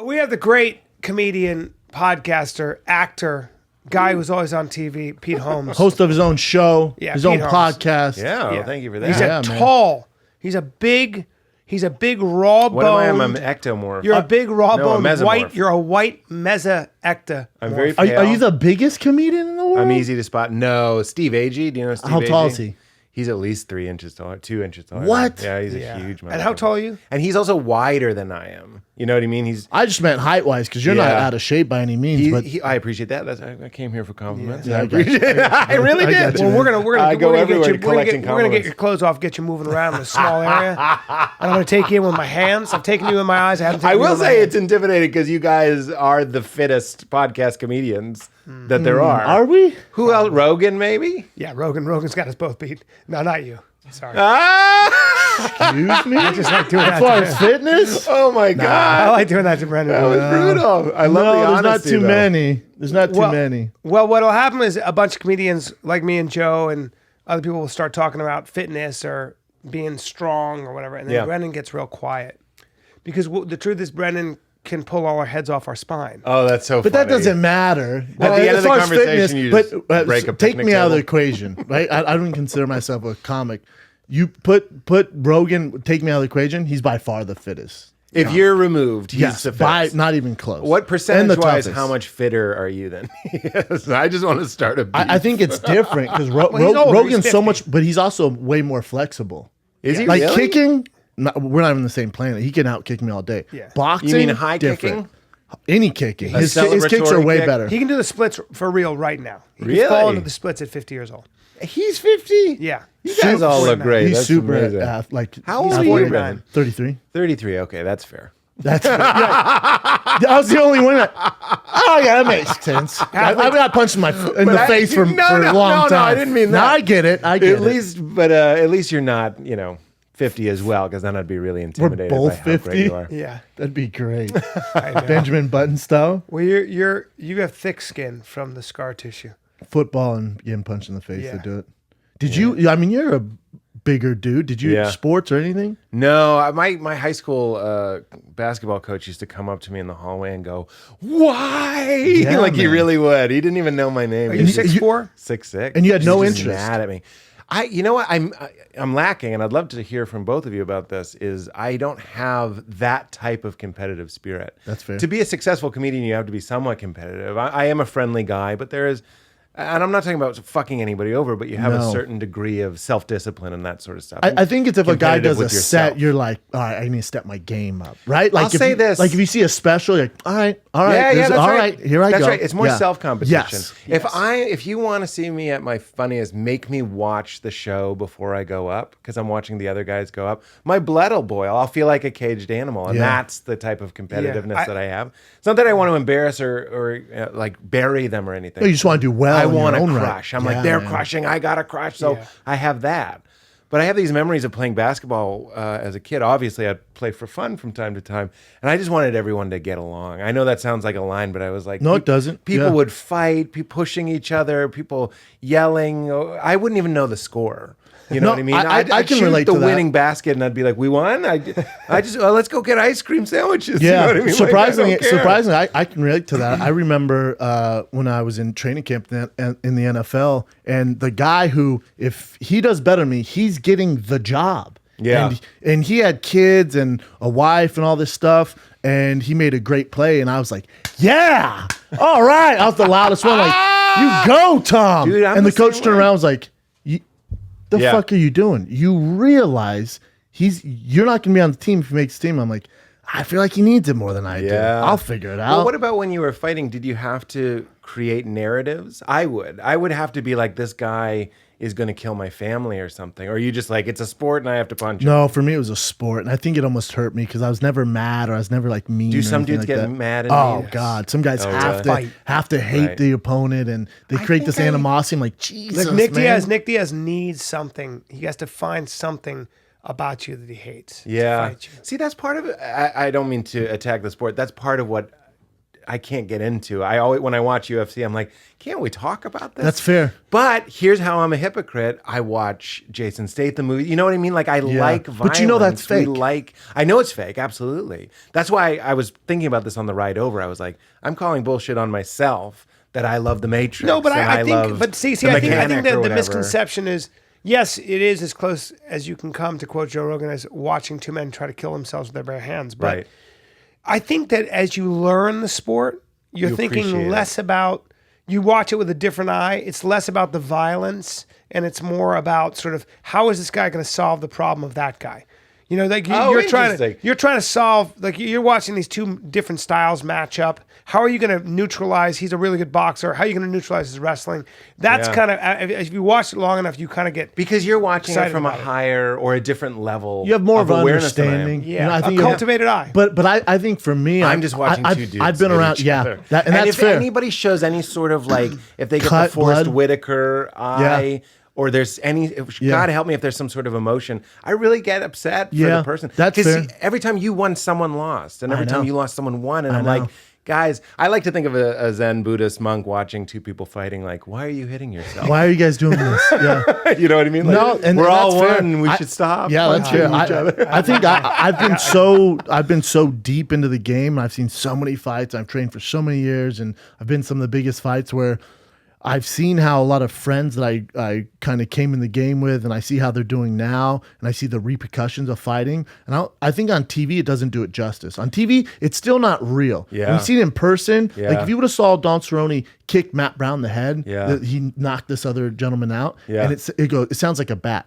We have the great comedian, podcaster, actor, guy who's always on TV, Pete Holmes. Host of his own show, his Pete own Holmes. podcast. Yeah, well, thank you for that. He's a big raw bone. What am I? I'm an ectomorph. You're a big raw bone mesomorph. white. You're a white ecta. I'm very Are pale. you the biggest comedian in the world? I'm easy to spot. No, Steve Agee. Do you know Steve How Agee? tall is he? He's at least 3 inches tall, 2 inches tall. What? Yeah, he's a huge man. And how tall are you? And he's also wider than I am. You know what I mean? I just meant height-wise because you're not Yeah. out of shape by any means. But I appreciate that. I came here for compliments. Yeah, I appreciate it. I really did. Well, we're gonna I go everywhere get you, collecting we're gonna get compliments. your clothes off, get you moving around in a small area. And I'm gonna take you in with my hands. I've taken you in my eyes. I haven't. I Taken you will in my say hands. it's intimidating because you guys are the fittest podcast comedians that there are. are we? Who else? Rogan, maybe? Yeah, Rogan's got us both beat. No, not you. Sorry. Excuse me? I just like doing As that. far To as him. fitness? Oh my I God. like doing that to Brendan. That was brutal. I love the No, there's not honesty, too though. many. There's not too many. Well, what'll happen is a bunch of comedians like me and Joe and other people will start talking about fitness or being strong or whatever, and then Yeah. Brendan gets real quiet because the truth is Brendan can pull all our heads off our spine. Oh, that's so But funny. that doesn't matter. At the end as of the far as conversation, you just break a take picnic me out of the table. equation, right? I don't consider myself a comic. You put Rogan, take me out of the equation. He's by far the fittest. If you're removed, he's Yes, the by fittest. not even close. What And the percentage-wise, toughest. how much fitter are you then? Yes, I just want to start a beef. I think it's different because he's older, Rogan's he's so 50. much, but he's also way more flexible. Is he Like really? kicking, we're not even the same planet. He can out kick me all day. Yeah. Boxing, You mean high different. kicking? Any kicking. A His kicks are celebratory way kick? better. He can do the splits for real right now. He Really? can fall into the splits at 50 years old. He's 50? Yeah. You guys all look great. He's That's super amazing. like. How He's old are you, 49. Brendan? 33. 33. Okay, that's fair. That's yeah. I was the only one that. Oh yeah, that makes sense. I got punched in the face for a long time. No, I didn't mean that. No, I get it. I get At it. at least you're not, 50 as well, because then I'd be really We're intimidated both by how great 50. you are. Yeah. That'd be great. I know. Benjamin Button style. Well, you have thick skin from the scar tissue. Football and getting punched in the face Yeah. to do it. Did you? I mean, you're a bigger dude. Did you Yeah. sports or anything? No, my high school basketball coach used to come up to me in the hallway and go, "Why?" Yeah, like he man. really would. He didn't even know my name. Are you 6'4"? 6'6", And you had no He's just interest. Mad at me. You know what? I'm lacking, and I'd love to hear from both of you about this. Is I don't have that type of competitive spirit. That's fair. To be a successful comedian, you have to be somewhat competitive. I am a friendly guy, but there is. And I'm not talking about fucking anybody over, but you have a No. certain degree of self-discipline and that sort of stuff. I think it's if a guy Competitive does a with set, yourself. you're like, all right, I need to step my game up, right? Like I'll say this. Like if you see a special, you're like, all right, Yeah, there's- that's all right. here I go. That's right. It's more Yeah. self-competition. Yes. If you want to see me at my funniest, make me watch the show before I go up, because I'm watching the other guys go up. My blood will boil. I'll feel like a caged animal, and Yeah. that's the type of competitiveness I- that I have. It's not that I want to embarrass or like bury them or anything. No, you just want to do well. I in your want to own right. crush. I'm Yeah, like, they're man. crushing. I got to crush. So Yeah. I have that. But I have these memories of playing basketball as a kid. Obviously, I'd play for fun from time to time. And I just wanted everyone to get along. I know that sounds like a line, but I was like, No, it doesn't. People Yeah. would fight, pushing each other, people yelling. I wouldn't even know the score. You know No, what I mean? I I'd can shoot relate the to that. winning basket, and I'd be like, "We won!" I just let's go get ice cream sandwiches. Yeah, You know what I mean? Like, surprisingly, I don't care. I can relate to that. I remember when I was in training camp in the NFL, and the guy who, if he does better than me, he's getting the job. Yeah. and he had kids and a wife and all this stuff, and he made a great play, and I was like, yeah, all right. I was the loudest one, like, you go, Tom. Dude, I'm and the the coach same turned way. around and was like, the Yeah. fuck are you doing? You realize you're not going to be on the team if he makes the team. I'm like, I feel like he needs it more than I do. Yeah. I'll figure it out. Well, what about when you were fighting? Did you have to create narratives? I would have to be like, this guy is going to kill my family or something. Or are you just like, it's a sport and I have to punch him? No, for me it was a sport, and I think it almost hurt me because I was never mad or I was never like mean. Do or some anything dudes like get that. mad and Oh mean? God, some guys Oh, have really? to hate Right. the opponent, and they create this think animosity. I'm like, Jesus, Like Nick man. Diaz needs something. He has to find something about you that he hates. to Yeah. fight you. See, that's part of it. I don't mean to attack the sport. That's part of what I can't get into. I always, when I watch UFC, I'm like, can't we talk about this? That's fair. But here's how I'm a hypocrite. I watch Jason Statham movies. You know what I mean? Like I like violence. But you know that's fake. I know it's fake. Absolutely. That's why I was thinking about this on the ride over. I was like, I'm calling bullshit on myself that I love The Matrix. No, but I think, love but see, the I think mechanic that or the whatever. misconception is, yes, it is as close as you can come to quote Joe Rogan as watching two men try to kill themselves with their bare hands. But Right. I think that as you learn the sport, you're You thinking appreciate it. less about, you watch it with a different eye. It's less about the violence and it's more about sort of how is this guy going to solve the problem of that guy? You know, like you're trying to solve, like you're watching these two different styles match up. How are you going to neutralize? He's a really good boxer. How are you going to neutralize his wrestling? That's kind of, if you watch it long enough, you kind of get because you're watching it from a about it. higher or a different level. You have more of an awareness than I am. understanding. Yeah, You know, I think a cultivated eye. But I think for me, I'm just watching two dudes. I've been hit around, each yeah, other. and that's if fair. anybody shows any sort of like, if they get Cut, the Forrest blood. Whitaker eye, or there's any, God help me if there's some sort of emotion, I really get upset for the person. That's fair. Every time you won, someone lost, and every know. time you lost, someone won, and I'm know. like. Guys, I like to think of a Zen Buddhist monk watching two people fighting. Like, why are you hitting yourself? Why are you guys doing this? Yeah. You know what I mean? Like, No, and we're all that's fair. one. And we should stop. Yeah, that's fair. punching each other. I think I've been so deep into the game. I've seen so many fights. I've trained for so many years, and I've been some of the biggest fights where I've seen how a lot of friends that I kind of came in the game with, and I see how they're doing now, and I see the repercussions of fighting. And I think on TV it doesn't do it justice. On TV, it's still not real. Yeah. When you see it in person, Yeah. like if you would have saw Don Cerrone kick Matt Brown in the head, Yeah. he knocked this other gentleman out, Yeah. and it sounds like a bat.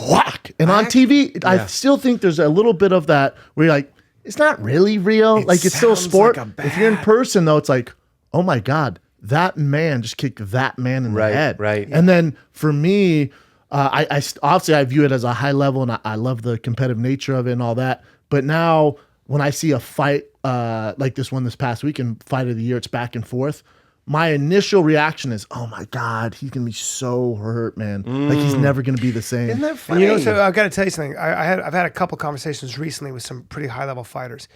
Whack! And on TV, I still think there's a little bit of that where you're like, it's not really real. Like it's still a sounds sport. like a If you're in bat. person though, it's like, oh my God, that man just kicked that man in the head. Right. And then for me, obviously I view it as a high level, and I love the competitive nature of it and all that. But now when I see a fight like this one this past weekend, fight of the year, it's back and forth. My initial reaction is, oh my God, he's gonna be so hurt, man. Like he's never gonna be the same. Isn't that And funny? you know, so I've got to tell you something. I've had a couple conversations recently with some pretty high level fighters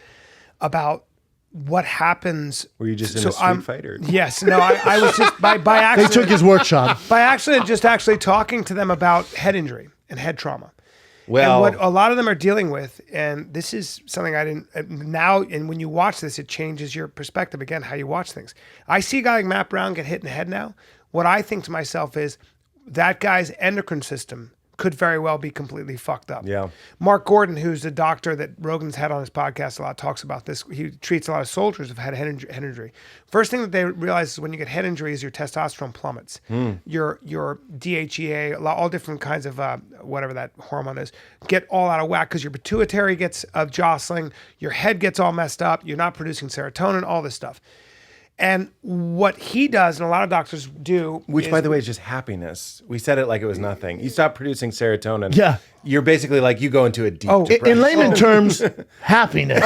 about what happens. Were you just in a street fighter? Yes. No, I was just by They accident. took his workshop. By accident, just actually talking to them about head injury and head trauma. Well, And what a lot of them are dealing with, and this is something I didn't now. And when you watch this, it changes your perspective again, how you watch things. I see a guy like Matt Brown get hit in the head now. What I think to myself is that guy's endocrine system could very well be completely fucked up. Yeah. Mark Gordon, who's a doctor that Rogan's had on his podcast a lot, talks about this. He treats a lot of soldiers who've had head injury. First thing that they realize is when you get head injury is your testosterone plummets. Your DHEA, all different kinds of whatever that hormone is, get all out of whack because your pituitary gets jostling, your head gets all messed up, you're not producing serotonin, all this stuff. And what he does, and a lot of doctors do, which, by the way, is just happiness. We said it like it was nothing. You stop producing serotonin. Yeah. You're basically like you go into a deep In depression. layman terms, happiness.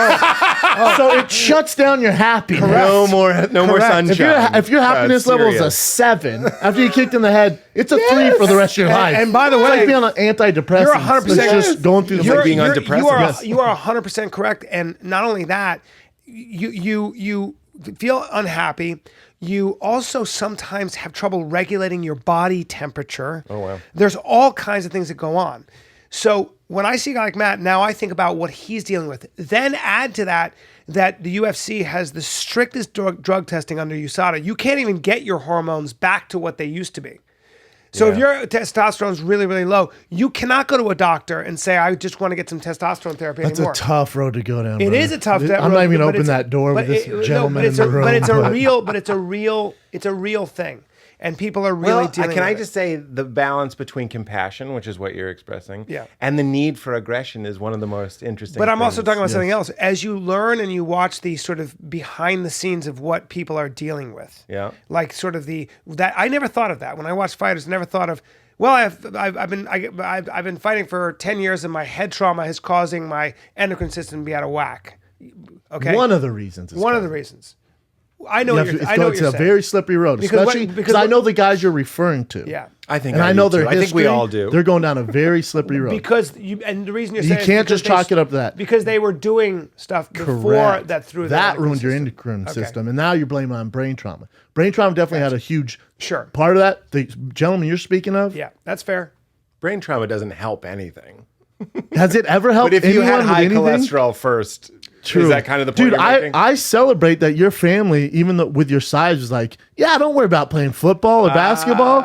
So it shuts down your happiness. No more sunshine. If your happiness level is a serious. 7 after you kicked in the head, it's a 3 for the rest of your life. And by the it's way, like being on antidepressants. you're 100% It's just going through the like being on depressants. You are 100% correct. And not only that, you feel unhappy. You also sometimes have trouble regulating your body temperature. Oh, wow. There's all kinds of things that go on. So when I see a guy like Matt, now I think about what he's dealing with. Then add to that the UFC has the strictest drug testing under USADA. You can't even get your hormones back to what they used to be. So if your testosterone is really, really low, you cannot go to a doctor and say, I just want to get some testosterone therapy That's anymore. a tough road to go down. It brother. is a tough road. I'm not even but open it's- that door with but this gentleman in it's the a, room. But it's a real thing. And people are really dealing can I with just say the balance between compassion, which is what you're expressing, Yeah. and the need for aggression is one of the most interesting But I'm also things. talking about something else. As you learn and you watch the sort of behind the scenes of what people are dealing with, Yeah. like sort of that I never thought of that when I watched fighters. Never thought of, well, I've been fighting for 10 years and my head trauma is causing my endocrine system to be out of whack. Okay, One of the reasons. one of the reasons. I know what you're. I know what It's you're a saying. very slippery road, Because especially because I know the guys you're referring to. Yeah. I think and I I know do, their too. I think we history, all do. They're going down a very slippery road. Because and the reason you're You saying can't just chalk it up to that. because they were doing stuff before Correct. that threw that ruined your system. endocrine Okay. system, and now you're blaming on brain trauma. Brain trauma definitely had a huge Sure. part of that. The gentleman you're speaking of, Yeah, that's fair. Brain trauma doesn't help anything. has it ever helped But if you anyone had high with anything? cholesterol first, True. is that kind of the point Dude, you're making? I celebrate that your family, even though with your size, was like, yeah, don't worry about playing football or basketball.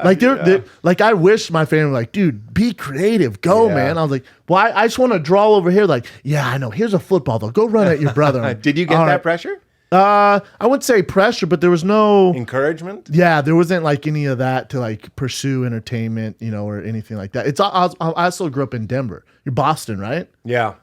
Like they're like, I wish my family was like, dude, be creative, go, Yeah. man. I was like, well, I just want to draw over here. Like, yeah, I know. Here's a football though. Go run at your brother. Did you get All that right. pressure? I wouldn't say pressure, but there was no. Encouragement? Yeah, there wasn't like any of that to like pursue entertainment, or anything like that. I also grew up in Denver. You're Boston, right? Yeah.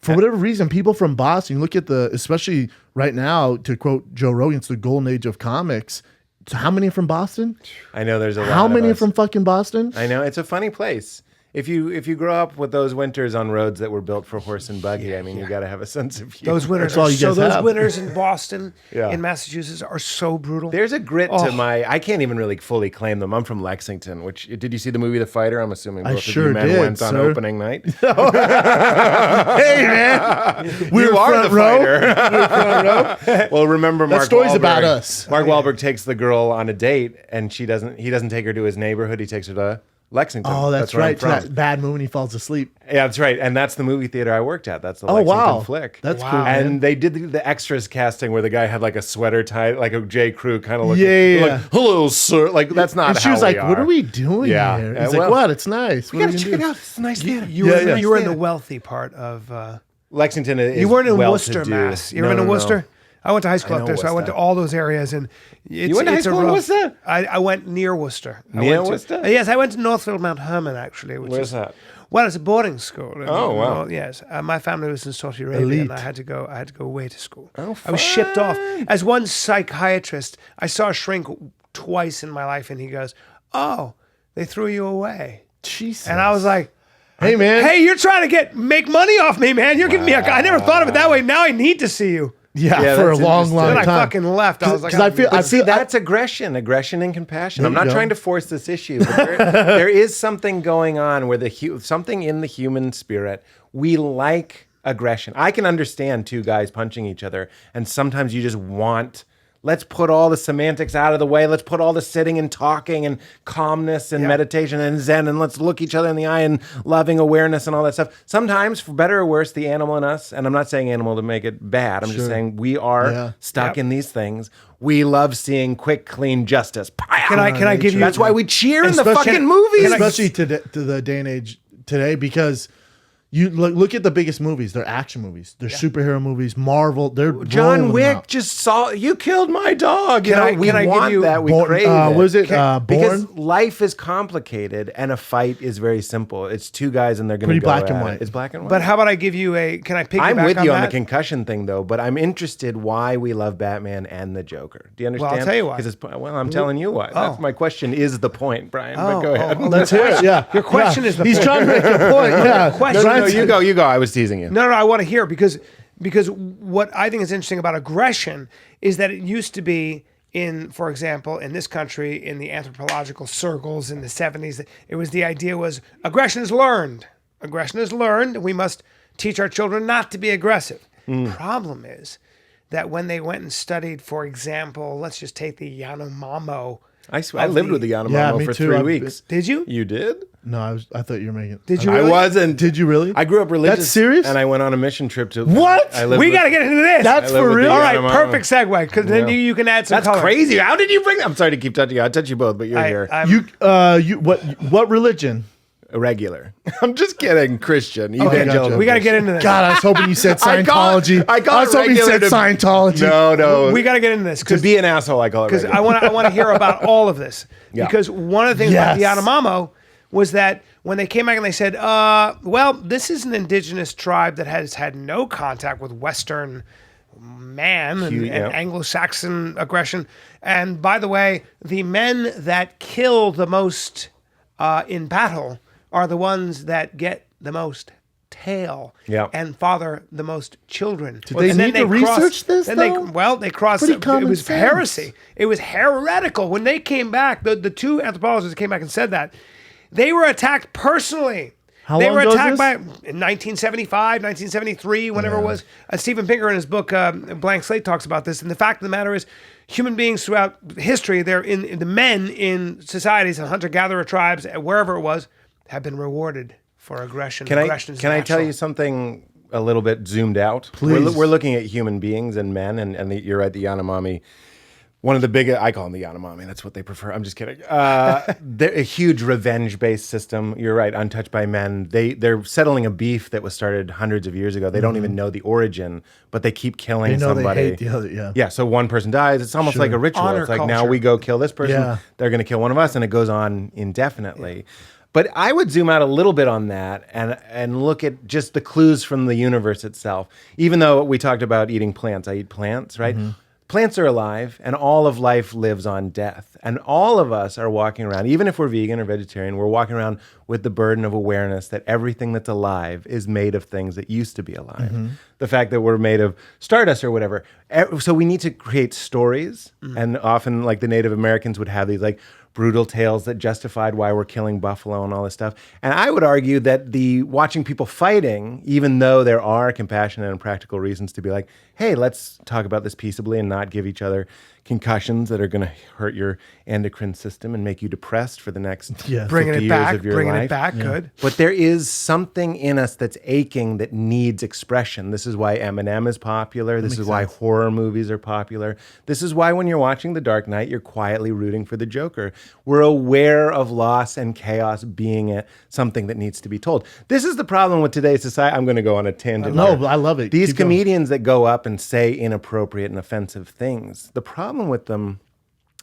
For whatever reason, people from Boston, you look at especially right now, to quote Joe Rogan, it's the golden age of comics. So how many are from Boston? I know there's a lot How of many are us. from fucking Boston? I know, it's a funny place. If you grow up with those winters on roads that were built for horse and buggy, I mean, you got to have a sense of humor. Those winters That's all are you guys those have. winters in Boston, Yeah. in Massachusetts are so brutal. There's a grit Oh. to I can't even really fully claim them. I'm from Lexington, which, did you see the movie The Fighter? I'm assuming both sure of you men did, went on sir. opening night. Hey, man. We You were are front the row. fighter. Well, remember Mark story's Wahlberg. about us. Mark Wahlberg takes the girl on a date, and he doesn't take her to his neighborhood. He takes her to Lexington. Oh, that's where I'm right. To from. that bad movie when he falls asleep. Yeah, that's right. And that's the movie theater I worked at. That's the Oh, Lexington wow. flick. That's Wow. cool, man. And they did the extras casting where the guy had like a sweater tied, like a J. Crew kind of looking. Yeah. Like, hello, sir. Like, that's not And she how was like, we what are we doing Yeah. here? Yeah, He's like, well, what? It's nice. We What are gotta we check gonna it do? out. It's a nice theater. You were Yeah. you were in the wealthy part of. Lexington is You weren't in well-to-do. Worcester, Mass. You ever No, been to no, no. Worcester? I went to high school I up know there, so I went to Worcester. all those areas. And it's, went to high it's a school in rough- Worcester? I went near Worcester. I Near went to- Worcester? Yes, I went to Northfield Mount Hermon, actually. Which Where's is, that? Well, it's a boarding school. Oh, wow. Well, yes, my family was in Saudi Arabia, Elite. and I had to go away to school. Oh, I was shipped off. fun. As one psychiatrist, I saw a shrink twice in my life, and he goes, "Oh, they threw you away." Jesus. And I was like, hey, man. "Hey, you're trying to make money off me, man. You're giving me I never thought of it that way. Now I need to see you." Yeah, Yeah, for a that's long, interesting. long Then I time. fucking left. I was like, Because I feel, But I see, feel that's aggression and compassion. There I'm you not go. trying to force this issue, but there is something going on where something in the human spirit, we like aggression. I can understand two guys punching each other, and sometimes you just want, let's put all the semantics out of the way. Let's put all the sitting and talking and calmness and meditation and zen, and let's look each other in the eye and loving awareness and all that stuff. Sometimes, for better or worse, the animal in us, and I'm not saying animal to make it bad, I'm just saying we are stuck in these things. We love seeing quick, clean justice. Can I give you? That's why we cheer in the Especially- fucking movies. especially to the day and age today, because you look at the biggest movies. They're action movies. They're superhero movies. Marvel. They're rolling John them Wick out. just saw you killed my dog. You Can know, I- we can I give want you- that. We Born- crave it. was it Because Born? life is complicated and a fight is very simple. It's two guys and they're going to Pretty go black at and it. white. It's black and white. But how about I give you a? Can I piggyback I'm with you on the that? concussion thing though. But I'm interested why we love Batman and the Joker. Do you I'll understand? tell you why. 'Cause I'm telling you why. That's my question. Is the point, Brian? Oh, but go ahead. Let's hear it. Yeah. Your question is the He's point. trying to make a point. Yeah. question- No, Brian's- you go. You go. I was teasing you. No, I want to hear because what I think is interesting about aggression is that it used to be for example, in this country, in the anthropological circles in the 70s, the idea was aggression is learned. Aggression is learned. We must teach our children not to be aggressive. Problem is that when they went and studied, for example, let's just take the Yanomamo. I lived with the Yanomamo Yeah, me for too. 3 I've weeks. Did you? You did? No, I thought you were making. Did you? I Really? wasn't. Did you really? I grew up religious. That's serious? And I went on a mission trip to. What? I lived We with- got to get into this. That's I live for with the real. All right, Yanomamo. perfect segue because then Yeah. you can add some That's color. crazy. How did you bring? I'm sorry to keep touching you. I touch you both, but you're here. You what religion? Irregular. I'm just kidding. Christian. gotcha. Evangelical. We got to get into this. God, I was hoping you said I call it- Scientology. I call was it hoping you said regular to- Scientology. No. We got to get into this To be an asshole, I call it. because regular. I want to hear about all of this. Yeah. Because one of the things Yes. about the Yanomamo was that when they came back and they said, well, this is an indigenous tribe that has had no contact with Western man and yeah. Anglo-Saxon aggression. And by the way, the men that kill the most in battle are the ones that get the most tail Yeah. and father the most children. Did they need to research this, Then though? they crossed. Pretty It common was sense. heresy. It was heretical. When they came back, the two anthropologists that came back and said that, they were attacked personally. How They long were ago is attacked this? by in 1975, 1973, whenever it was. Steven Pinker in his book Blank Slate talks about this. And the fact of the matter is, human beings throughout history, they're in the men in societies and hunter-gatherer tribes, wherever it was, have been rewarded for aggression. Can Aggression is I tell natural. you something a little bit zoomed out? Please. We're looking at human beings and men, and you're right, the Yanomami. One of the big, I call them the Yanomami. That's what they prefer. I'm just kidding. They're a huge revenge-based system. You're right, untouched by men. They're settling a beef that was started hundreds of years ago. They don't even know the origin, but they keep killing They know somebody. they hate the other, yeah. Yeah, so one person dies. It's almost Sure. like a ritual. Honor It's like now culture. we go kill this person. Yeah. They're going to kill one of us, and it goes on indefinitely. But I would zoom out a little bit on that and look at just the clues from the universe itself. Even though we talked about eating plants, I eat plants, right? Plants are alive, and all of life lives on death. And all of us are walking around, even if we're vegan or vegetarian, we're walking around with the burden of awareness that everything that's alive is made of things that used to be alive. The fact that we're made of stardust or whatever. So we need to create stories, and often, like the Native Americans would have these like brutal tales that justified why we're killing buffalo and all this stuff. And I would argue that the watching people fighting, even though there are compassionate and practical reasons to be like, hey, let's talk about this peaceably and not give each other concussions that are going to hurt your endocrine system and make you depressed for the next 50 Bringing it years back, of your bringing life. it back, good. But there is something in us that's aching that needs expression. This is why Eminem is popular. This is why horror movies are popular. This is why when you're watching The Dark Knight, you're quietly rooting for the Joker. We're aware of loss and chaos being something that needs to be told. This is the problem with today's society. I'm going to go on a tangent. No, here. but I love it. These Keep going. comedians that go up and say inappropriate and offensive things, the problem with them,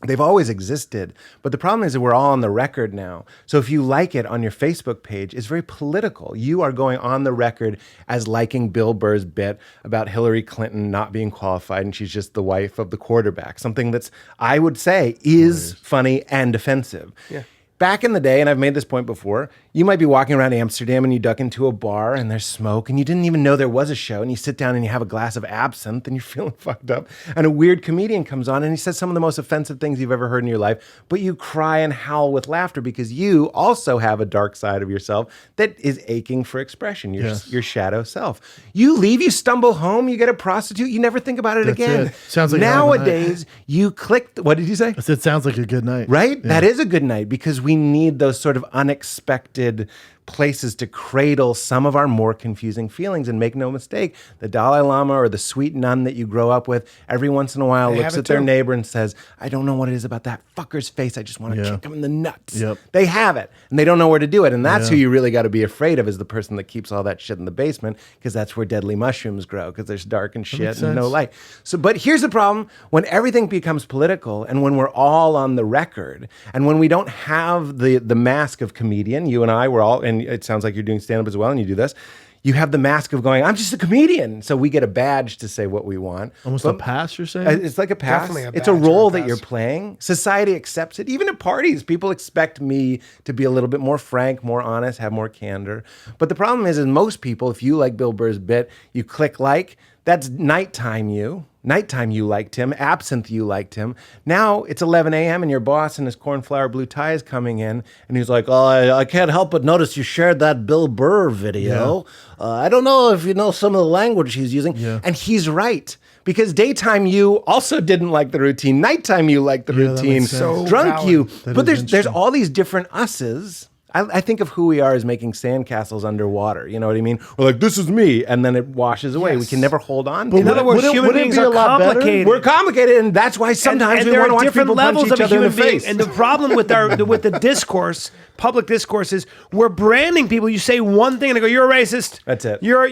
they've always existed, but the problem is that we're all on the record now. So if you like it on your Facebook page, it's very political. You are going on the record as liking Bill Burr's bit about Hillary Clinton not being qualified and she's just the wife of the quarterback. Something that's, I would say, is funny and offensive. Yeah. Back in the day, and I've made this point before, you might be walking around Amsterdam and you duck into a bar and there's smoke and you didn't even know there was a show, and you sit down and you have a glass of absinthe and you're feeling fucked up, and a weird comedian comes on and he says some of the most offensive things you've ever heard in your life, but you cry and howl with laughter because you also have a dark side of yourself that is aching for expression, your shadow self. You leave, you stumble home, you get a prostitute, you never think about it That's again. it. Sounds like a hell of a night. Nowadays, you click, what did you say? I said, sounds like a good night. Right? Yeah. That is a good night because we need those sort of unexpected places to cradle some of our more confusing feelings. And make no mistake, the Dalai Lama or the sweet nun that you grow up with every once in a while They looks have it at their too. neighbor and says, I don't know what it is about that fucker's face. I just want to Yeah. kick him in the nuts. Yep. They have it and they don't know where to do it. And that's Yeah. who you really got to be afraid of, is the person that keeps all that shit in the basement, because that's where deadly mushrooms grow, because there's dark and shit makes and no sense. light. So, but here's the problem: when everything becomes political, and when we're all on the record, and when we don't have the mask of comedian, you and I were all, and it sounds like you're doing stand up as well, and you do this. You have the mask of going, I'm just a comedian, so we get a badge to say what we want. Almost But a pass, you're saying? it's like a pass. Definitely a It's a badge or role a that pass. you're playing. Society accepts it. Even at parties, people expect me to be a little bit more frank, more honest, have more candor. But the problem is most people, if you like Bill Burr's bit, you click like, that's nighttime you. Nighttime you liked him. Absinthe you liked him. Now it's 11 a.m. and your boss in his cornflower blue tie is coming in and he's like, oh, I can't help but notice you shared that Bill Burr video. I don't know if you know some of the language he's using. Yeah. And he's right. Because daytime you also didn't like the routine. Nighttime you liked the Yeah, that routine. makes sense. So Drunk valid. you. That But is there's interesting. all these different us's. I think of who we are as making sandcastles underwater. You know what I mean? We're like, this is me. And then it washes away. We Yes. can never hold on But to In it. other words, Would it- human would it beings be are a lot better? complicated. We're complicated, and that's why sometimes and we there want to are watch different people punch levels each of a other in the human being. face. And the problem with the discourse, public discourse, is we're branding people. You say one thing and they go, "You're a racist." That's it. You're a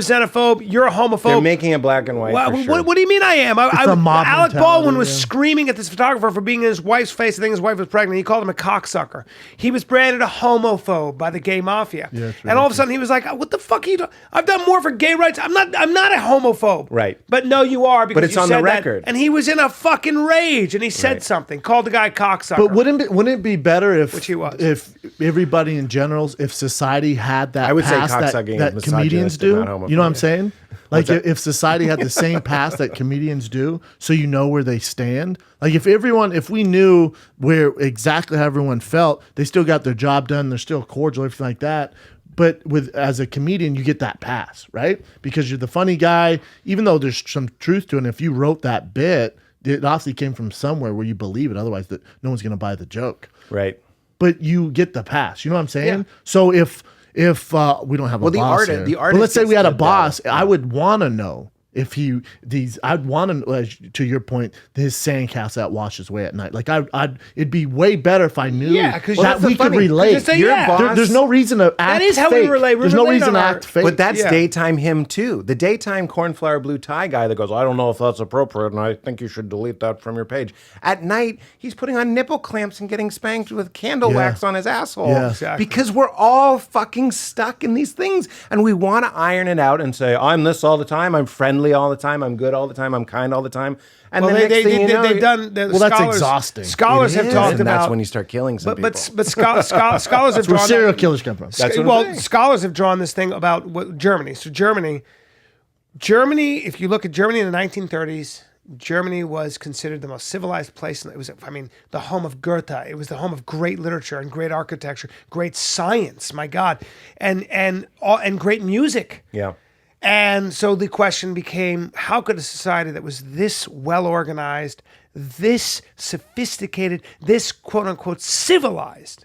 xenophobe. You're a homophobe. They're making it black and white. What, for sure. what do you mean I am? a mob Alec mentality, Baldwin was yeah. screaming at this photographer for being in his wife's face. I think his wife was pregnant. He called him a cocksucker. He was branded a homophobe by the gay mafia. Yeah, it's and all of a sudden he was like, "What the fuck are you doing? I've done more for gay rights. I'm not a homophobe." Right. But no, you are, because it's you on the said that. record. And he was in a fucking rage, and he said Right. something, called the guy cocksucker. But wouldn't it be better if Which he was. if everybody in general, if society had that I would say pass cocksucking that is comedians misogynist and do, not homophobic. you know what I'm saying? Like that? if society had the same pass that comedians do, so you know where they stand. Like if we knew where exactly how everyone felt, they still got their job done, they're still cordial, everything like that. But as a comedian, you get that pass, right? Because you're the funny guy, even though there's some truth to it. And if you wrote that bit, it obviously came from somewhere where you believe it. Otherwise, no one's going to buy the joke. Right. But you get the pass. You know what I'm saying? Yeah. So if we don't have a boss here, the but artist let's say we gets had a the boss, data. I would want to know if I'd want to your point, his sandcastle that washes away at night. Like it'd be way better if I knew Yeah, 'cause that that's we the could funny- 'cause relate. it's a- Your yeah. boss- There's no reason to act is how we fake. relate. We There's no relate reason on to our- act fake. But that's Yeah. daytime him too. The daytime cornflower blue tie guy that goes, I don't know if that's appropriate, and I think you should delete that from your page. At night, he's putting on nipple clamps and getting spanked with candle Yeah. wax on his asshole. Yeah. Exactly. Because we're all fucking stuck in these things, and we want to iron it out and say, I'm this all the time, I'm friendly all the time, I'm good all the time, I'm kind all the time. And Well, the next thing you know, they've done. The Well, that's scholars, exhausting. Scholars it have is, talked and about. that's when you start killing some people. But scholars have Where drawn serial that- killers come from. That's what I'm saying. Scholars have drawn this thing about Germany. So Germany, if you look at Germany in the 1930s, Germany was considered the most civilized place. It was, the home of Goethe. It was the home of great literature and great architecture, great science. My God, and great music. yeah. And so the question became, how could a society that was this well organized, this sophisticated, this quote unquote civilized,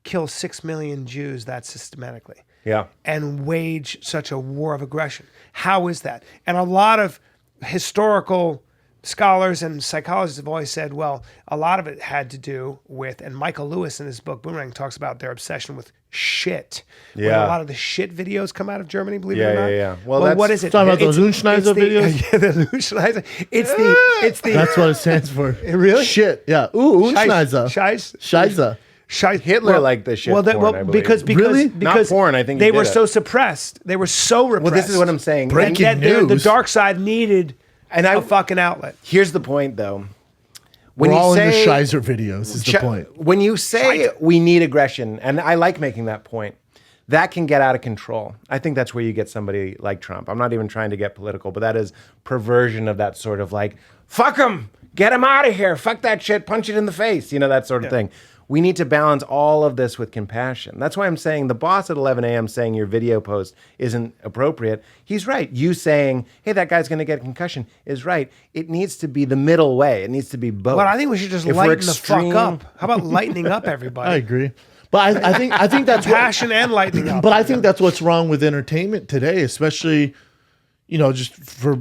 kill 6 million Jews that systematically? Yeah. And wage such a war of aggression? How is that? And a lot of historical scholars and psychologists have always said, well, a lot of it had to do with, and Michael Lewis in his book Boomerang talks about their obsession with shit. When Yeah. a lot of the shit videos come out of Germany, believe it Yeah, or not. yeah, yeah. Well, Well, what that's- is it? Talking about those It's Unschneider the- videos? Yeah, the Unschneider. It's the That's what it stands for. Really? Shit. Yeah. Ooh, Unschneider. Scheiß. Scheiße. Hitler liked the shit porn, I believe. because Really? because Not porn, I think he they did were it. so suppressed. They were so repressed. Well, this is what I'm saying. Breaking And And the news. dark side needed And I- a fucking outlet. here's the point, though. When We're all you in the say Scheißer videos is the point. When you say we need aggression, and I like making that point, that can get out of control. I think that's where you get somebody like Trump. I'm not even trying to get political, but that is perversion of that sort of like, fuck him, get him out of here, fuck that shit, punch it in the face, that sort of thing. We need to balance all of this with compassion. That's why I'm saying the boss at 11 a.m. saying your video post isn't appropriate. He's right. You saying, hey, that guy's going to get a concussion is right. It needs to be the middle way. It needs to be both. But I think we should just If we're lighten the extreme- fuck up. How about lightening up everybody? I agree. But I think that's what, Passion and lightening up. but I think that's what's wrong with entertainment today, especially, just for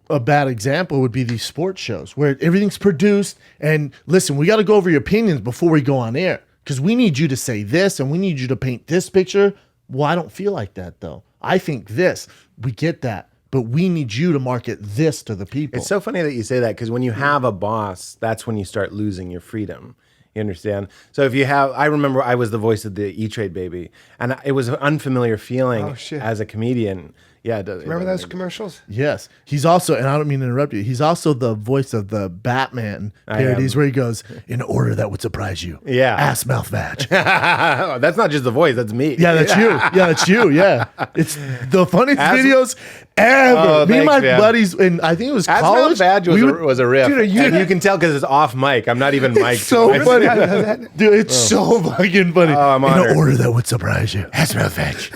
a bad example would be these sports shows where everything's produced and listen, we got to go over your opinions before we go on air because we need you to say this and we need you to paint this picture. Well, I don't feel like that though. I think this. We get that. But we need you to market this to the people. It's so funny that you say that because when you have a boss, that's when you start losing your freedom. You understand? So if you have, I remember I was the voice of the E-Trade baby, and it was an unfamiliar feeling Oh, shit. as a comedian. Yeah, Remember those commercials? Yes. He's also, and I don't mean to interrupt you, he's also the voice of the Batman parodies where he goes, in order that would surprise you. Yeah. Ass, mouth, badge. That's not just the voice, that's me. Yeah, that's you. Yeah, that's you. Yeah. It's the funniest Ass- videos ever. Oh, Me and thanks, my man. buddies, and I think it was As college. Mouth Badge was a riff. Dude, are you- and you can tell because it's off mic. I'm not even mic'd. so I- funny. Dude, it's so fucking funny. Oh, I'm in honored. an order that would surprise you. Ass, mouth, badge.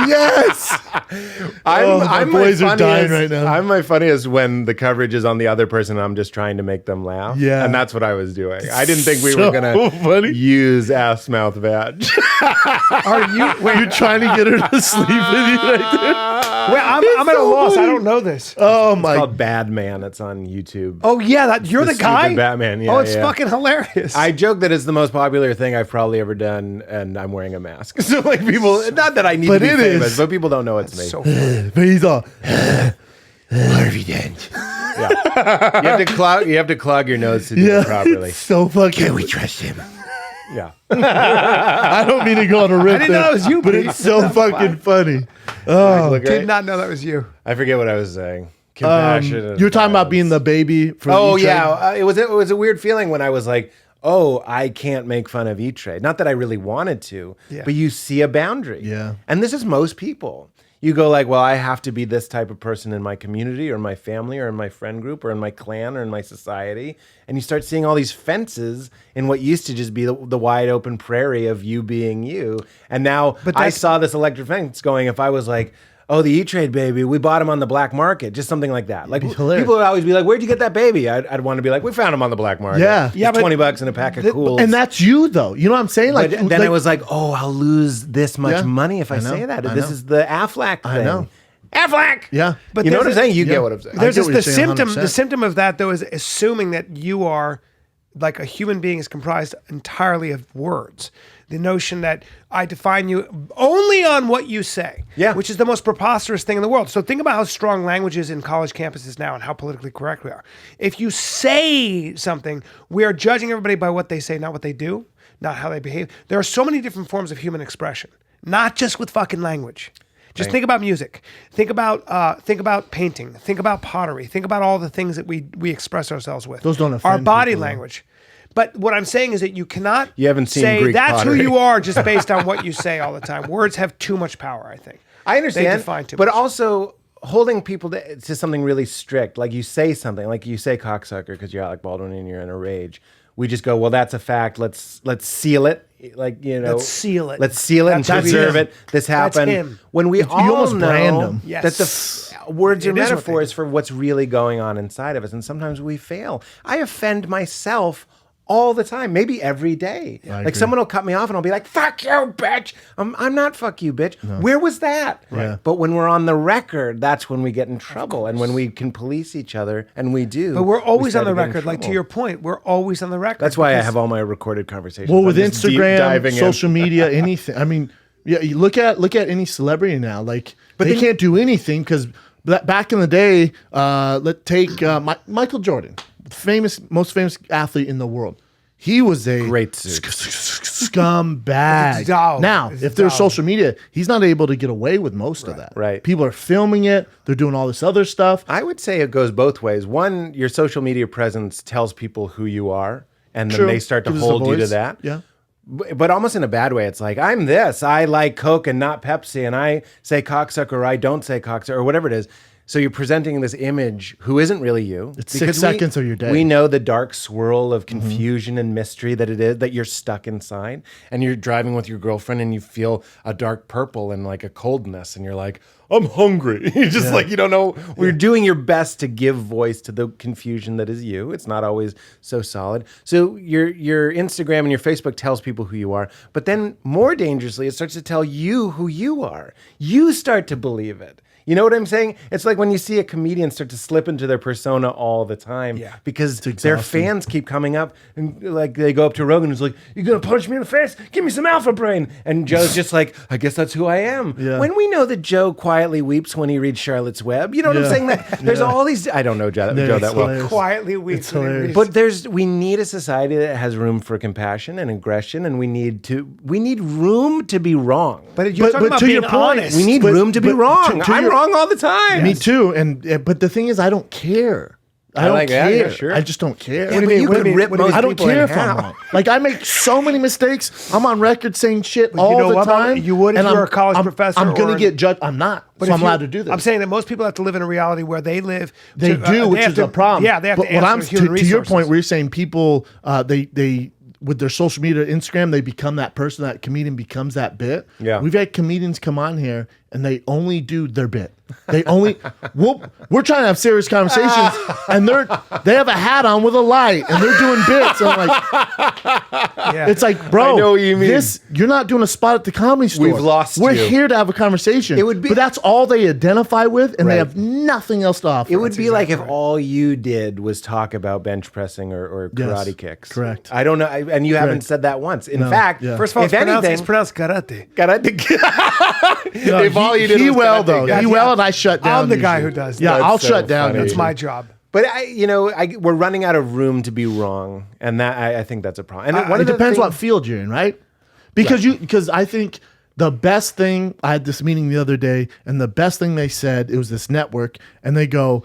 Yes. My boys are dying right now. I'm my funniest when the coverage is on the other person and I'm just trying to make them laugh. Yeah. And that's what I was doing. I didn't think we So were going funny. to use ass mouth badge. Are you? Wait, You're trying to get her to sleep with you right there. wait, I'm at a so loss. I funny. don't know this. Oh It's my called Bad Man. It's on YouTube. Oh yeah, you're the the guy. stupid Batman. Yeah, oh, it's yeah. fucking hilarious. I joke that it's the most popular thing I've probably ever done, and I'm wearing a mask. So like people, not that I need But to be it famous, is. but people don't know it's me. so funny. but he's all Harvey Dent. Yeah. You have to clog your nose to do it properly. It's so fucking. We trust him. Yeah. I don't mean to go on a rip. I didn't know there, it was you, but Pete. it's so fucking funny. Oh, Look, Did right? not know that was you. I forget what I was saying. Compassion. and you're talking about violence. being the baby for Oh E-Trade? yeah, it was a weird feeling when I was like, oh, I can't make fun of E-Trade. Not that I really wanted to, but you see a boundary. Yeah. And this is most people. You go like, well, I have to be this type of person in my community or in my family or in my friend group or in my clan or in my society. And you start seeing all these fences in what used to just be the wide open prairie of you being you. And now I saw this electric fence going, if I was like, oh, the E-Trade baby, we bought him on the black market, just something like that. Like people would always be like, where'd you get that baby? I'd want to be like, we found him on the black market. Yeah. It's $20 and a pack of Cools. And that's you though. You know what I'm saying? Like but then I was like, oh, I'll lose this much money if I say that. This is the Aflac thing. I know. Aflac. Yeah. But you know what I'm saying? You get what I'm saying. There's I get what the you're saying symptom. 100%. The symptom of that, though, is assuming that you are like a human being is comprised entirely of words. The notion that I define you only on what you say, which is the most preposterous thing in the world. So think about how strong language is in college campuses now and how politically correct we are. If you say something, we are judging everybody by what they say, not what they do, not how they behave. There are so many different forms of human expression, not just with fucking language. Just think about music. Think about painting. Think about pottery. Think about all the things that we express ourselves with. Those don't our offend body people, language. But what I'm saying is that you cannot haven't seen say Greek that's pottery. who you are just based on what you say all the time. Words have too much power, I think. I understand, They define too but much. also holding people to something really strict. Like you say something, like you say cocksucker because you're Alec Baldwin and you're in a rage. We just go, well, that's a fact. Let's seal it. Like, you know, Let's seal it. Let's seal it and That's preserve him. it. This happened. That's him. When we You all almost brand know them. Yes. that the words are It is what they metaphors do. for what's really going on inside of us, and sometimes we fail. I offend myself all the time, maybe every day. I Like agree. someone will cut me off and I'll be like, fuck you, bitch. I'm not fuck you, bitch. Where was that? Right. But when we're on the record, that's when we get in trouble and when we can police each other, and we do. But we're always on start the to get in record. Like to trouble. your point, we're always on the record. That's why I because- have all my recorded conversations. Well, with I'm just deep Instagram, diving in. social media, anything. I mean, yeah, you look at any celebrity now. Like, but they can't do anything because back in the day, let's take Michael Jordan, most famous athlete in the world. He was a Great suit. scumbag. It's down. Now, It's if there's down. social media, he's not able to get away with most of that. Right. People are filming it. They're doing all this other stuff. I would say it goes both ways. One, your social media presence tells people who you are, and then True. they start to Gives us a hold you to voice. that. Yeah. But almost in a bad way. It's like, I'm this. I like Coke and not Pepsi, and I say cocksucker or I don't say cocksucker or whatever it is. So you're presenting this image who isn't really you. It's 6 seconds of your day. We know the dark swirl of confusion and mystery that it is, that you're stuck inside. And you're driving with your girlfriend and you feel a dark purple and like a coldness. And you're like, I'm hungry. You're just like, you don't know. We're doing your best to give voice to the confusion that is you. It's not always so solid. So your Instagram and your Facebook tells people who you are. But then more dangerously, it starts to tell you who you are. You start to believe it. You know what I'm saying? It's like when you see a comedian start to slip into their persona all the time because their fans keep coming up and like they go up to Rogan who's like, you're going to punch me in the face? Give me some alpha brain. And Joe's just like, I guess that's who I am. Yeah. When we know that Joe quietly weeps when he reads Charlotte's Web, you know what I'm saying? That there's all these, I don't know Joe It's that well. hilarious. quietly weeps. It's hilarious. But we need a society that has room for compassion and aggression, and we need room to be wrong. But you're talking but about to being your point, honest. We need But- room to be but wrong. to I'm your- wrong all the time. Me too. And but the thing is, I don't care. I don't like that, care. yeah, sure. I just don't care. Yeah, but you could rip most I don't people care in if I'm half. wrong. Like I make so many mistakes. I'm on record saying shit you all know the what, time. you would if and you were I'm- a college I'm- professor I'm gonna or- get judged. I'm not. But So if I'm you- allowed to do this. I'm saying that most people have to live in a reality where they live. They do, which have is a problem. Yeah, they have but to what answer I'm to human to your resources. point, where you're saying people, they with their social media, Instagram, they become that person. That comedian becomes that bit. Yeah. We've had comedians come on here and they only do their bit. They only we're trying to have serious conversations, and they have a hat on with a light, and they're doing bits. And I'm like, it's like, bro, I know what you mean. You're not doing a spot at the Comedy Store. We've lost We're you. here to have a conversation. It would be- but that's all they identify with, and they Right. have nothing else to offer. It would be like if all you did was talk about bench pressing or Yes, karate kicks. correct. I don't know. And you haven't Correct. said that once. In No, fact, yeah. First of all, if anything, it's pronounced karate. karate. No, if all you did he was well karate, though. guys. He well, and I shut down. I'm the guy usually. who does Yeah, that. I'll That's so shut down. funny. That's usually. my job. But we're running out of room to be wrong, and that I think that's a problem. And one It of the depends what things- field you're in, right? Because I think the best thing, I had this meeting the other day, and the best thing they said, it was this network, and they go,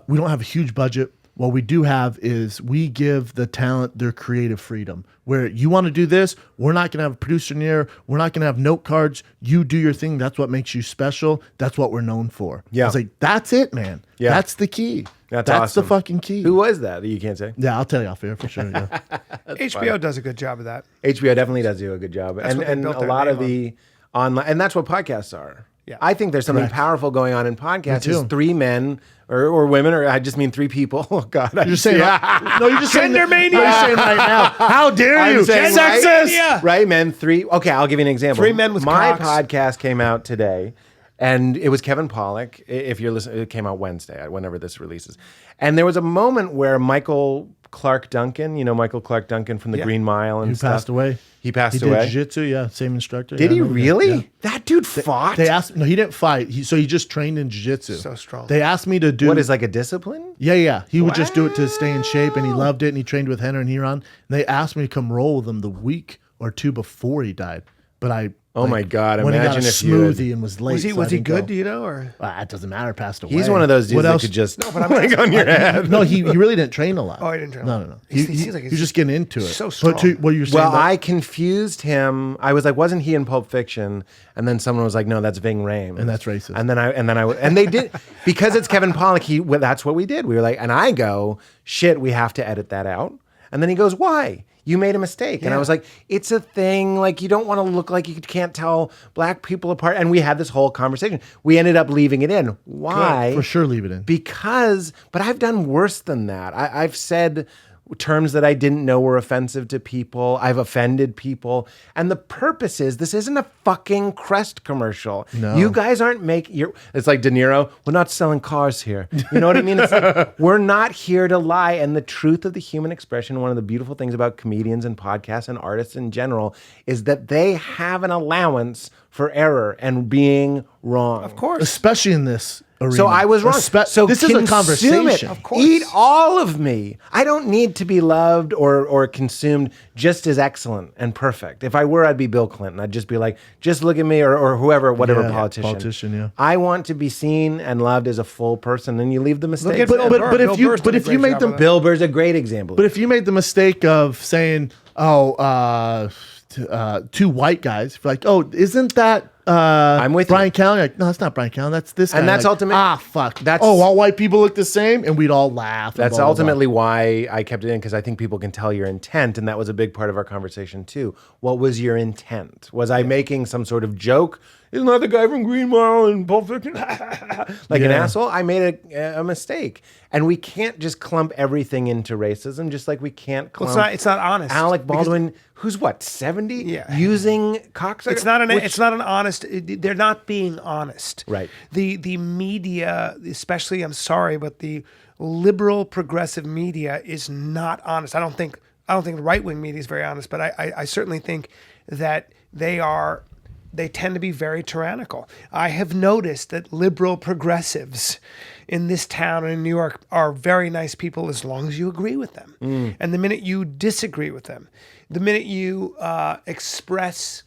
we don't have a huge budget, What we do have is we give the talent their creative freedom. Where you want to do this, we're not going to have a producer near, we're not going to have note cards. You do your thing. That's what makes you special. That's what we're known for. Yeah. It's like, that's it, man. Yeah. That's the key. That's the awesome. fucking key. Who was that you can't say? Yeah, I'll tell you off air for sure. Yeah. HBO does a good job of that. HBO definitely does do a good job. That's what they And built a their lot of name the online, and that's what podcasts are. Yeah. I think there's something Correct. powerful going on in podcasts. Me Is too. 3 men or women, or I just mean 3 people. Oh God. You're just saying, no, you're just saying, Gender mania! no, you're saying right now. How dare I'm you? saying, Sexist. Right, men, 3. Okay, I'll give you an example. 3 men with My cocks. podcast came out today, and it was Kevin Pollak. If you're listening, it came out Wednesday, whenever this releases. And there was a moment where Michael Clark Duncan, you know Michael Clark Duncan from the Yeah. Green Mile and Who stuff. passed away? He passed He away. did jiu-jitsu, yeah, same instructor. Did yeah, he I know that, really? yeah. That dude fought. They asked, no, he didn't fight. So he just trained in jiu-jitsu. So strong. They asked me to do. What is like a discipline? Yeah. He would just do it to stay in shape, and he Wow. loved it, and he trained with Henner and Huron. And they asked me to come roll with him the week or 2 before he died. But I. Oh my God! When he got Imagine a if you had- smoothie and was late. Was he so I was he didn't good? go. Do you know? Or It doesn't matter. Passed away. He's one of those dudes What that else? could just but I'm like on your head. No, he really didn't train a lot. Oh, he didn't train a No, lot. no. He He, seems like he he's was just getting into it. so But strong. what you're saying? Well, that- I confused him. I was like, wasn't he in Pulp Fiction? And then someone was like, no, that's Ving Rhames. And that's racist. And then and they did, because it's Kevin Pollak, that's what we did. We were like, and I go, shit, we have to edit that out. And then he goes, why? You made a mistake. And I was like, it's a thing. Like, you don't want to look like you can't tell black people apart. And we had this whole conversation. We ended up leaving it in. Why? for sure leave it in. But I've done worse than that. I've said terms that I didn't know were offensive to people. I've offended people. And the purpose is, this isn't a fucking Crest commercial. No. You guys aren't it's like De Niro, we're not selling cars here. You know what I mean? It's like, we're not here to lie. And the truth of the human expression, one of the beautiful things about comedians and podcasts and artists in general, is that they have an allowance for error and being wrong. of course. Especially in this arena. So I was wrong. So this is a consume conversation. it. Of course. Eat all of me. I don't need to be loved or consumed just as excellent and perfect. If I were, I'd be Bill Clinton. I'd just be like, just look at me, or whoever, whatever Yeah, politician. yeah. I want to be seen and loved as a full person, and you leave the mistakes. at out. Bill Burr. Bill Burr's did a if great you made job them of that. Bill Burr's a great example. But if you made the mistake of saying, two white guys, like, oh, isn't that I'm with Brian you. Callen? Like, no, that's not Brian Callen. That's this guy. And that's like, ultimate- fuck. that's- all white people look the same, and we'd all laugh. and That's blah, blah, blah. ultimately why I kept it in, because I think people can tell your intent, and that was a big part of our conversation too. What was your intent? Was I making some sort of joke? Isn't that the guy from Green Mile and Pulp Fiction? Like an Yeah. asshole? I made a mistake, and we can't just clump everything into racism, just like we can't clump. Well, it's not honest. Alec because Baldwin, who's what, 70? Yeah. Using cocksucker. It's not an. Which- It's not an honest. They're not being honest. Right. The media, especially, I'm sorry, but the liberal progressive media is not honest. I don't think the right wing media is very honest, but I certainly think that they tend to be very tyrannical. I have noticed that liberal progressives in this town and in New York are very nice people as long as you agree with them. And the minute you disagree with them, the minute you express,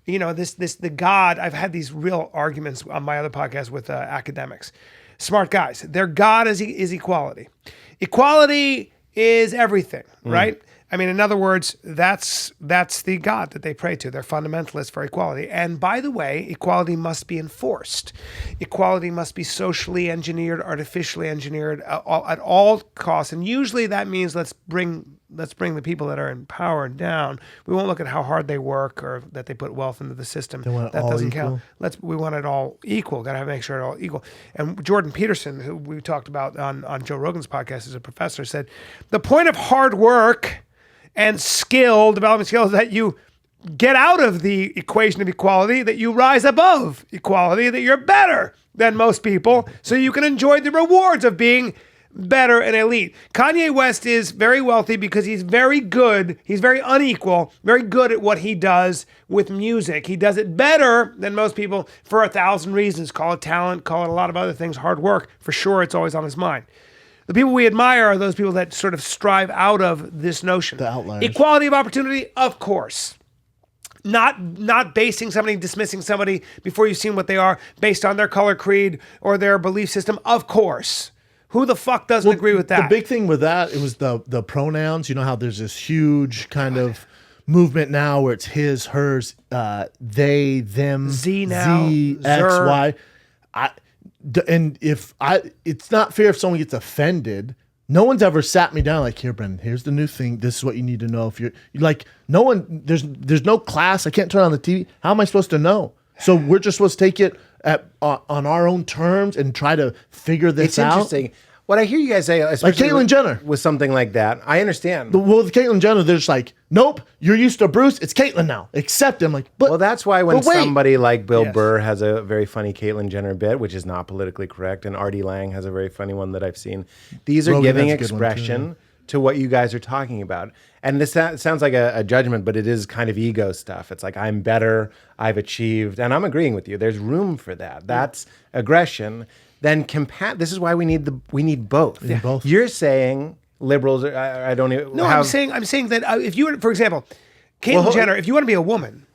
the God, I've had these real arguments on my other podcast with academics, smart guys. Their God is equality. Equality is everything, right? I mean, in other words, that's the God that they pray to. They're fundamentalists for equality. And by the way, equality must be enforced. Equality must be socially engineered, artificially engineered at all costs. And usually that means let's bring the people that are in power down. We won't look at how hard they work or that they put wealth into the system. want it That all doesn't equal? count. We want it all equal. Got to make sure it all equal. And Jordan Peterson, who we talked about on Joe Rogan's podcast as a professor, said the point of hard work and development skills, that you get out of the equation of equality, that you rise above equality, that you're better than most people, so you can enjoy the rewards of being better and elite. Kanye West is very wealthy because he's very good. He's very unequal, very good at what he does with music. He does it better than most people for 1,000 reasons. Call it talent, call it a lot of other things, hard work. For sure, it's always on his mind. The people we admire are those people that sort of strive out of this notion. The outliers. Equality of opportunity, of course. Not basing somebody, dismissing somebody before you've seen what they are based on their color, creed, or their belief system, of course. Who the fuck doesn't agree with that? The big thing with that, it was the pronouns. You know how there's this huge kind of movement now where it's his, hers, they, them, Z now, X, zer. Y. It's not fair if someone gets offended. No one's ever sat me down like, here, Brendan, here's the new thing. This is what you need to know. If you're like, no one, there's no class. I can't turn on the TV. How am I supposed to know? So we're just supposed to take it on our own terms and try to figure this out. It's interesting. What I hear you guys say, especially Caitlyn Jenner. with something like that, I understand. Well, with Caitlyn Jenner, they're just like, nope, you're used to Bruce. It's Caitlyn now. Accept him. Like, but Well, that's why when but wait. somebody like Bill Yes. Burr has a very funny Caitlyn Jenner bit, which is not politically correct, and Artie Lang has a very funny one that I've seen. These are Rogan giving has a good one, too, expression to what you guys are talking about. And this sounds like a judgment, but it is kind of ego stuff. It's like, I'm better, I've achieved, and I'm agreeing with you. There's room for that. That's aggression. Then this is why we need both. need both. You're saying liberals. I don't even. No, I'm saying that if you were, for example, Caitlyn Jenner, if you want to be a woman,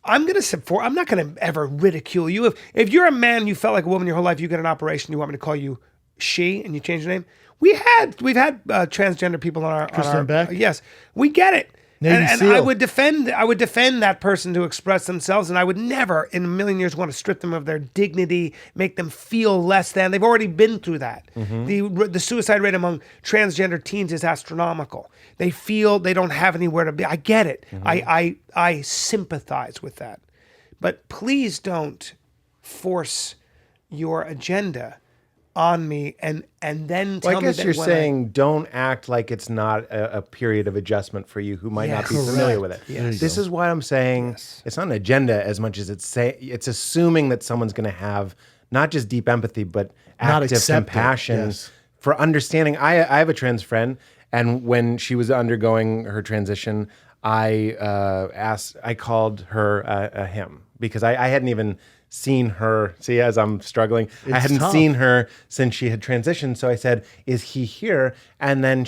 I'm not going to ever ridicule you. If you're a man, you felt like a woman your whole life, you get an operation, you want me to call you she, and you change your name. We've had transgender people on our Kristen Beck? Yes, we get it. Navy And SEAL. I would defend that person to express themselves, and I would never in a million years want to strip them of their dignity, make them feel less than. They've already been through that. The suicide rate among transgender teens is astronomical. They feel they don't have anywhere to be. I get it. I sympathize with that. But please don't force your agenda on me and then tell me I guess that you're when saying don't act like it's not a period of adjustment for you who might not be Yes. familiar with it. Yes. This is why I'm saying it's not an agenda as much as it's assuming that someone's going to have not just deep empathy but Not active accept it. compassion Yes. for understanding. I have a trans friend, and when she was undergoing her transition, I called her a him because I hadn't even seen her. See, as I'm struggling, I hadn't tough. seen her since she had transitioned. So I said, "Is he here?" And then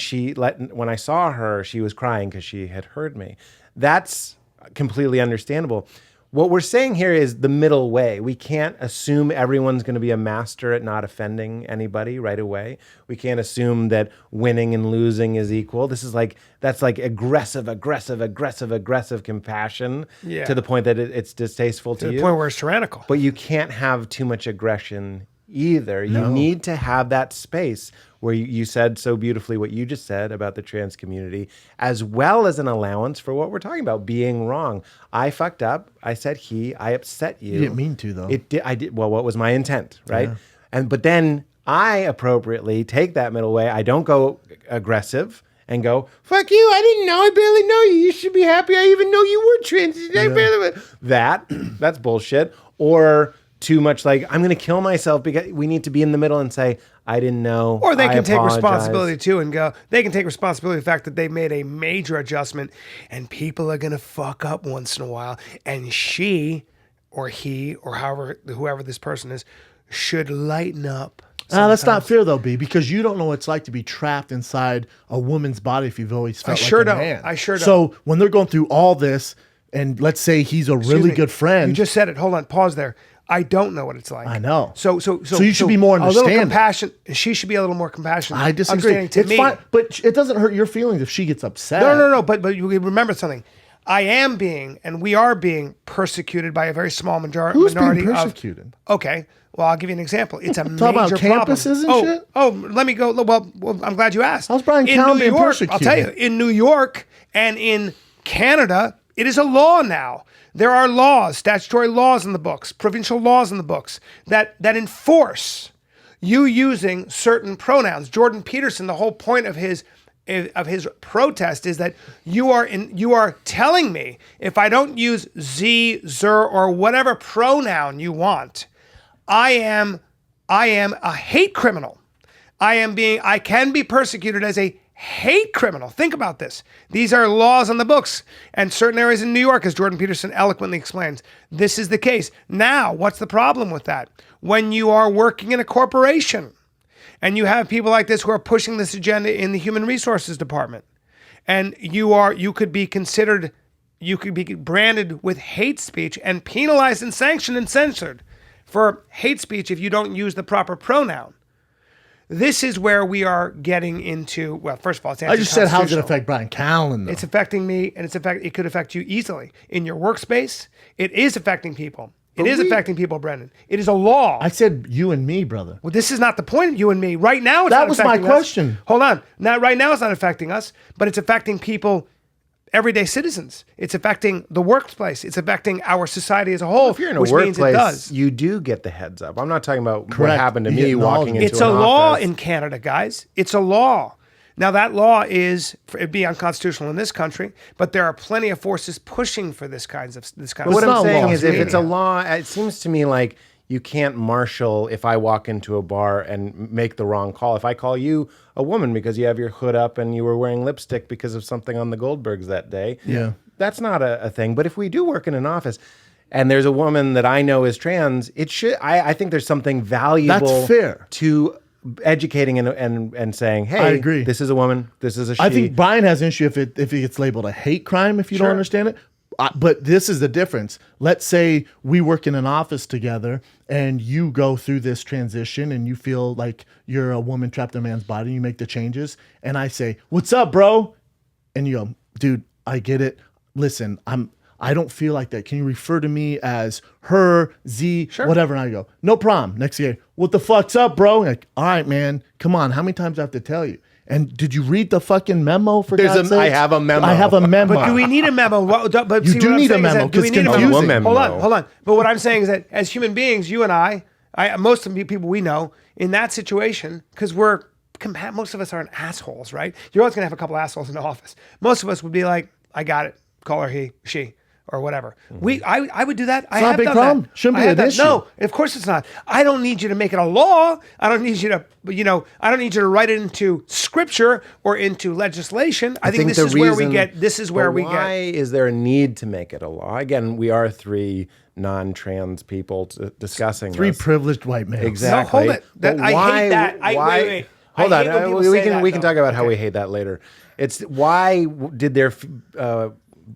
when I saw her, she was crying because she had heard me. That's completely understandable. What we're saying here is the middle way. We can't assume everyone's going to be a master at not offending anybody right away. We can't assume that winning and losing is equal. That's like aggressive compassion Yeah. to the point that it's distasteful to to you. the point where it's tyrannical. But you can't have too much aggression either. You need to have that space where you said so beautifully what you just said about the trans community, as well as an allowance for what we're talking about, being wrong. I fucked up. I said I upset you. You didn't mean to, though. I did. Well, what was my intent, right? But then I appropriately take that middle way. I don't go aggressive and go, fuck you, I didn't know, I barely know you. You should be happy I even know you were trans. That's bullshit. Or too much like, I'm going to kill myself, because we need to be in the middle and say, I didn't know. Or they I can take apologize. responsibility too and go, they can take responsibility for the fact that they made a major adjustment and people are going to fuck up once in a while. And she or he or whoever this person is should lighten up. That's not fair though, B, because you don't know what it's like to be trapped inside a woman's body if you've always felt like sure a don't. man. I sure don't. So when they're going through all this, and let's say he's a really me. good friend, You just said it. Hold on. Pause there. I don't know what it's like. I know. So you should be more A little understanding. compassion. She should be a little more compassionate. I disagree. Understanding to It's me. fine, but it doesn't hurt your feelings if she gets upset. No. But you remember something. I am being, and we are being persecuted by a very small minority. Who's being persecuted? Okay. Well, I'll give you an example. It's a major Talk about problem. campuses and shit? Oh, let me go. Well, I'm glad you asked. How's Brian In Callen New being York, persecuted? I'll tell you, in New York and in Canada, it is a law now. There are laws, statutory laws in the books, provincial laws in the books that enforce you using certain pronouns. Jordan Peterson, the whole point of his protest is that you are telling me if I don't use Z, zer, or whatever pronoun you want, I am a hate criminal. I can be persecuted as a hate criminal. Think about this. These are laws on the books, and certain areas in New York, as Jordan Peterson eloquently explains, this is the case. Now, what's the problem with that? When you are working in a corporation and you have people like this who are pushing this agenda in the human resources department, and you could be branded with hate speech and penalized and sanctioned and censored for hate speech if you don't use the proper pronoun. this is where we are getting into. Well, first of all, it's I just said, how does it anti-constitutional. affect Brian Callen, though? It's affecting me, and it could affect you easily in your workspace. It is affecting people. It is affecting people, Brendan. It is a law. I said you and me, brother. Well, this is not the point of you and me. Right now, it's That not was my affecting us. question. Hold on. Right now, it's not affecting us, but it's affecting people, everyday citizens. It's affecting the workplace. It's affecting our society as a whole, If you're in a which means it workplace, does. you do get the heads up. I'm not talking about what Correct. happened to You me get walking knowledge. into It's an a law office. in Canada, guys. It's a law. Now, that law it'd be unconstitutional in this country, but there are plenty of forces pushing for this kind of But what It's I'm not saying law, is, it's if it's a media. law, it seems to me like you can't marshal if I walk into a bar and make the wrong call. If I call you a woman because you have your hood up and you were wearing lipstick because of something on the Goldbergs that day, that's not a thing. But if we do work in an office and there's a woman that I know is trans, I think there's something valuable That's fair. to educating and saying, hey, I agree. this is a woman, this is a she. I think Brian has an issue if it gets labeled a hate crime if you don't understand it. But this is the difference. Let's say we work in an office together and you go through this transition and you feel like you're a woman trapped in a man's body and you make the changes. And I say, "What's up, bro?" And you go, "Dude, I get it. Listen, I don't feel like that. Can you refer to me as her, Z, whatever?" And I go, "No problem." Next year, "What the fuck's up, bro?" And like, "All right, man. Come on. How many times do I have to tell you?" And did you read the fucking memo for God's sake? I have a memo. I have a memo. But do we need a memo? But You see, do what I'm need a saying is memo, that- do we 'cause need a confusing. Hold on. Hold on. But what I'm saying is that as human beings, you and I most of the people we know in that situation, because most of us aren't assholes, right? You're always gonna have a couple assholes in the office. Most of us would be like, "I got it. Call her he, she." Or whatever. I would do that. I not a have big done problem. that. Shouldn't I be have an that. issue. No, of course it's not. I don't need you to make it a law. I don't need you to, I don't need you to write it into scripture or into legislation. I think this is where we get. Why is there a need to make it a law? Again, we are three non-trans people discussing Three this. privileged white males. Exactly. No, hold it. But I hate that. Wait. Hold I hate on. when people We say can that, we can though. talk about how Okay. we hate that later. It's why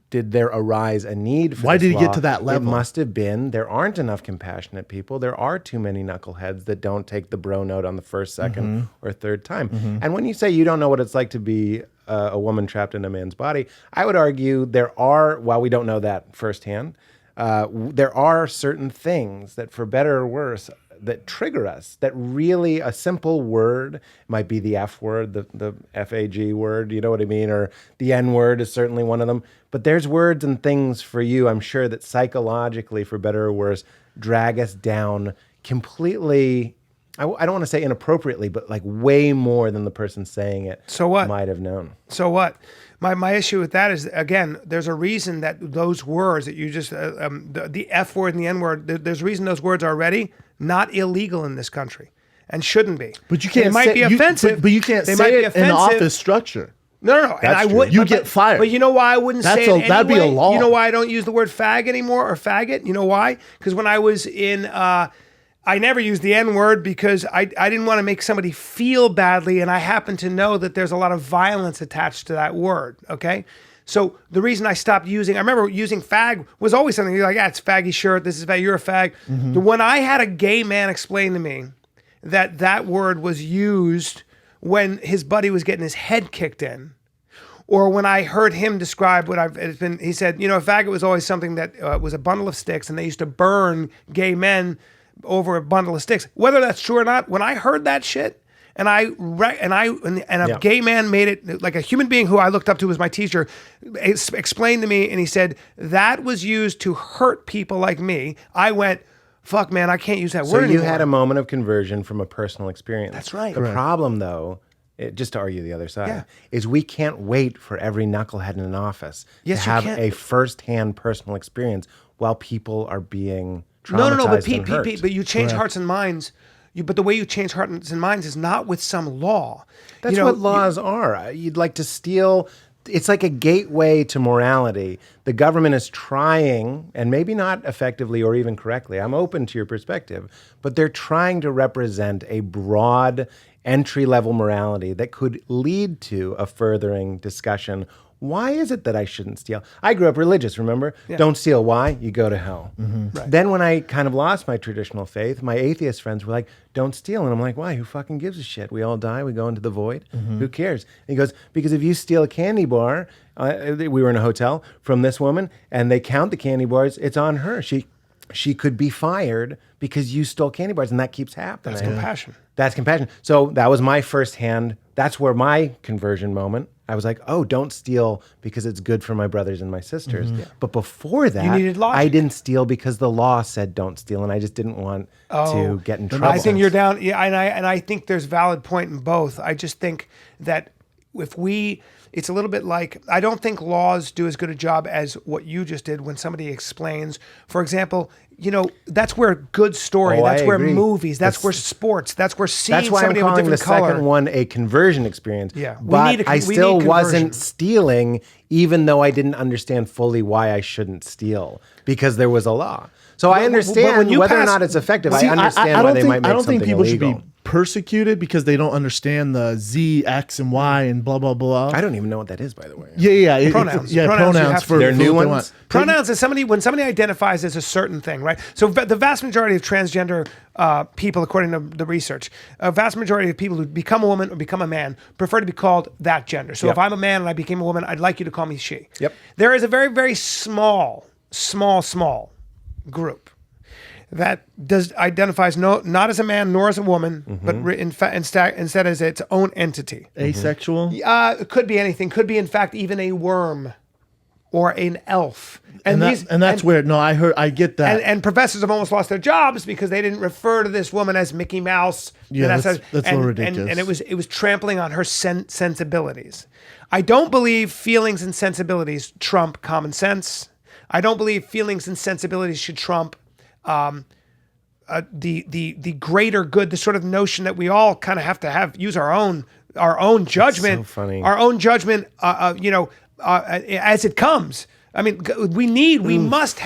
did there arise a need for Why this did it get law? to that level? It must have been there aren't enough compassionate people. There are too many knuckleheads that don't take the bro note on the first, second, or third time. And when you say you don't know what it's like to be a woman trapped in a man's body, I would argue while we don't know that firsthand, there are certain things that, for better or worse, that trigger us, that really a simple word might be the F word, the FAG word, you know what I mean? Or the N word is certainly one of them. But there's words and things for you, I'm sure, that psychologically, for better or worse, drag us down completely. I don't want to say inappropriately, but like way more than the person saying it So what? might have known. So what? My issue with that is, again, there's a reason that those words that you just, the F word and the N word, there's a reason those words are already not illegal in this country and shouldn't be. But you can't They might say, be offensive. but you can't They might say be it in offensive. office structure. No. And That's I true. would. You get fired. But you know why I wouldn't say it anyway? That'd be a law. You know why I don't use the word fag anymore or faggot? You know why? Because when I was in, I never used the N word because I didn't want to make somebody feel badly, and I happen to know that there's a lot of violence attached to that word. Okay. So the reason I stopped using, I remember using fag was always something you're like, it's faggy shirt. This is fag. You're a fag. When I had a gay man explain to me that word was used when his buddy was getting his head kicked in, or when I heard him describe he said, a faggot was always something that was a bundle of sticks, and they used to burn gay men over a bundle of sticks. Whether that's true or not, when I heard that shit, and a gay man made it, like a human being who I looked up to as my teacher, explained to me, and he said that was used to hurt people like me. I went, fuck, man, I can't use that word anymore. So you had a moment of conversion from a personal experience. That's right. The problem, though, just to argue the other side, is we can't wait for every knucklehead in an office to have a firsthand personal experience while people are being traumatized But and hurt. Pete, but you change hearts and minds. But the way you change hearts and minds is not with some law. That's what laws are. You'd like to steal. It's like a gateway to morality. The government is trying, and maybe not effectively or even correctly, I'm open to your perspective, but they're trying to represent a broad entry-level morality that could lead to a furthering discussion why is it that I shouldn't steal? I grew up religious, remember? Don't steal. Why? You go to hell. Right. Then when I kind of lost my traditional faith, my atheist friends were like, don't steal. And I'm like, why? Who fucking gives a shit? We all die. We go into the void. Who cares? And he goes, because if you steal a candy bar, we were in a hotel from this woman, and they count the candy bars, it's on her. She could be fired because you stole candy bars, and that keeps happening. That's compassion. That's compassion. So that was my firsthand, that's where my conversion moment, I was like, oh, don't steal because it's good for my brothers and my sisters. But before that, You needed logic. I didn't steal because the law said don't steal, and I just didn't want to get in trouble. I think you're down. Yeah, and I think there's valid point in both. I just think that it's a little bit like, I don't think laws do as good a job as what you just did when somebody explains. For example, that's where good story, that's where agree. movies, that's where sports, that's where seeing That's why I'm somebody of a calling the different color. second one a conversion experience. Yeah. But I still need wasn't conversion. stealing, even though I didn't understand fully why I shouldn't steal, because there was a law. So I But understand when you whether or pass- not it's effective. See, I understand I why don't they think, might make I don't think something people illegal. should be persecuted because they don't understand the Z, X, and Y, and blah blah blah. I don't even know what that is, by the way. Yeah. Pronouns. Yeah, Pronouns you pronouns have to- for They're for new what they ones? want. Pronouns is when somebody identifies as a certain thing, right? So the vast majority of transgender people, according to the research, a vast majority of people who become a woman or become a man prefer to be called that gender. So if I'm a man and I became a woman, I'd like you to call me she. Yep. There is a very, very small group that identifies not as a man nor as a woman, but instead as its own entity. Asexual. It could be anything. Could be, in fact, even a worm or an elf. And that's weird. No, I get that. And professors have almost lost their jobs because they didn't refer to this woman as Mickey Mouse. Yeah, And that's a little ridiculous. And it was trampling on her sensibilities. I don't believe feelings and sensibilities trump common sense. I don't believe feelings and sensibilities should trump the greater good. The sort of notion that we all kind of have to use our own judgment. so funny. Our own judgment. As it comes. I mean, you must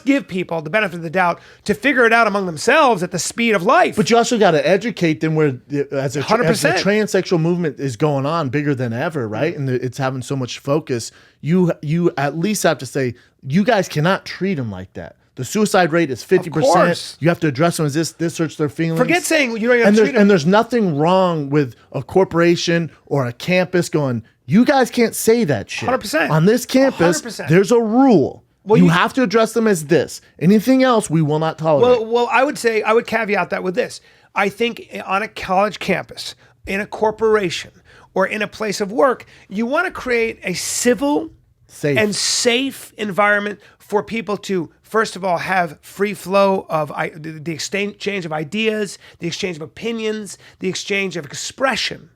give people the benefit of the doubt to figure it out among themselves at the speed of life. But you also got to educate them where, as the 100%. transsexual movement is going on bigger than ever, right? And it's having so much focus. You at least have to say, you guys cannot treat them like that. The suicide rate is 50%. course. You have to address them as this hurts their feelings. Forget saying you don't have to treat them. And there's nothing wrong with a corporation or a campus going, you guys can't say that shit. 100%. On this campus, 100%. there's a rule. Well, you you- have to address them as this. Anything else, we will not tolerate. Well, I would caveat that with this. I think on a college campus, in a corporation, or in a place of work, you want to create a civil Safe. and safe environment for people to, first of all, have free flow of the exchange of ideas, the exchange of opinions, the exchange of expression.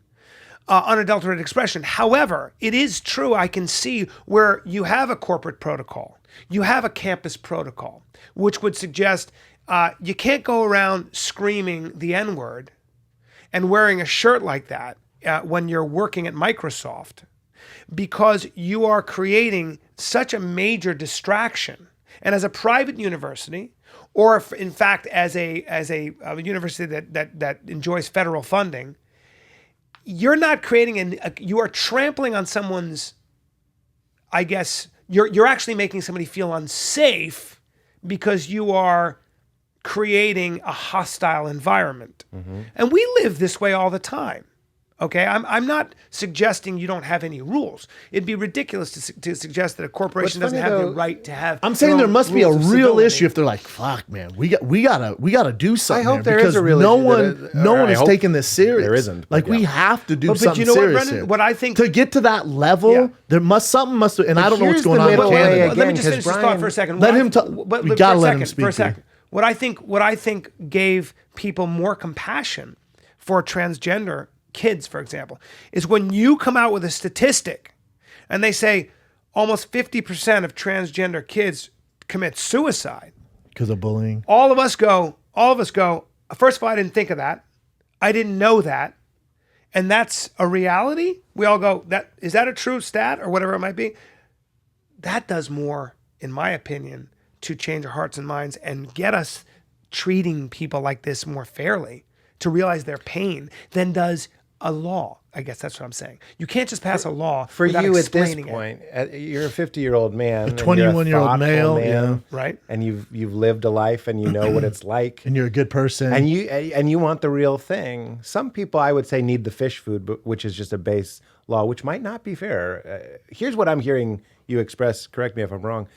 Unadulterated expression. However, it is true, I can see where you have a corporate protocol, you have a campus protocol, which would suggest you can't go around screaming the N-word and wearing a shirt like that when you're working at Microsoft, because you are creating such a major distraction. And as a private university, or if, in fact, as a university that enjoys federal funding, you're not creating you are trampling on someone's, I guess, you're actually making somebody feel unsafe because you are creating a hostile environment. And we live this way all the time. Okay, I'm not suggesting you don't have any rules. It'd be ridiculous to suggest that a corporation What's doesn't funny, have the though- right to have. I'm saying their there own must be a rules of real civility. issue if they're like, "Fuck, man, we gotta do something." hope here there is because a real no issue one, that- no or one I is hope taking this serious. there isn't, Like but we yeah. have to do But something you know what, serious Brendan? here. What I think to get to that level, Yeah. something must, and I don't know what's here's going the on in middle way Canada. again, let me just 'cause finish this thought Bryan- for a second. Let What I- him talk. but We for gotta a let second, him speak. For a second. What I think gave people more compassion for transgender kids, for example, is when you come out with a statistic and they say almost 50% of transgender kids commit suicide. Because of bullying. All of us go, first of all, I didn't think of that. I didn't know that. And that's a reality. We all go, is that a true stat or whatever it might be? That does more, in my opinion, to change our hearts and minds and get us treating people like this more fairly, to realize their pain, than does a law. I guess that's what I'm saying. You can't just pass a law For without you at this explaining it. point. You're a 50-year-old man, A 21-year-old male, yeah. Right. And you've lived a life, and you know what it's like, And you're a good person. and you want the real thing. Some people, I would say, need the fish food, but which is just a base law, which might not be fair. Here's what I'm hearing you express. Correct me if I'm wrong.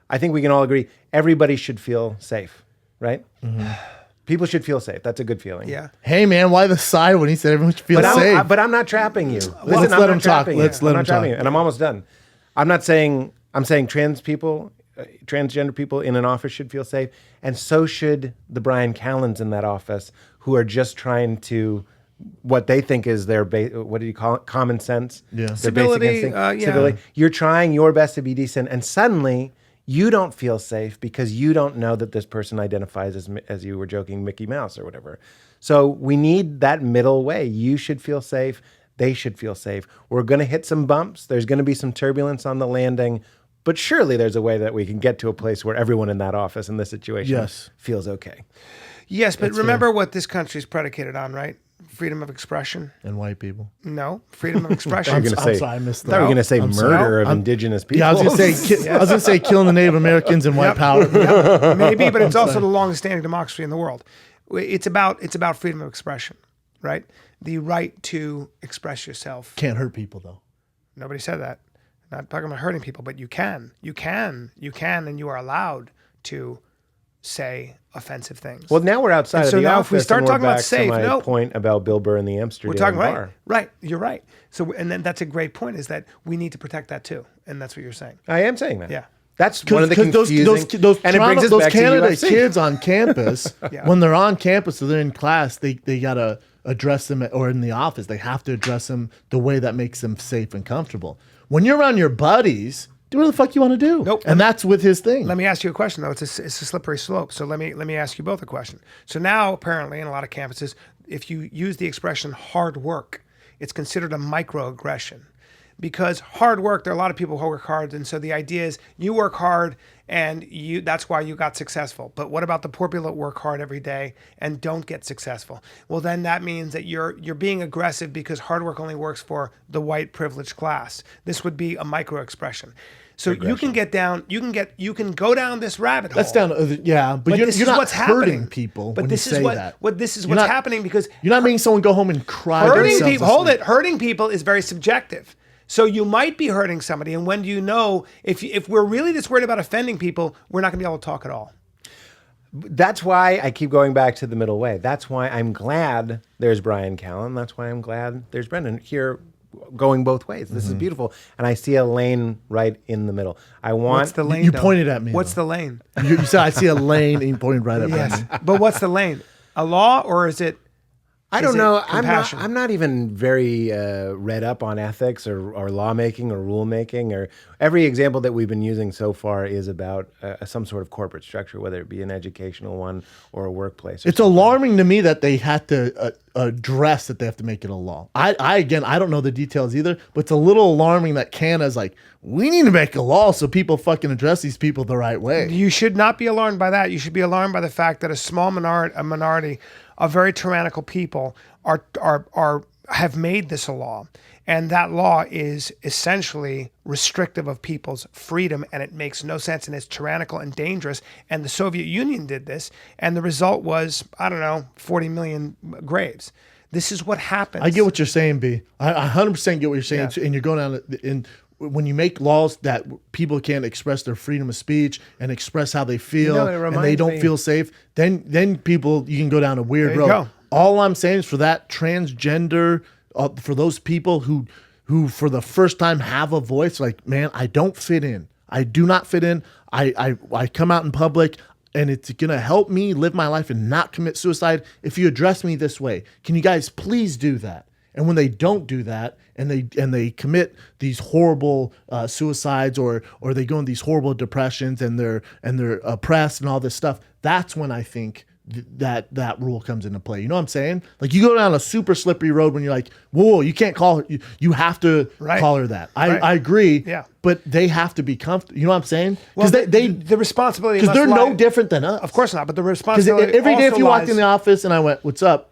I think we can all agree everybody should feel safe, right? Mm-hmm. People should feel safe. That's a good feeling. Yeah. Hey, man, why the side when he said everyone should feel safe? But I'm not trapping you. Let's let him talk. Let's let him talk. And I'm almost done. I'm saying trans people, transgender people in an office should feel safe. And so should the Bryan Callens in that office, who are just trying to, what they think is their, what do you call it? Common sense. Yeah. Their Civility, basic instinct. yeah. Civility. You're trying your best to be decent. And suddenly you don't feel safe because you don't know that this person identifies as you were joking, Mickey Mouse or whatever. So we need that middle way. You should feel safe. They should feel safe. We're going to hit some bumps. There's going to be some turbulence on the landing, but surely there's a way that we can get to a place where everyone in that office in this situation feels okay. Yes, but remember what this country is predicated on, right? Freedom of expression. And white people. No, freedom of expression. I'm sorry, I missed that. I thought you were going to say murder of indigenous people. Yeah, I was going to say killing the Native Americans and white power. Maybe, but it's also the longest standing democracy in the world. It's about freedom of expression, right? The right to express yourself. Can't hurt people though. Nobody said that. Not talking about hurting people, but you can, and you are allowed to say offensive things. Well, now we're outside of so the now office. if we start and we're talking about back safe, to my point about Bill Burr and the Amsterdam we're talking bar. right. You're right. So, and then that's a great point, is that we need to protect that too, and that's what you're saying. I am saying that. Yeah. That's one of the confusing. Those and it brings us back Canada to UFC. kids on campus, when they're on campus or they're in class, they gotta address them, or in the office, they have to address them the way that makes them safe and comfortable. When you're around your buddies, do whatever the fuck you want to do. Nope. And that's with his thing. Let me ask you a question, though. It's a slippery slope. So let me ask you both a question. So now, apparently, in a lot of campuses, if you use the expression hard work, it's considered a microaggression. Because hard work, there are a lot of people who work hard, and so the idea is you work hard and that's why you got successful. But what about the poor people that work hard every day and don't get successful? Well, then that means that you're being aggressive because hard work only works for the white privileged class. This would be a micro-expression. So you can go down this rabbit hole. That's down, but you're not hurting people. But when this you is say what that. this is what's happening, because you're not making someone go home and cry. Hurting people. Hold it. Hurting people is very subjective. So you might be hurting somebody, and when do you know? If we're really just worried about offending people, we're not going to be able to talk at all. That's why I keep going back to the middle way. That's why I'm glad there's Bryan Callen. That's why I'm glad there's Brendan here, going both ways. This is beautiful, and I see a lane right in the middle. What's the lane? You though? pointed at me. What's the lane? You said I see a lane, and you pointed right at me. Yes, but what's the lane? A law, or is it? I don't know. Compassion? I'm not even very read up on ethics or lawmaking or rulemaking. Or every example that we've been using so far is about some sort of corporate structure, whether it be an educational one or a workplace. It's alarming to me that they had to address that they have to make it a law. I don't know the details either, but it's a little alarming that Canada's like, we need to make a law so people fucking address these people the right way. You should not be alarmed by that. You should be alarmed by the fact that a small minority of very tyrannical people have made this a law. And that law is essentially restrictive of people's freedom, and it makes no sense, and it's tyrannical and dangerous. And the Soviet Union did this, and the result was, 40 million graves. This is what happens. I get what you're saying, B. I 100% get what you're saying. Yeah. And you're going down when you make laws that people can't express their freedom of speech and express how they feel, and they don't feel safe, then people, you can go down a weird road. Go. All I'm saying is for that transgender, for those people who for the first time have a voice, like, man, I don't fit in. I do not fit in. I come out in public, and it's going to help me live my life and not commit suicide if you address me this way. Can you guys please do that? And when they don't do that, and they commit these horrible suicides, or they go in these horrible depressions, and they're oppressed and all this stuff, that's when I think that rule comes into play. You know what I'm saying? Like, you go down a super slippery road when you're like, whoa, you can't call her. You have to call her that. I agree. Yeah. But they have to be comfortable. You know what I'm saying? Because the responsibility, because they're no different than us. Of course not. But the responsibility every day, if you also walked in the office and I went, what's up,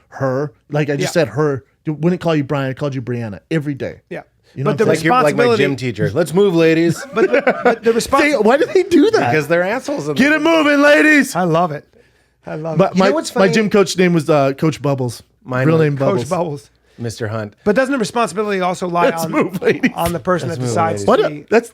her, like I just said, her, wouldn't call you Brian. I called you Brianna every day. Yeah. You know But the what I'm saying? Like my responsibility, gym teacher. Let's move, ladies. but the responsibility. Why do they do that? Because they're assholes. Get it moving, ladies. I love it. I love But it. my, what's my funny? gym coach name was Coach Bubbles. Mine Real was name Bubbles. Coach Bubbles. Mr. Hunt. But doesn't the responsibility also lie Let's move, ladies. on the person Let's that move, decides ladies. to What? be? That's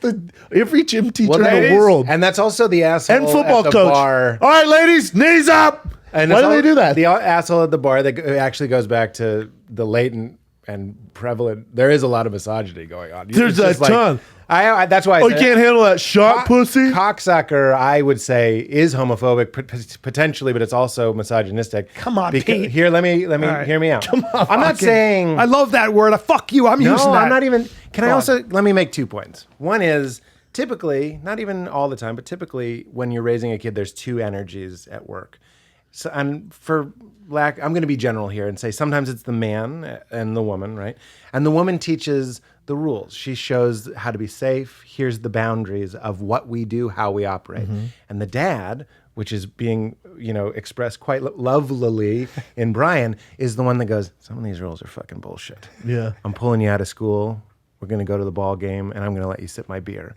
every gym teacher in that the is- world. And that's also the asshole And football at the coach. bar. All right, ladies, knees up. And Why it's do they do that? The asshole at the bar that actually goes back to the latent and prevalent. There is a lot of misogyny going on. There's It's just a ton. I that's why. I Oh, you said- can't handle that shot, pussy. Cocksucker, I would say, is homophobic potentially, but it's also misogynistic. Come on, Pete. Here, let me right. hear me out. Come on, I'm not Fucking- saying. I love that word. Fuck you. I'm no, using that. I'm not even. Can I Go on. also let me make 2 points? One is typically, not even all the time, but typically when you're raising a kid, there's 2 energies at work. So, and for lack, I'm going to be general here and say sometimes it's the man and the woman, right? And the woman teaches the rules. She shows how to be safe. Here's the boundaries of what we do, how we operate. And the dad, which is being, expressed quite lovelily in Bryan, is the one that goes, some of these rules are fucking bullshit. Yeah. I'm pulling you out of school. We're going to go to the ball game, and I'm going to let you sip my beer.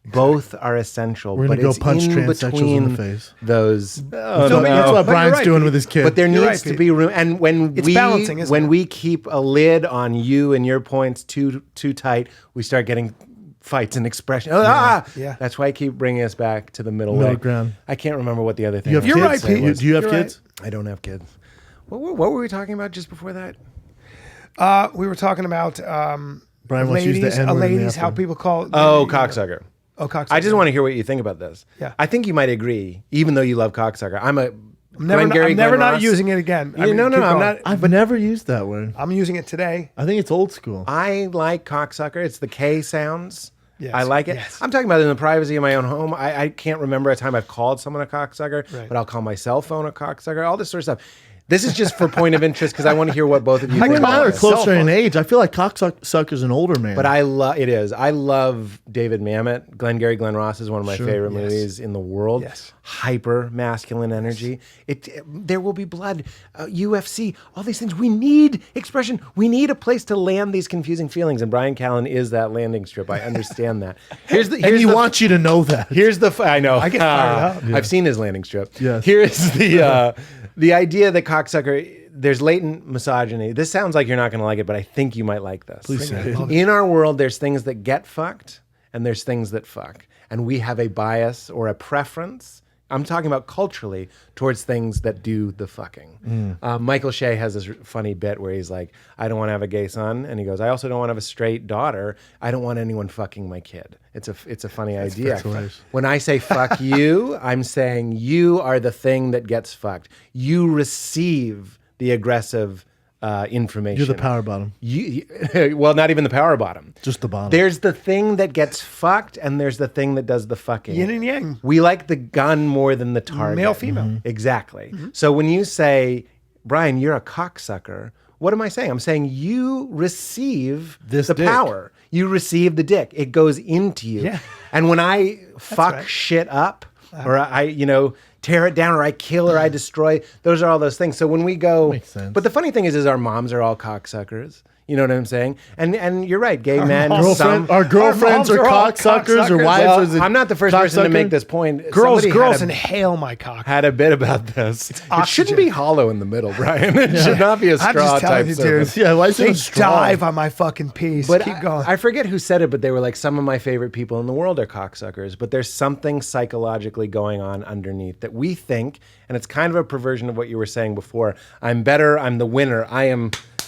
Both are essential. We're but gonna go it's punch in transsexuals in the between face. Those. That's no, what but Brian's you're right, doing Pete. with his kid. But there You're needs right, to be room, and when It's balancing, isn't it? we keep a lid on you and your points too tight, we start getting fights and expression. Yeah. That's why I keep bringing us back to the middle Middle way. ground. I can't remember what the other thing. You have I was You're gonna right, say Pete. was. Do you have You're kids? I don't have kids. What were we talking about just before that? We were talking about Brian wants to use the ladies, N-word in the ladies, how after. people call. Oh, cocksucker. Oh, cocksucker. I just want to hear what you think about this. Yeah. I think you might agree, even though you love cocksucker. I'm never Glengarry not Glen Ross. using it again. No, no, keep I'm going. not. I've never used that word. I'm using it today. I think it's old school. I like cocksucker. It's the K sounds. Yes, I like it. yes. I'm talking about it in the privacy of my own home. I can't remember a time I've called someone a cocksucker, Right. but I'll call my cell phone a cocksucker, all this sort of stuff. This is just for point of interest because I want to hear what both of you You think and I about are this. closer in age. I feel like cocksucker's an older man. But I love it is. I love David Mamet. Glengarry Glen Ross is one of my Sure. favorite Yes. movies in the world. Yes. Hyper masculine energy. There will be blood. UFC. All these things. We need expression. We need a place to land these confusing feelings. And Brian Callen is that landing strip. I understand that. Here's the. and Here's he the, wants you to know that. Here's the. I know. I get fired up. I've seen his landing strip. Yes. Here's the idea that cocksucker. There's latent misogyny. This sounds like you're not going to like it, but I think you might like this. Please say it. In our world, there's things that get fucked and there's things that fuck. And we have a bias or a preference. I'm talking about culturally towards things that do the fucking. Michael Shea has this funny bit where he's like, I don't want to have a gay son. And he goes, I also don't want to have a straight daughter. I don't want anyone fucking my kid. It's a funny idea. hilarious. When I say fuck you, I'm saying you are the thing that gets fucked. You receive the aggressive information. You're the power bottom. Well, not even the power bottom. Just the bottom. There's the thing that gets fucked, and there's the thing that does the fucking. Yin and yang. We like the gun more than the target. Male, female. Exactly. So when you say, Brian, you're a cocksucker, what am I saying? I'm saying you receive This the dick. power. You receive the dick. It goes into you. Yeah. And when I fuck right. shit up, or I tear it down, or I kill, or I destroy, those are all those things. So when we go, Makes sense. but the funny thing is our moms are all cocksuckers. You know what I'm saying? And you're right, gay men. Our girlfriends moms are are all cocksuckers or cocksuckers. wives. Well, or is it I'm not the first person to cocksucker? make this point. Girls Somebody had a- inhale my cock. had a bit about this. It shouldn't oxygen. be hollow in the middle, Brian. It should not be a I'm straw just telling type you, surface. dude. Yeah, why is it They a straw? dive on my fucking piece. But Keep going. I forget who said it, but they were like, some of my favorite people in the world are cocksuckers. But there's something psychologically going on underneath that we think, and it's kind of a perversion of what you were saying before. I'm better. I'm the winner.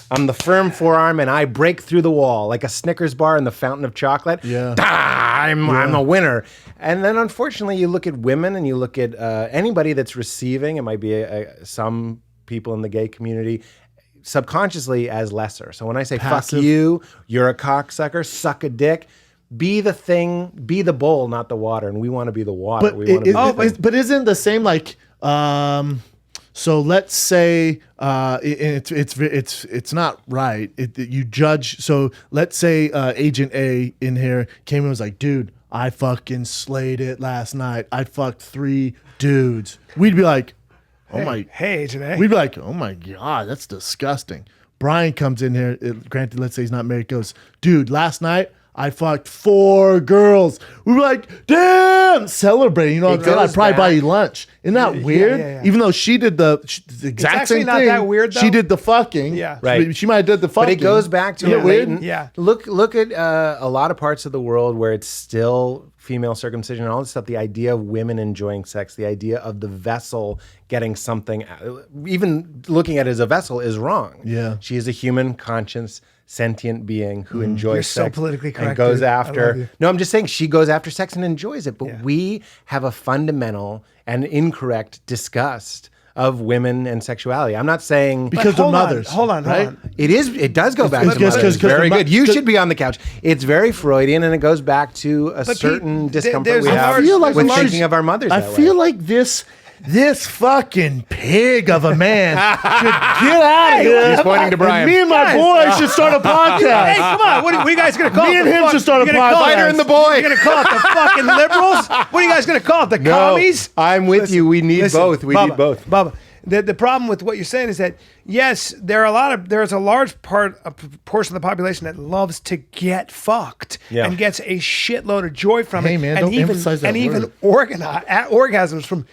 I'm the firm forearm, and I break through the wall like a Snickers bar in the fountain of chocolate. Yeah. I'm a winner. And then, unfortunately, you look at women and you look at anybody that's receiving. It might be some people in the gay community subconsciously as lesser. So when I say Passive. fuck you, you're a cocksucker, suck a dick. Be the thing, be the bowl, not the water. And we want to be the water. But We want to be the thing. but isn't the same like so let's say it's not right. You judge. So let's say Agent A in here came and was like, dude, I fucking slayed it last night. I fucked 3 dudes. We'd be like, oh my. Hey, Agent A. We'd be like, oh my God, that's disgusting. Brian comes in here, granted, let's say he's not married, goes, dude, last night I fucked 4 girls. We were like, damn, celebrating. You know what I'm saying? I'd probably buy you lunch. Isn't that weird? Yeah. Even though she did the exact same thing. Not that weird, though. She did the fucking. Yeah. Right. She might have did the fucking. But it goes back to weird. Yeah. Look at a lot of parts of the world where it's still female circumcision and all this stuff. The idea of women enjoying sex, the idea of the vessel getting something, even looking at it as a vessel, is wrong. Yeah. She is a human, conscious, sentient being who enjoys You're sex so politically correct, and goes dude. I love after. you. No, I'm just saying she goes after sex and enjoys it. But we have a fundamental and incorrect disgust of women and sexuality. I'm not saying Because of mothers. Hold on. it does go back to because- mothers. because Very the mo- good. You because- should be on the couch. It's very Freudian, and it goes back to a certain Pete, discomfort there's we a have large- feel like with we should- thinking of our mothers. I that feel way. like this fucking pig of a man should get out of here. He's pointing to Brian. And me and my boys should start a podcast. Hey, come on. What are you guys going to call it? Me and The him fuck- should start a you're gonna call podcast. it- Fighter and the boy. You're going to call it the fucking liberals? What are you guys going to call it? The No, commies? I'm with you. We need Listen, both. We Bubba, need both. Bubba, the problem with what you're saying is that, yes, there's a large portion of the population that loves to get fucked and gets a shitload of joy from it. Hey, man, and don't emphasize that even word. orgasms from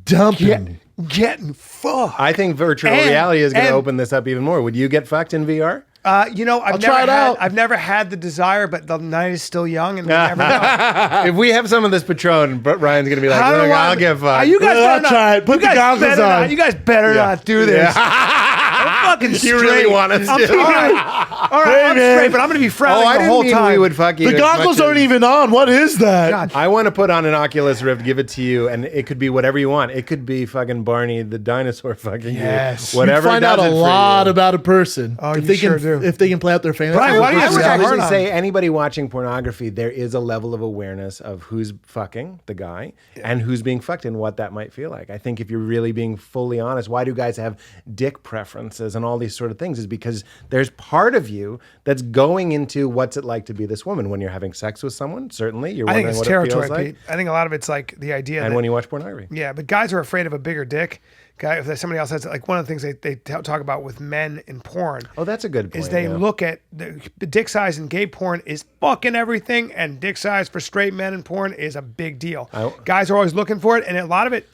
Dumping. getting fucked. I think virtual And- reality is going to and- open this up even more. Would you get fucked in VR? I've never had the desire, but the night is still young, and we never know. If we have some of this Patron, Ryan's going to be like, How do "Look, I- I'll get fucked." You guys Well, better I'll not- try it. Put you the guys goggles better on. not- You guys better not do this. I'm fucking straight. You really want us I'm to. All right, Hey, I'm man. straight, but I'm going to be frowning I the didn't whole mean time. we would fuck you. The as goggles much aren't as- even on. What is that? God. I want to put on an Oculus Rift, give it to you, and it could be whatever you want. It could be fucking Barney the dinosaur fucking Yes. you. Whatever. You find out does a it for lot you. about a person. Oh, if you they sure can, do. If they can play out their fantasy. Brian, why do you I have would that actually hard on? say anybody watching pornography, there is a level of awareness of who's fucking the guy and who's being fucked and what that might feel like. I think if you're really being fully honest, why do guys have dick preferences and all these sort of things is because there's part of you that's going into what's it like to be this woman when you're having sex with someone. Certainly, you're I think wondering it's what it territory, feels like. Pete. I think a lot of it's like the idea And that, when you watch pornography. yeah, but guys are afraid of a bigger dick. Guy, if somebody else has, like one of the things they talk about with men in porn Oh, that's a good point. is they yeah. look at the dick size in gay porn is fucking everything, and dick size for straight men in porn is a big deal. Guys are always looking for it, and a lot of it.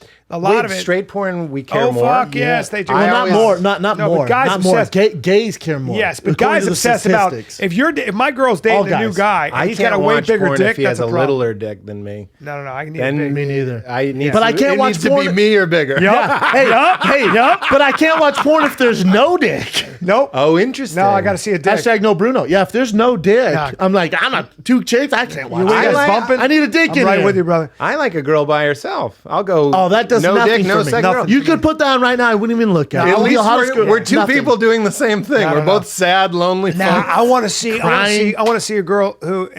Straight porn, we care Oh more. fuck yes, they do. I Well, not always- more. Not No, but more. guys not more. obsessed- Gays care more. Yes, but according guys to the obsessed about statistics. if my girl's dating All a new guys. guy I and he's got can't a way watch bigger porn dick, if he that's has a problem. littler dick than me. No, I need Then a big. Me neither. I need But to, I can't it watch needs to porn- be me or bigger. But I can't watch porn if there's no dick. Nope. Oh, interesting. No, I got to see a dick. Hashtag no Bruno. Yeah, if there's no dick, Nah. I'm like, I'm a 2 chicks. I can't watch. You I guys like- bumping? I need a dick I'm in right here. with you, brother. I like a girl by herself. I'll go. Oh, that does no nothing dick, no for me. second Nothing. girl. You could put that on right now. I wouldn't even look at it. At I'll be least the hottest girl. we're two Nothing. people doing the same thing. No, We're no, both no. sad, lonely Now folks. I want to see. Crying. I want to see a girl who.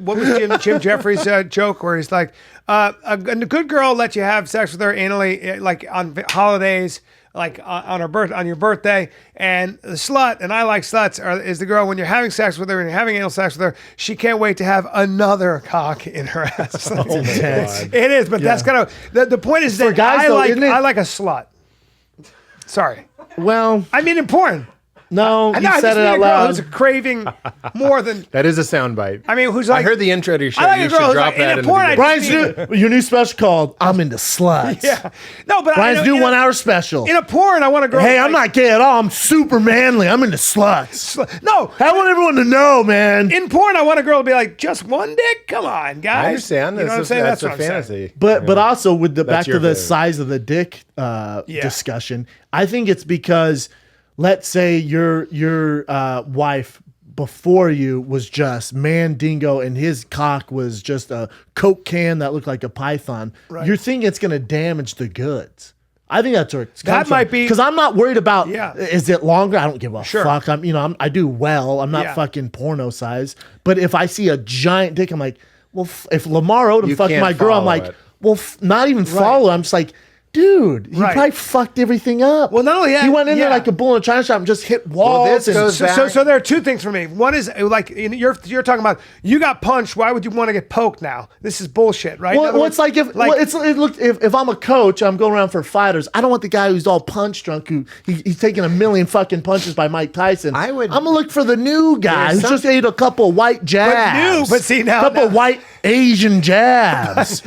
What was Jim Jeffries' joke where he's like, a good girl lets you have sex with her anally, like on holidays, like on your birthday, and the slut, and I like sluts, is the girl when you're having sex with her and you're having anal sex with her, she can't wait to have another cock in her ass. intense. It is, but that's kind of the point is that guys, though, isn't it- I like a slut. Sorry, Well, I mean in porn. no, I you just said it mean a out girl loud. who's craving more than. That is a soundbite. I mean, who's I like? heard the intro to your show. I like You a girl should who's drop like, in that a in porn, the I beginning. Brian's new special called "I'm into sluts." Yeah, no, but Brian's I, new in a- 1 hour special. In a porn, I want a girl. Hey, I'm like- not gay at all. I'm super manly. I'm into sluts. No, I want everyone to know, man. in porn, I want a girl to be like, just one dick. Come on, guys. I understand. You know what I'm That's saying? That's a what I'm saying. fantasy. But also with the back your to the favorite. size of the dick discussion, I think it's because let's say your wife before you was just Mandingo and his cock was just a Coke can that looked like a python. Right. You're thinking it's going to damage the goods. I think that's where it's That might be- because I'm not worried about Yeah. is it longer? I don't give a Sure. fuck. I do well. I'm not Yeah. fucking porno size. But if I see a giant dick, I'm like, well, if Lamar Odom You fucked can't my girl, I'm follow like, it. well, not even follow. I'm just like, Dude, he Right. probably fucked everything up. Well, not only that, he went in there yeah. like a bull in a china shop and just hit walls. this goes back- So there are two things for me. One is like you're talking about you got punched. Why would you want to get poked now? This is bullshit, right? Well, it's like if I'm a coach, I'm going around for fighters. I don't want the guy who's all punch drunk who he's taking a million fucking punches by Mike Tyson. I'm gonna look for the new guy who's just ate a couple white jabs. but see now, couple white Asian jabs.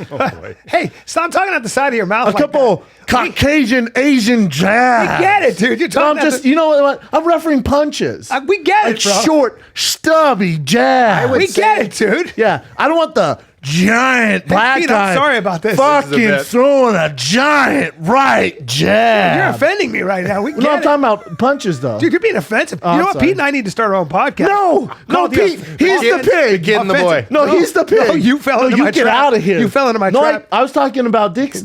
Hey, stop talking out the side of your mouth. A couple Caucasian Asian jabs. We get it, dude. You're talking. you know what? I'm referring punches. We get like it, bro. short, stubby jabs. We get it, dude. Yeah, I don't want the giant black Pete, guy. I'm sorry about this. Fucking throwing a giant right jab. You're offending me right now. We get No, I'm it. talking about punches, though. Dude, you're being offensive. Oh, you know I'm what? sorry. Pete and I need to start our own podcast. No, Pete, he's the pig. Getting the boy. No, he's the pig. No, you fell into you my get trap. out of here. You fell into my trap. I was talking about dicks.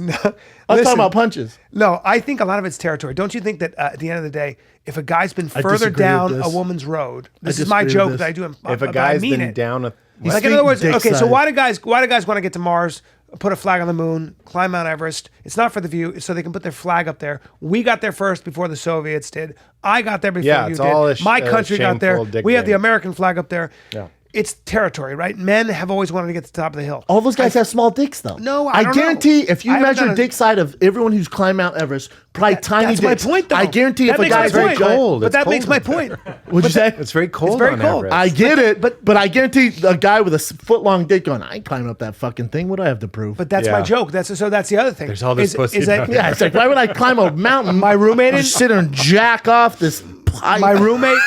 I was Listen. talking about punches. No, I think a lot of it's territory. Don't you think that at the end of the day, if a guy's been further disagree with down this. a woman's road, I this is my disagree joke with that I this. do. If a but I guy's mean been it. down a Like in other words, dick okay, so size. why do guys want to get to Mars, put a flag on the moon, climb Mount Everest? It's not for the view, it's so they can put their flag up there. We got there first before the Soviets did. I got there before you it's did. all My country got there. shameful dick We have the thing. American flag up there. Yeah. It's territory, right? Men have always wanted to get to the top of the hill. All those guys have small dicks, though. No, I don't guarantee know. if you I haven't measure done a- dick side of everyone who's climbed Mount Everest, probably tiny That's my dicks. point, though. I guarantee That if a makes my guy's very point. cold. But It's that cold makes my up there. point. What'd you say? It's very cold very on cold. Everest. I get it, but I guarantee a guy with a foot-long dick going, I ain't climbing up that fucking thing. What do I have to prove? But that's Yeah. my joke. That's the other thing. There's all this pussy down yeah, it's like, why would I climb a mountain? My roommate and in- sit there and jack off this pipe. my roommate.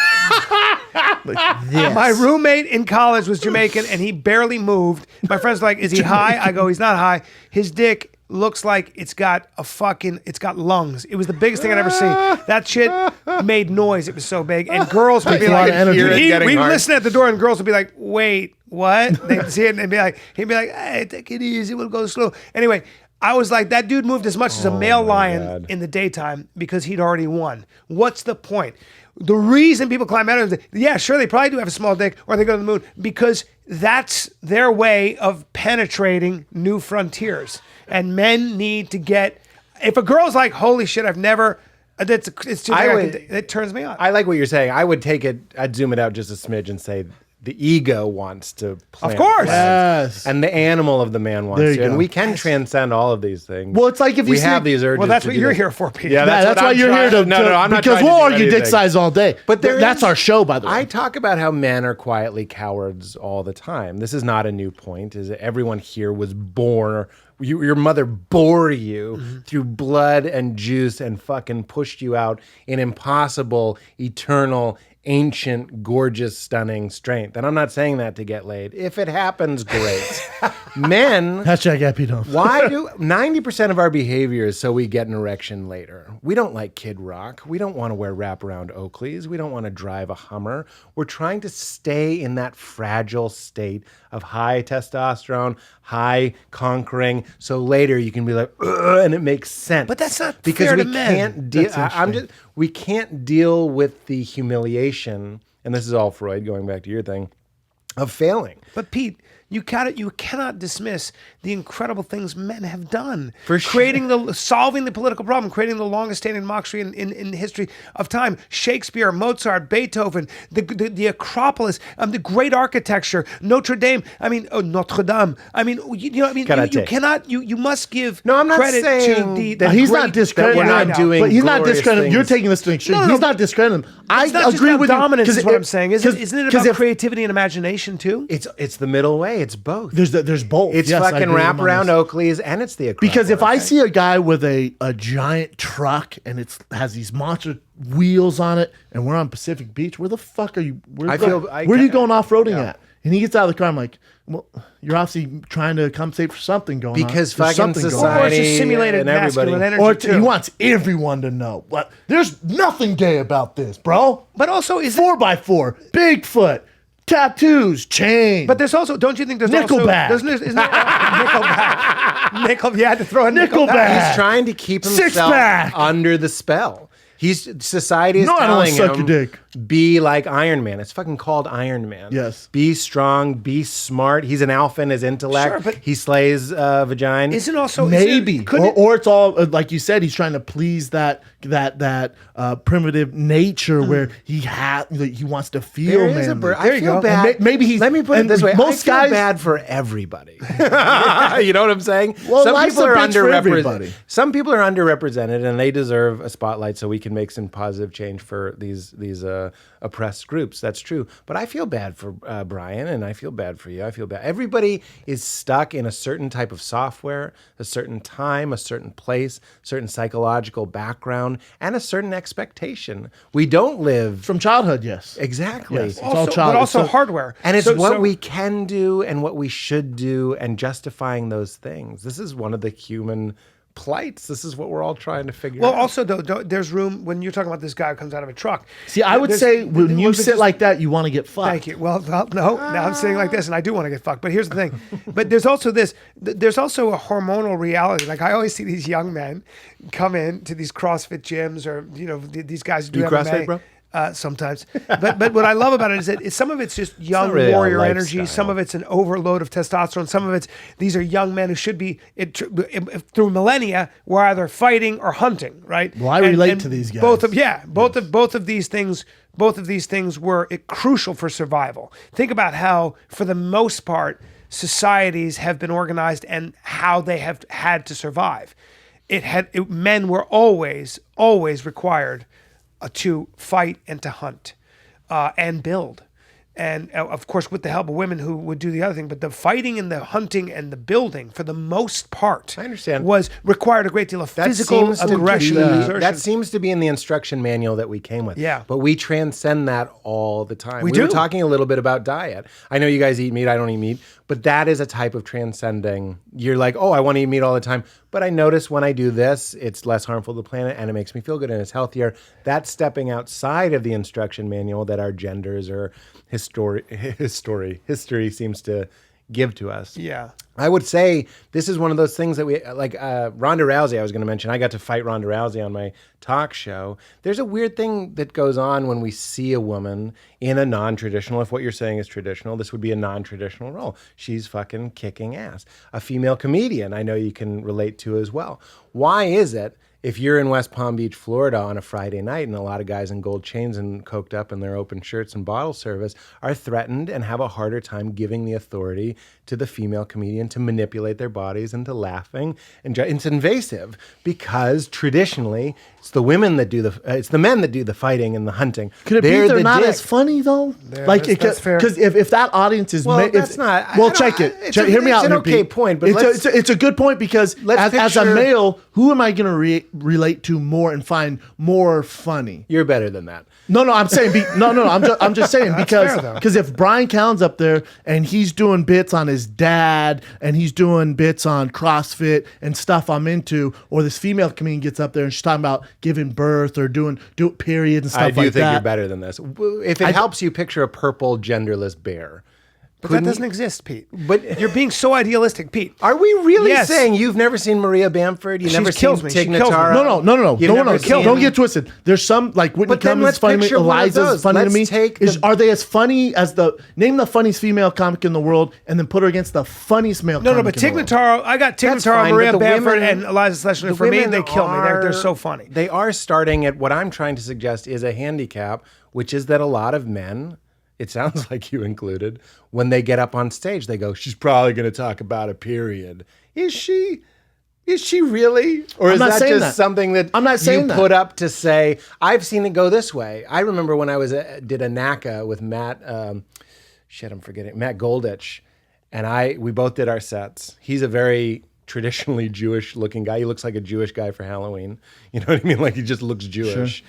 like this. My roommate in college was Jamaican and he barely moved. My friend's like, is he high? I go, he's not high. His dick looks like it's got lungs. It was the biggest thing I'd ever seen. That shit made noise. It was so big. And girls would be a lot like, of energy. Hear it getting we'd hard. listen at the door and girls would be like, wait, what? They'd see it and he'd be like, hey, take it easy. We'll go slow. Anyway, I was like, that dude moved as much as a male lion God. in the daytime because he'd already won. What's the point? The reason people climb Mount Everest, yeah, sure, they probably do have a small dick or they go to the moon because that's their way of penetrating new frontiers. And men need to get, if a girl's like, holy shit, I've never, it's too big, it turns me on. I like what you're saying. I'd zoom it out just a smidge and say the ego wants to plant Of course. flags, Yes. and the animal of the man wants There you to. And go. we can transcend all of these things. Well, it's like if you we see- have these urges. Well, that's to what do you're that. here for, Peter. Yeah, that's what why I'm you're here trying- to. No, I'm not because trying to we'll do argue dick anything. size all day. But that's our show, by the way. I talk about how men are quietly cowards all the time. This is not a new point. Is that everyone here was born. Your mother bore you through blood and juice and fucking pushed you out in impossible, eternal, ancient, gorgeous, stunning strength. And I'm not saying that to get laid. If it happens, great. Men. Hashtag happy don't. Why do 90% of our behavior is so we get an erection later? We don't like Kid Rock. We don't want to wear wraparound Oakleys. We don't want to drive a Hummer. We're trying to stay in that fragile state of high testosterone, high conquering. So later you can be like, ugh, and it makes sense. But that's not because fair we to men. can't deal. That's I'm just we can't deal with the humiliation. And this is all Freud. Going back to your thing of failing. But Pete, you cannot dismiss the incredible things men have done. For sure. Solving the political problem, creating the longest standing democracy in the history of time. Shakespeare, Mozart, Beethoven, the Acropolis, the great architecture, Notre Dame. Notre Dame. You must give No, I'm not credit saying to the. that He's great- not discrediting. that we're not doing but he's not glorious discrediting. You're things. taking this to extreme. No, no, He's no. not discrediting him. I It's not just agree about with dominance, you. is what I'm saying. Isn't it about if creativity and imagination too? It's the middle way. It's both. There's both. It's Yes, I fucking agree with him on wraparound this. Oakleys and it's the Acropolis. Because if I see a guy with a giant truck and it has these monster wheels on it, and we're on Pacific Beach, where the fuck are you? Where are you going off roading at? And he gets out of the car. I'm like, well, you're obviously trying to compensate for something going on. Because There's fucking something going on. society Or it's just simulated and everybody. masculine energy Or too. he wants everyone to know. But there's nothing gay about this, bro. But also, is 4x4, Bigfoot, tattoos, chain. But there's also, don't you think there's Nickelback. Also, isn't there, Nickelback. You had to throw a Nickelback. Nickelback. He's trying to keep himself Six-pack. under the spell. Society is No, I don't wanna telling suck him, your dick. be like Iron Man. It's fucking called Iron Man. Yes. Be strong, be smart. He's an alpha in his intellect. Sure, but he slays vagina. Isn't also Maybe, could it, or it's all like you said. He's trying to please that primitive nature where he wants to feel. There is a manly. I feel bad. And maybe he's. Let me put it and this way. Most I feel guys bad for everybody. You know what I'm saying? Well, life's a bitch for everybody. Some people are underrepresented, and they deserve a spotlight so we can make some positive change for these oppressed groups. That's true. But I feel bad for Brian, and I feel bad for you. I feel bad. Everybody is stuck in a certain type of software, a certain time, a certain place, certain psychological background, and a certain expectation. We don't live from childhood. Yes, exactly. Yes. It's all also, child- but also it's hardware. And it's So- what so- we can do and what we should do and justifying those things. This is one of the human plights. This is what we're all trying to figure Well, out. also though, there's room when you're talking about this guy who comes out of a truck. See, I would There's- say when you well, sit just- like that, you want to get fucked. Thank you. Well, no, now I'm sitting like this, and I do want to get fucked. But here's the thing. But there's also this. There's also a hormonal reality. Like I always see these young men come in to these CrossFit gyms, or these guys who do You MMA. CrossFit, bro? Sometimes, but what I love about it is that some of it's just young really a warrior energy. lifestyle. Some of it's an overload of testosterone. Some of it's these are young men who should be through millennia were either fighting or hunting. Right. Well, I relate to these guys. Both of these things. Both of these things were crucial for survival. Think about how, for the most part, societies have been organized and how they have had to survive. Men were always required to fight and to hunt and build. And of course, with the help of women who would do the other thing, but the fighting and the hunting and the building, for the most part, I understand, required a great deal of physical aggression and exertion. That seems to be in the instruction manual that we came with. Yeah. But we transcend that all the time. We do. were talking a little bit about diet. I know you guys eat meat. I don't eat meat. But that is a type of transcending. You're like, oh, I want to eat meat all the time. But I notice when I do this, it's less harmful to the planet and it makes me feel good and it's healthier. That's stepping outside of the instruction manual that our genders or history seems to give to us. Yeah. I would say this is one of those things that we like. Ronda Rousey, I was going to mention. I got to fight Ronda Rousey on my talk show. There's a weird thing that goes on when we see a woman in a non-traditional. If what you're saying is traditional, this would be a non-traditional role. She's fucking kicking ass. A female comedian, I know you can relate to as well. Why is it? If you're in West Palm Beach, Florida on a Friday night and a lot of guys in gold chains and coked up in their open shirts and bottle service are threatened and have a harder time giving the authority to the female comedian to manipulate their bodies into laughing, and it's invasive because traditionally it's the women that do it's the men that do the fighting and the hunting. Could it be they're the not dick. as funny though? That's fair. Because if that audience is that's not. Well, check it. Hear me out. It's an okay Pete. point, but it's a good point because as a picture- male, who am I going to relate to more and find more funny? You're better than that. No, I'm saying I'm just saying fair, though. because if Brian Callen's up there and he's doing bits on his dad and he's doing bits on CrossFit and stuff I'm into, or this female comedian gets up there and she's talking about giving birth or doing periods and stuff like that. I do think you're better than this. If it helps you picture a purple genderless bear. But that doesn't exist, Pete. But you're being so idealistic, Pete. Are we really Yes. saying you've never seen Maria Bamford? You've never seen kills me. She Tig kills me. Notaro? No. You've never seen- Don't get twisted. There's some like Whitney But then Cummings let's funny to me. picture one of Eliza's those. funny Let's to me. take Are they as funny as name the funniest female comic in the world and then put her against the funniest male No, comic but in Tig the world? Notaro, I got Tig That's Notaro, fine, Maria but the Bamford, women- and Eliza Schlesinger. The For me, women they kill me. They're so funny. They are starting at what I'm trying to suggest is a handicap, which is that a lot of men, it sounds like you included, when they get up on stage, they go, she's probably going to talk about a period. Is she? Is she really? Or I'm is not that saying just that. something that I'm not saying you that. put up to say, I've seen it go this way. I remember when I did a NACA with Matt, I'm forgetting, Matt Golditch, and we both did our sets. He's a very traditionally Jewish looking guy. He looks like a Jewish guy for Halloween. You know what I mean? Like he just looks Jewish. Sure.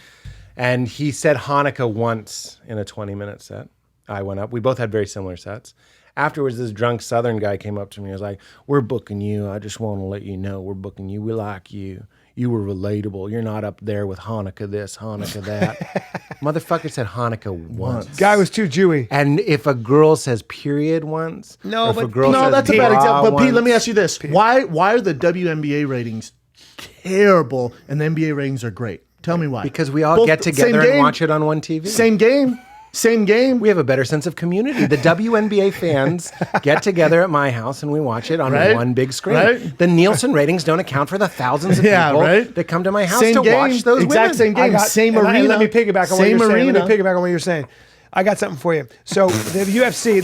And he said Hanukkah once in a 20-minute set. I went up. We both had very similar sets. Afterwards, this drunk Southern guy came up to me. He was like, we're booking you. I just want to let you know we're booking you. We like you. You were relatable. You're not up there with Hanukkah this, Hanukkah that. Motherfucker said Hanukkah once. Guy was too Jewy. And if a girl says period once, No, or if but a girl No, says that's a bad bra example. But Pete, let once- me ask you this: Why are the WNBA ratings terrible and the NBA ratings are great? Tell me why. Because we all Both- get same together and game. watch it on one TV. Same game. Same game. We have a better sense of community. The WNBA fans get together at my house and we watch it on Right? one big screen. Right? The Nielsen ratings don't account for the thousands of Yeah, people right? that come to my house Same to game, watch those exact women. same game, same and arena. let me piggyback on what same you're saying. arena. Let me piggyback on what you're saying. I got something for you. So the UFC.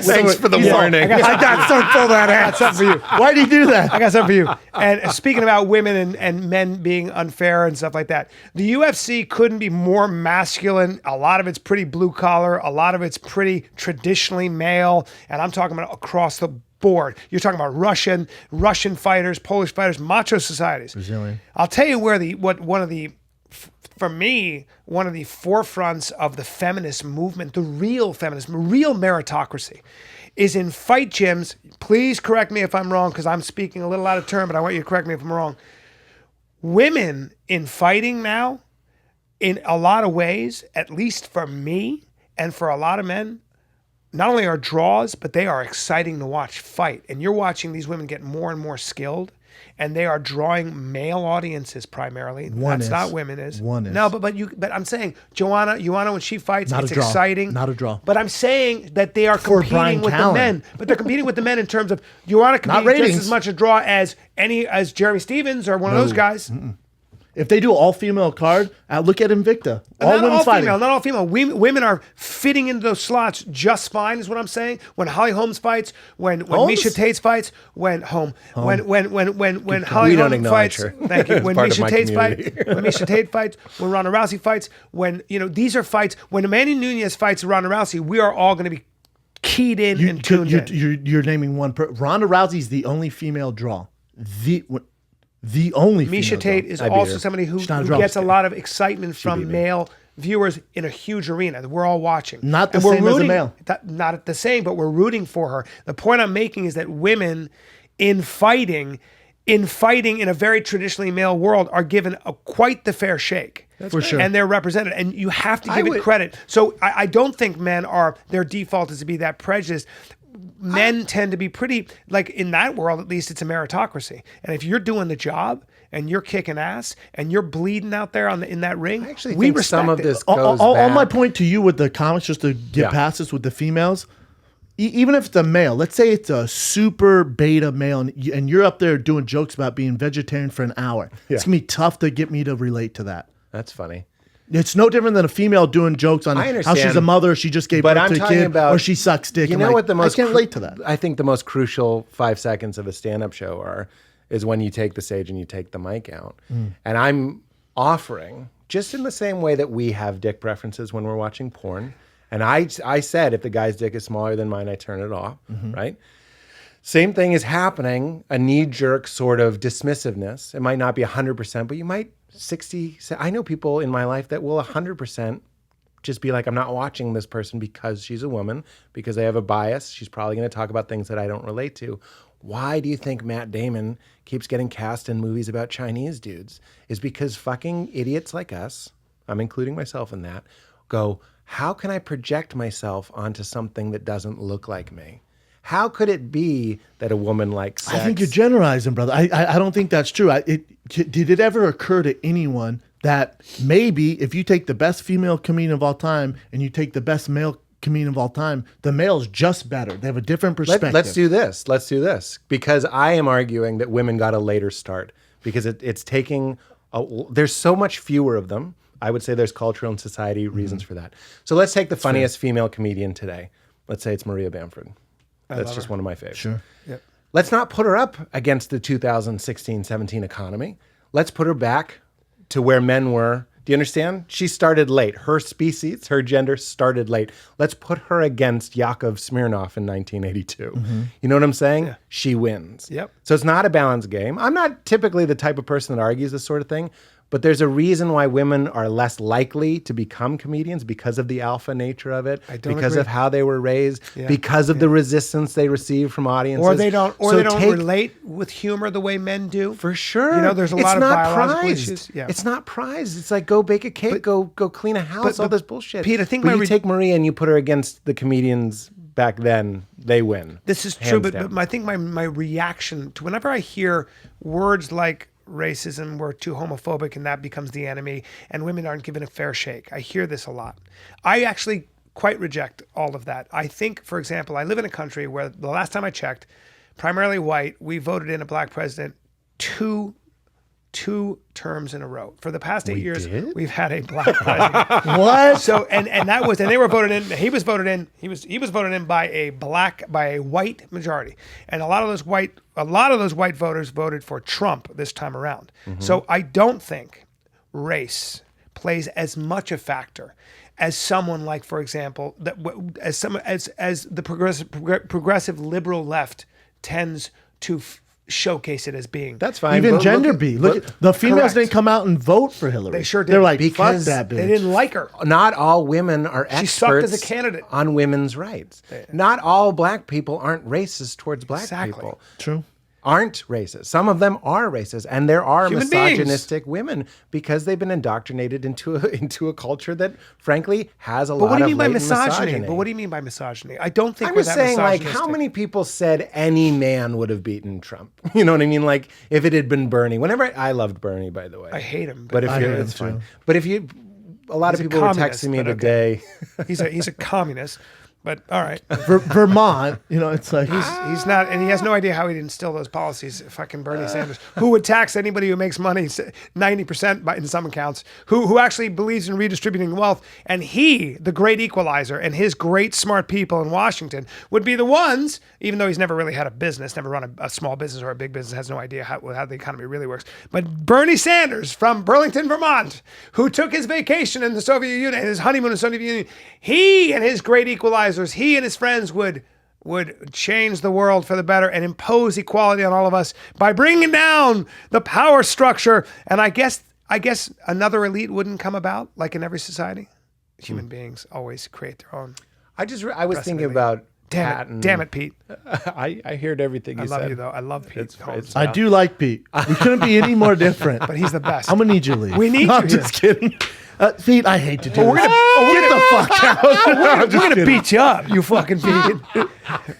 Thanks for the warning. I got something for that. I got something for you. Why'd he do that? I got something for you. And speaking about women and men being unfair and stuff like that, the UFC couldn't be more masculine. A lot of it's pretty blue collar. A lot of it's pretty traditionally male. And I'm talking about across the board. You're talking about Russian fighters, Polish fighters, macho societies. Brazilian. I'll tell you where for me, one of the forefronts of the feminist movement, the real feminism, real meritocracy, is in fight gyms. Please correct me if I'm wrong, because I'm speaking a little out of turn, but I want you to correct me if I'm wrong. Women in fighting now, in a lot of ways, at least for me and for a lot of men, not only are draws, but they are exciting to watch fight. And you're watching these women get more and more skilled. And they are drawing male audiences primarily. That's not women is. One is. No, but I'm saying Joanna when she fights, Not a it's draw. exciting. Not a draw. But I'm saying that they are Brian competing with Callen. the men. But they're competing with the men in terms of Joanna can Not be just ratings. as much a draw as Jeremy Stevens or one of those guys. If they do all female card, look at Invicta. All Not women all fighting. female, not all female. Women are fitting into those slots just fine, is what I'm saying. When Holly Holmes fights, when Holmes? Misha Tate fights, when Holly We Holmes don't acknowledge fights, her. thank you. When Part of Misha my Tate community. fights, when Misha Tate fights, when Ronda Rousey fights, when these are fights. When Amanda Nunes fights Ronda Rousey, we are all going to be keyed in and tuned in. You're naming one. Ronda Rousey's the only female draw. The only Misha female Tate draw. is I beat also her. somebody who She's not a draw. gets a lot of excitement beat from me. male viewers in a huge arena that we're all watching. Not the And we're same as a rooting- male. Not the same, but we're rooting for her. The point I'm making is that women in fighting in a very traditionally male world are given quite the fair shake. For sure. And they're represented. And you have to give it credit. So I don't think men their default is to be that prejudiced. Men tend to be pretty, like in that world, at least it's a meritocracy. And if you're doing the job and you're kicking ass and you're bleeding out there in that ring, I actually we think respect some of it. this all goes back. my point to you with the comics, just to get Yeah. past this with the females, even if it's a male, let's say it's a super beta male and you're up there doing jokes about being vegetarian for an hour. It's going to be tough to get me to relate to that. That's funny. It's no different than a female doing jokes on I how understand. she's a mother, she just gave But birth I'm to a talking kid, about- or she sucks dick. You I'm know like, what the most I can't relate to that. I think the most crucial 5 seconds of a stand-up show is when you take the stage and you take the mic out. And I'm offering, just in the same way that we have dick preferences when we're watching porn. And I said, if the guy's dick is smaller than mine, I turn it off, right? Same thing is happening, a knee-jerk sort of dismissiveness. It might not be 100%, but you might 60. I know people in my life that will 100% just be like, I'm not watching this person because she's a woman, because they have a bias. She's probably going to talk about things that I don't relate to. Why do you think Matt Damon keeps getting cast in movies about Chinese dudes? Is because fucking idiots like us, I'm including myself in that, go, how can I project myself onto something that doesn't look like me? How could it be that a woman likes sex? I think you're generalizing, brother. I don't think that's true. Did it ever occur to anyone that maybe if you take the best female comedian of all time and you take the best male comedian of all time, the male's just better. They have a different perspective. Let's do this. Because I am arguing that women got a later start. Because it's taking, there's so much fewer of them. I would say there's cultural and society reasons for that. So let's take the funniest female comedian today. Let's say it's Maria Bamford. That's just one of my favorites. Sure. Yep. Let's not put her up against the 2016-17 economy. Let's put her back to where men were. Do you understand? She started late. Her species, her gender started late. Let's put her against Yakov Smirnoff in 1982. You know what I'm saying? Yeah. She wins. Yep. So it's not a balanced game. I'm not typically the type of person that argues this sort of thing, but there's a reason why women are less likely to become comedians because of the alpha nature of it, because of how they were raised, because of the resistance they receive from audiences. Or they don't relate with humor the way men do. For sure. You know, there's a lot of biological issues. Yeah. It's not prized. It's like go bake a cake, go clean a house, all this bullshit. Pete, I think you take Maria and you put her against the comedians back then, they win. This is true, but I think my reaction to whenever I hear words like racism, we're too homophobic, and that becomes the enemy, and women aren't given a fair shake. I hear this a lot. I actually quite reject all of that. I think, for example, I live in a country where the last time I checked, primarily white, we voted in a black president two terms in a row. For the past 8 years, we've had a black president. What? So and they were voted in. He was voted in by a white majority, and a lot of those white voters voted for Trump this time around. So I don't think race plays as much a factor as someone like, for example, as the progressive liberal left tends to showcase it as being. That's fine. Even gender B. Look, the females didn't come out and vote for Hillary. They sure did. They're like, Because fuck that bitch. They didn't like her. Not all women are She sucked experts as a candidate. on women's rights. Not all black people aren't racist towards black people. True. Aren't racist. Some of them are racist, and there are Human beings. misogynistic women because they've been indoctrinated into a culture that, frankly, has a But lot what do you of mean by latent misogyny? But what do you mean by misogyny? I don't think I'm we're just that saying, like, misogynistic. how many people said any man would have beaten Trump? You know what I mean? Like, if it had been Bernie. I loved Bernie, by the way. I hate him. But if I you're, hate him it's fine. too. But if you, a lot He's of a people were communist, texting me but today. he's a communist. But all right. Vermont, it's like He's not, and he has no idea how he'd instill those policies. Fucking Bernie Sanders, who would tax anybody who makes money 90% in some accounts, who actually believes in redistributing wealth, and he, the great equalizer, and his great smart people in Washington would be the ones, even though he's never really had a business, never run a small business or a big business, has no idea how the economy really works. But Bernie Sanders from Burlington, Vermont, who took his vacation in the Soviet Union, his honeymoon in the Soviet Union, he and his great equalizers, he and his friends would change the world for the better and impose equality on all of us by bringing down the power structure. And I guess another elite wouldn't come about, like in every society. Human beings always create their own. I was thinking about Damn it, Pete. I heard everything you I said. love you though. I love Pete Holmes. I do like Pete. We couldn't be any more different. But he's the best. I'm gonna need you to leave. We need No, you I'm just kidding. Pete, I hate to do We're this. gonna Get the fuck out. we're gonna beat you up, you fucking Pete.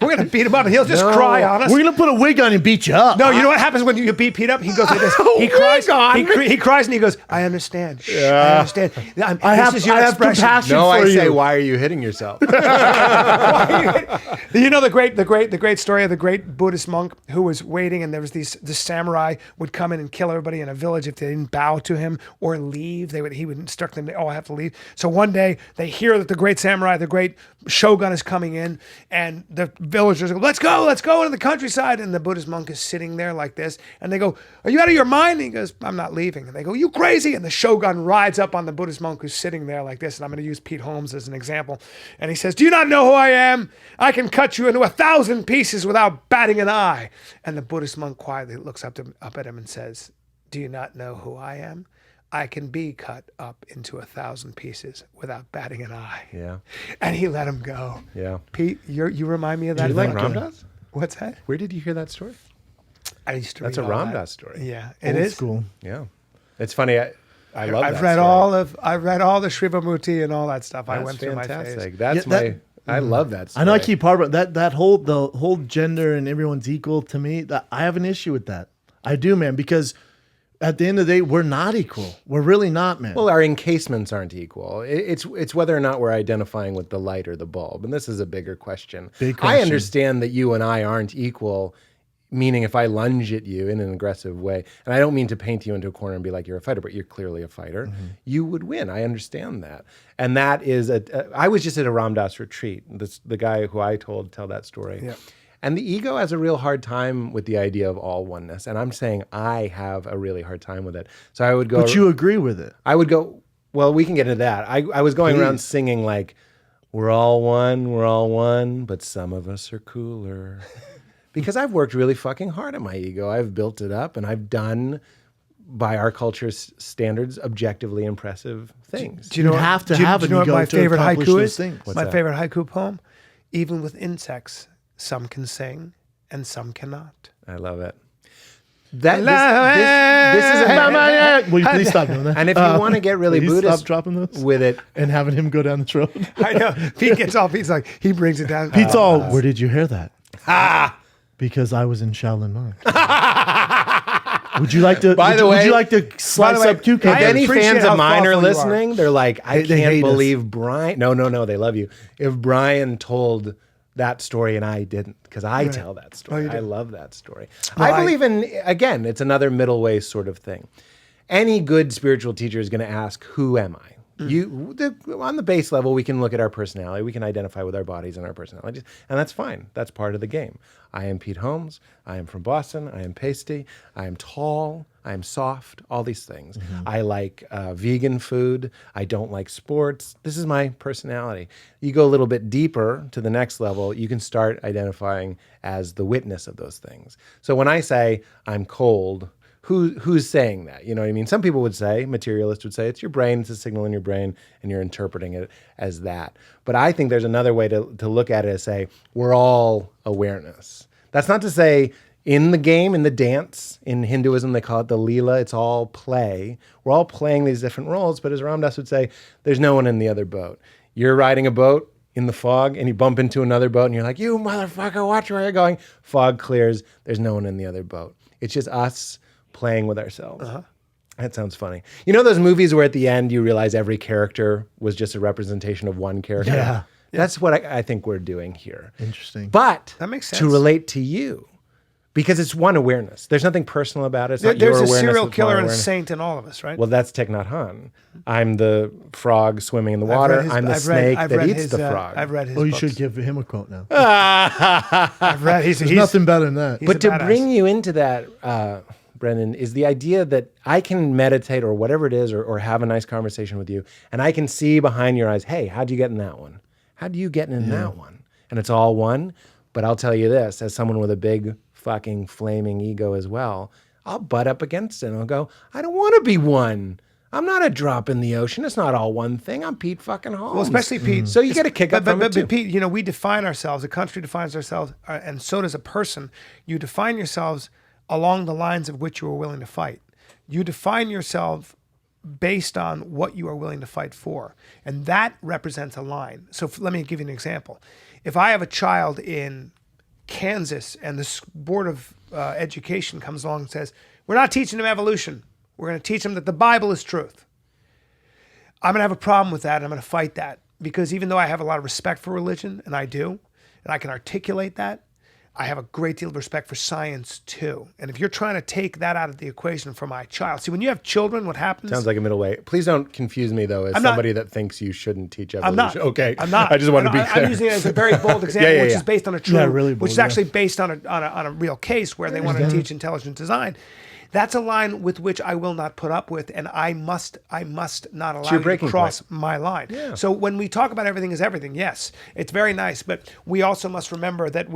We're gonna beat him up, and he'll just cry on us. We're gonna put a wig on and beat you up. No, you know what happens when you beat Pete up? He goes like this. He cries. He cries and he goes, "I understand. Shh, I understand. I have expression." compassion No, for I you. say, why are you hitting yourself? You know the great story of the great Buddhist monk who was waiting, and there was this samurai would come in and kill everybody in a village if they didn't bow to him or leave. He would instruct them, they all have to leave. So one day they hear that the great samurai, the great shogun is coming in, and the villagers go, let's go into the countryside. And the Buddhist monk is sitting there like this, and they go, are you out of your mind? And he goes, I'm not leaving. And they go, you crazy? And the shogun rides up on the Buddhist monk who's sitting there like this, and I'm going to use Pete Holmes as an example. And he says, do you not know who I am? I can cut you into 1,000 pieces without batting an eye. And the Buddhist monk quietly looks up at him and says, do you not know who I am? I can be cut up into 1,000 pieces without batting an eye. Yeah. And he let him go. Yeah. Pete, you remind me of that. Do you like monk. Ram Dass? What's that? Where did you hear that story? I used to That's read a all Ram that. Dass story. Yeah, it Old is. school. Yeah. It's funny. I love I've that read story. I've read all the Srivamuti and all that stuff. I That's went through my fantastic. phase. That's I love that story. I know I keep harping the whole gender and everyone's equal to me. That I have an issue with that. I do, man, because at the end of the day, we're not equal. We're really not, man. Well, our encasements aren't equal. It's whether or not we're identifying with the light or the bulb. And this is a bigger question. Big question. I understand that you and I aren't equal, meaning if I lunge at you in an aggressive way, and I don't mean to paint you into a corner and be like, you're a fighter, but you're clearly a fighter, you would win. I understand that. And that is I was just at a Ram Dass retreat, the guy who I tell that story. Yeah. And the ego has a real hard time with the idea of all oneness. And I'm saying I have a really hard time with it. So I would go... But you agree with it. I would go... Well, we can get into that. I was going around singing like, we're all one, but some of us are cooler. Because I've worked really fucking hard on my ego. I've built it up, and I've done, by our culture's standards, objectively impressive things. Do you know You what- have to do you- have do it you know what ego my to favorite accomplish haiku those is? things. What's My that? favorite haiku poem. Even with insects, some can sing and some cannot. I love it. This is a... Will you please stop doing that? And if you want to get really Please Buddhist stop dropping those with it, and having him go down the road. I know. Pete's like, he brings it down. Pete's all, where did you hear that? Because I was in Shaolin monk. Would you like to? By the would way- you like to slice way, up cucumbers? If any appreciate fans how of mine are thoughtful you are. listening, they're like, I They can't hate us. believe Brian. No, they love you. If Brian told that story and I didn't, because I tell that story. I love that story. I believe in, again, it's another middle way sort of thing. Any good spiritual teacher is going to ask, who am I? On the base level, we can look at our personality. We can identify with our bodies and our personalities, and that's fine. That's part of the game. I am Pete Holmes. I am from Boston. I am pasty. I am tall. I am soft. All these things. I like vegan food. I don't like sports. This is my personality. You go a little bit deeper to the next level, you can start identifying as the witness of those things. So when I say I'm cold, who's saying that? You know what I mean? Some people would say, materialists would say, it's your brain, it's a signal in your brain, and you're interpreting it as that. But I think there's another way to look at it as say, we're all awareness. That's not to say in the game, in the dance, in Hinduism, they call it the Leela, it's all play. We're all playing these different roles, but as Ram Dass would say, there's no one in the other boat. You're riding a boat in the fog and you bump into another boat and you're like, you motherfucker, watch where you're going. Fog clears, there's no one in the other boat. It's just us playing with ourselves. That sounds funny. You know those movies where at the end you realize every character was just a representation of one character? Yeah. That's what I think we're doing here. Interesting. But That makes to sense. relate to you, because it's one awareness. There's nothing personal about it. It's not There's your a awareness, serial it's my killer and a awareness. saint in all of us, right? Well, that's Thich Nhat Hanh. I'm the frog swimming in the water. I'm the snake that eats the frog. I've read his Well, you books. should give him a quote now. I've read. He's There's nothing better than that. he's But a to badass. bring you into that, Brendan, is the idea that I can meditate or whatever it is or have a nice conversation with you, and I can see behind your eyes, hey, how'd you get in that one? How'd you get in that one? And it's all one. But I'll tell you this, as someone with a big fucking flaming ego as well, I'll butt up against it and I'll go, I don't want to be one. I'm not a drop in the ocean. It's not all one thing. I'm Pete fucking Holmes. Well, especially Pete. So you get a kick up from it too. But Pete, you know, we define ourselves. A country defines ourselves, and so does a person. You define yourselves along the lines of which you are willing to fight. You define yourself based on what you are willing to fight for, and that represents a line. So let me give you an example. If I have a child in Kansas and the Board of Education comes along and says, we're not teaching them evolution. We're going to teach them that the Bible is truth. I'm going to have a problem with that, and I'm going to fight that, because even though I have a lot of respect for religion, and I do, and I can articulate that, I have a great deal of respect for science too. And if you're trying to take that out of the equation for my child, see, when you have children, what happens? Sounds like a middle way. Please don't confuse me though as I'm not- somebody that thinks you shouldn't teach evolution. I'm not. Okay. I'm not. I just want to be clear. I'm using it as a very bold example, Yeah, which yeah. is based on a true, Yeah, really bold, which is yeah. actually based on a real case where they want to teach intelligent design. That's a line with which I will not put up with, and I must not allow your you to breaking cross point. my line. So when we talk about everything is everything, yes, it's very nice, but we also must remember that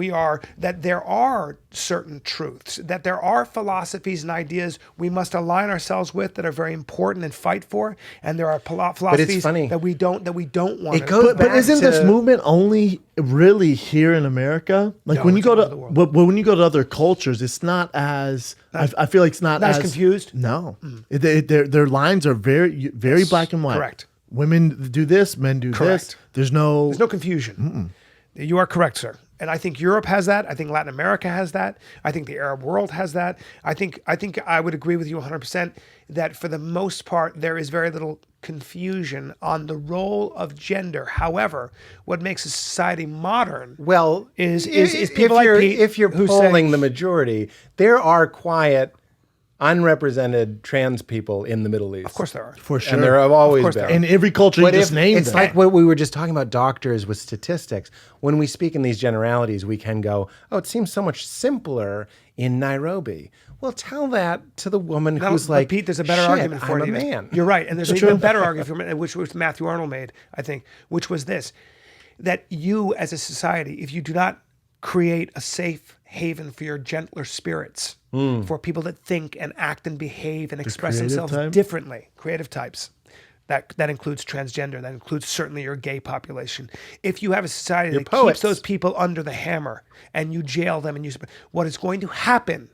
there are certain truths, that there are philosophies and ideas we must align ourselves with that are very important and fight for, and there are philosophies funny. that we don't want. It goes But back isn't this to- movement only really here in America? Like No, when you it's go all to over the world. when you go to other cultures, it's not as I feel like it's not Not as as confused? No, their lines are very black and white. correct. Women do this, men do Correct. this. There's no confusion. You are correct, sir. And I think Europe has that. I think Latin America has that. I think the Arab world has that. I think I would agree with you 100% that for the most part there is very little confusion on the role of gender. However, what makes a society modern Well, is if people like you're, Pete if you're who polling say, the majority, there are quiet, unrepresented trans people in the Middle East. of course there are. for sure. And there have always course been. there are. in every culture But you just named it's them. like what we were just talking about doctors with statistics. When we speak in these generalities, we can go, oh, it seems so much simpler in Nairobi. Well, tell that to the woman No, who's but like, Pete, there's a better "Shit, argument for I'm it. a even. man. You're right, and there's an even better argument for it, which Matthew Arnold made, I think, which was this: that you, as a society, if you do not create a safe haven for your gentler spirits, for people that think and act and behave and express creative themselves type? differently, creative types. That includes transgender. That includes certainly your gay population. If you have a society that poets. keeps those people under the hammer and you jail them, and what is going to happen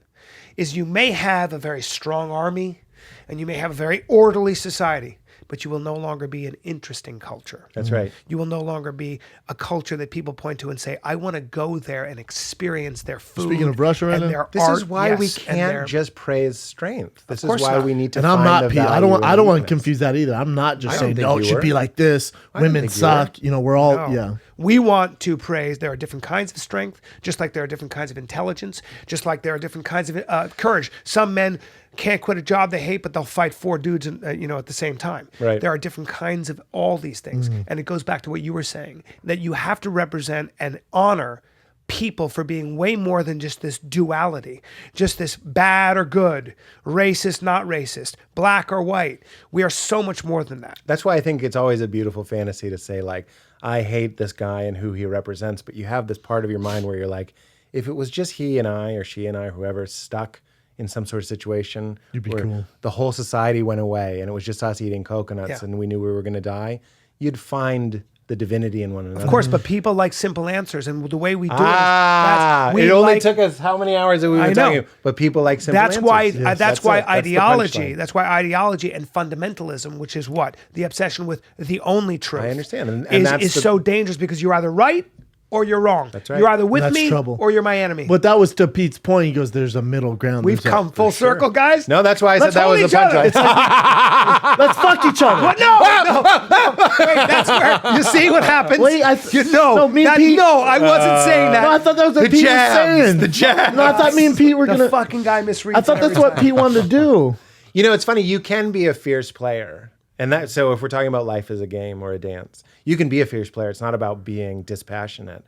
is you may have a very strong army and you may have a very orderly society, but you will no longer be an interesting culture. That's right. You will no longer be a culture that people point to and say, I want to go there and experience their food. Speaking of Russia right and now, their This art, is why we yes, and can't their- just praise strength. This is course why not. we need to and I'm find not. the Pete, I value don't. in I don't want to weakness. confuse that either. I'm not just I don't saying think no. you It should were. be like this. I don't Women think you were. suck. You know, we're all No. yeah. We want to praise there are different kinds of strength, just like there are different kinds of intelligence, just like there are different kinds of courage. Some men can't quit a job they hate, but they'll fight 4 dudes, at the same time. Right. There are different kinds of all these things. And it goes back to what you were saying, that you have to represent and honor people for being way more than just this duality, just this bad or good, racist, not racist, black or white. We are so much more than that. That's why I think it's always a beautiful fantasy to say, like, I hate this guy and who he represents, but you have this part of your mind where you're like, if it was just he and I or she and I, whoever, stuck in some sort of situation where cool. the whole society went away and it was just us eating coconuts Yeah. and we knew we were going to die, you'd find the divinity in one another. Of course, but people like simple answers, and the way we do It it only is, took us how many hours that we I were know. talking, but people like simple that's answers. why Yes. that's why it. That's the ideology punchline. that's why ideology and fundamentalism, which is what the obsession with the only truth, I understand. And is that's the- so dangerous because you're either right or you're wrong. That's right. You're either with That's me trouble. or you're my enemy. But that was to Pete's point. He goes, "There's a middle ground. We've There's a- come full circle, guys. No, that's why I said Let's that hold was the each other. punchline. It's like, Let's fuck each other." what? No, Wait, that's where you see what happens. Wait, no, I wasn't saying that. No, I thought that was what The Pete was jabs, saying. the jabs. No, I thought me and Pete were the gonna. fucking guy misreads. I thought it that's every what time. Pete wanted to do. You know, it's funny. You can be a fierce player. And that, so if we're talking about life as a game or a dance, you can be a fierce player. It's not about being dispassionate.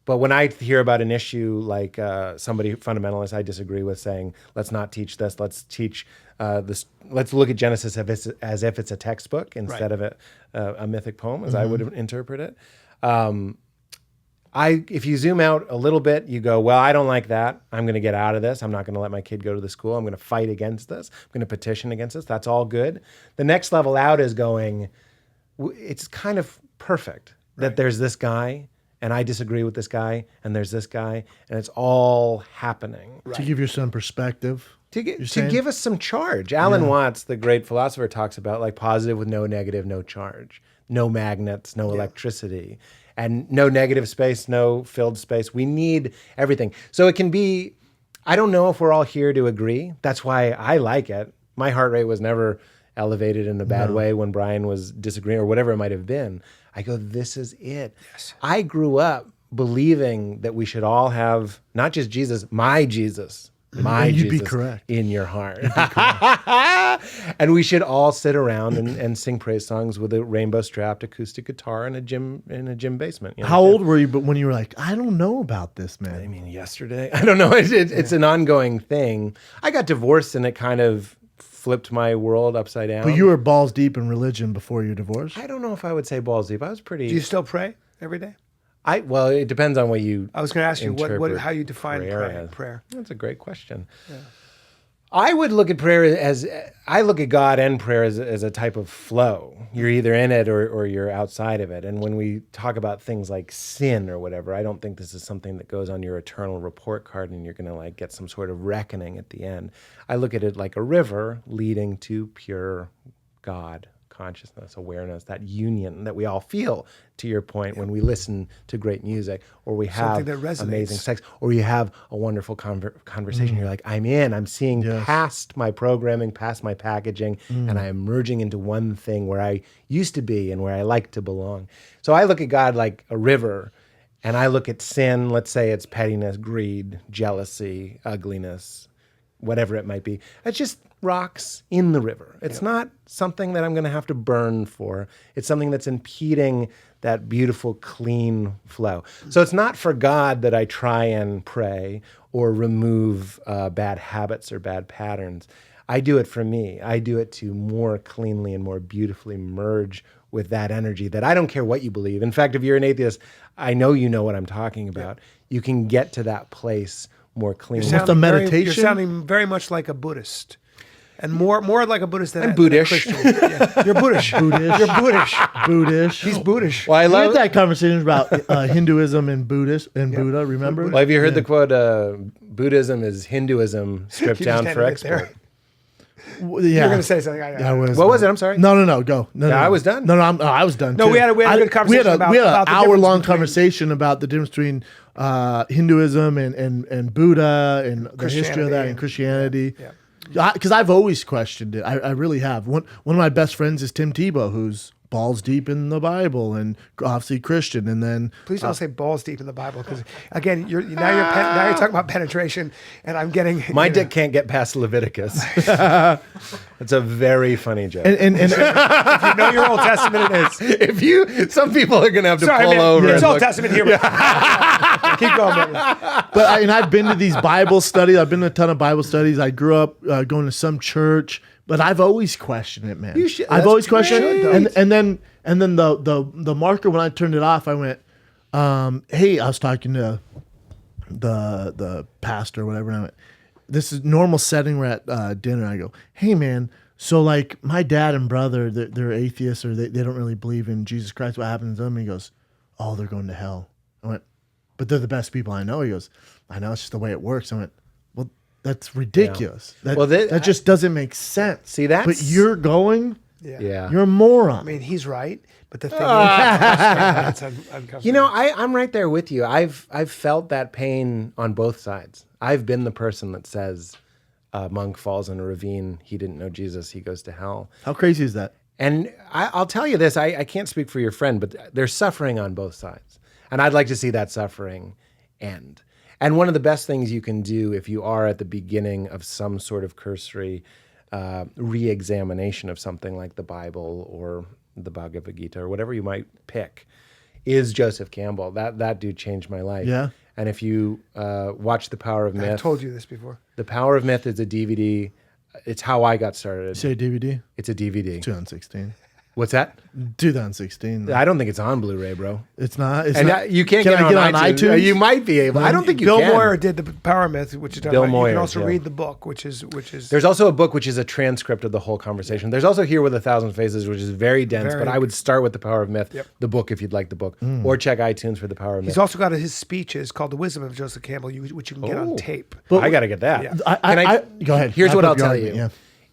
But when I hear about an issue like somebody fundamentalist I disagree with saying, let's not teach this, let's teach this, let's look at Genesis as if it's a textbook instead of a mythic poem, as I would interpret it. If you zoom out a little bit, you go, well, I don't like that. I'm going to get out of this. I'm not going to let my kid go to the school. I'm going to fight against this. I'm going to petition against this. That's all good. The next level out is going, it's kind of perfect that there's this guy and I disagree with this guy and there's this guy and it's all happening. To give your son perspective. To saying? give us some charge. Alan Watts, the great philosopher, talks about like positive with no negative, no charge, no magnets, no electricity, and no negative space, no filled space. We need everything. So it can be, I don't know if we're all here to agree. That's why I like it. My heart rate was never elevated in a bad way when Brian was disagreeing or whatever it might have been. I go, this is it. Yes. I grew up believing that we should all have not just Jesus, my Jesus. You'd be Jesus correct. in your heart. And we should all sit around and sing praise songs with a rainbow strapped acoustic guitar in a gym basement. You know How what I'm old were you? But when you were like, I don't know about this, man. saying? I mean, yesterday. I don't know. It's an ongoing thing. I got divorced and it kind of flipped my world upside down. But you were balls deep in religion before your divorce. I don't know if I would say balls deep. I was pretty. Do you still pray every day? Well, it depends on what you. I was going to ask you interpret how you define as. prayer. That's a great question. Yeah. I would look at prayer as I look at God and prayer as a type of flow. You're either in it or you're outside of it. And when we talk about things like sin or whatever, I don't think this is something that goes on your eternal report card and you're going to like get some sort of reckoning at the end. I look at it like a river leading to pure God consciousness, awareness, that union that we all feel, to your point, when we listen to great music or we have Something that resonates. amazing sex or you have a wonderful conversation. You're like, I'm seeing past my programming, past my packaging, and I am merging into one thing where I used to be and where I like to belong. So I look at God like a river and I look at sin, let's say it's pettiness, greed, jealousy, ugliness, whatever it might be. It's just rocks in the river. It's not something that I'm going to have to burn for. It's something that's impeding that beautiful, clean flow. So it's not for God that I try and pray or remove bad habits or bad patterns. I do it for me. I do it to more cleanly and more beautifully merge with that energy that I don't care what you believe. In fact, if you're an atheist, I know you know what I'm talking about. You can get to that place more cleanly. You're sounding very much like a Buddhist. And more like a Buddhist than, I'm than a Buddhish. Christian. Yeah. You're Buddhish. You're Buddhish. Buddhist. He's Buddhish. Well, I We had love that conversation about Hinduism and Buddha, remember? Well, have you heard the quote, Buddhism is Hinduism stripped You down just for ended it there. export? Yeah. You're going to say something. I was. What was it? I'm sorry. No. Go. No, I was done. No, I was done. No, too. we had a good conversation about we had the an difference hour-long between- conversation about the difference between Hinduism and Buddha and the history of that and Christianity. Yeah. Because I've always questioned it. I really have. One of my best friends is Tim Tebow, who's balls deep in the Bible and obviously Christian. And then Please don't say balls deep in the Bible, because again, now you're talking about penetration, and I'm getting My dick can't get past Leviticus. It's a very funny joke. and If you know your Old Testament, it is. Some people are gonna have to Sorry, pull man, over. it's and Old look. Testament here. Keep going, man. But I've been to these Bible studies. I've been to a ton of Bible studies. I grew up going to some church, but I've always questioned it, man. You should- I've that's always questioned it. great. And then the marker, when I turned it off, I went, hey, I was talking to the pastor or whatever, and I went, this is normal setting. We're at dinner. I go, hey, man, so like my dad and brother, they're atheists, or they don't really believe in Jesus Christ. What happens to them? And he goes, oh, they're going to hell. I went, but they're the best people I know. He goes, I know, it's just the way it works. I went, well, that's ridiculous. That just doesn't make sense. See, that's- But you're going, Yeah. you're a moron. I mean, he's right, but the thing is, that's uncomfortable. You know, I'm right there with you. I've felt that pain on both sides. I've been the person that says a monk falls in a ravine, he didn't know Jesus, he goes to hell. How crazy is that? And I'll tell you this, I can't speak for your friend, but there's suffering on both sides. And I'd like to see that suffering end. And one of the best things you can do if you are at the beginning of some sort of cursory re-examination of something like the Bible or the Bhagavad Gita or whatever you might pick is Joseph Campbell. That dude changed my life. Yeah. And if you watch The Power of Myth. I've told you this before. The Power of Myth is a DVD. It's how I got started. Say DVD? It's a DVD. 2016. What's that? 2016. I don't think it's on Blu-ray, bro. It's not. It's And not. you can't Can get, I it get on iTunes? You might be able. I don't think you Bill can. Moyer did the Power Myth, which is done Bill right. You Moyer, can also yeah. read the book, which is. There's also a book which is a transcript of the whole conversation. There's also Here with a Thousand Faces, which is very dense, Very- but I would start with The Power of Myth, Yep. the book if you'd like the book, or check iTunes for The Power of Myth. He's also got his speeches called "The Wisdom of Joseph Campbell," which you can get on tape. I got to get that. Yeah. Go ahead. Here's Wrap what up I'll your tell argument, you. Yeah.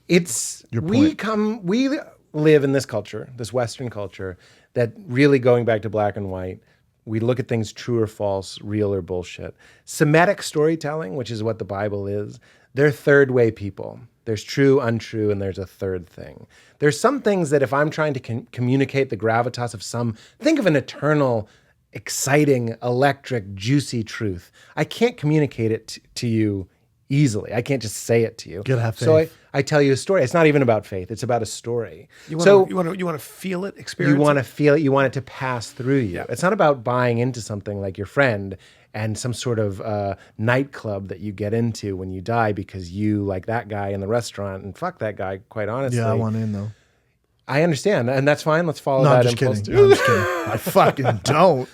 It's point. we live in this culture, this Western culture, that really going back to black and white, we look at things true or false, real or bullshit. Semitic storytelling, which is what the Bible is, they're third way people. There's true, untrue, and there's a third thing. There's some things that if I'm trying to communicate the gravitas of think of an eternal, exciting, electric, juicy truth. I can't communicate it to you easily. I can't just say it to you. Gotta have So faith. I tell you a story. It's not even about faith. It's about a story. You want to feel it, experience. You want it? to feel it. You want it to pass through you. It's not about buying into something like your friend and some sort of nightclub that you get into when you die because you like that guy in the restaurant and fuck that guy, quite honestly. Yeah, I want in though. I understand. And that's fine. Let's follow No, that I'm just impulse. kidding. No, I'm just kidding. I fucking don't.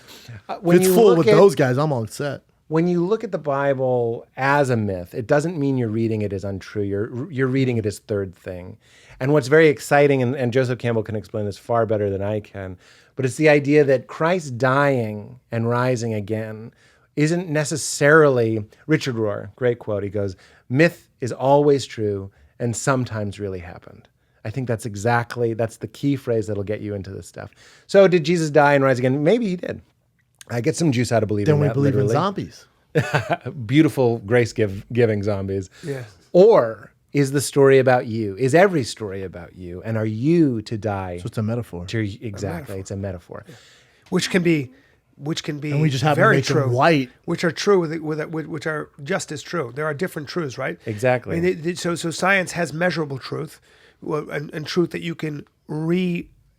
When It's you full look with at- those guys. I'm all set. When you look at the Bible as a myth, it doesn't mean you're reading it as untrue. You're reading it as third thing. And what's very exciting, and Joseph Campbell can explain this far better than I can, but it's the idea that Christ dying and rising again isn't necessarily, Richard Rohr, great quote, he goes, myth is always true and sometimes really happened. I think that's the key phrase that'll get you into this stuff. So did Jesus die and rise again? Maybe he did. I get some juice out of believing Then we that, believe in literally. zombies. Beautiful grace-giving zombies. Yeah. Or is the story about you? Is every story about you? And are you to die? So it's a metaphor. Exactly. It's a metaphor. Which can be And we just have to very make them true. white. Which are true which are just as true. There are different truths, right? Exactly. I mean, so science has measurable truth, and truth that you can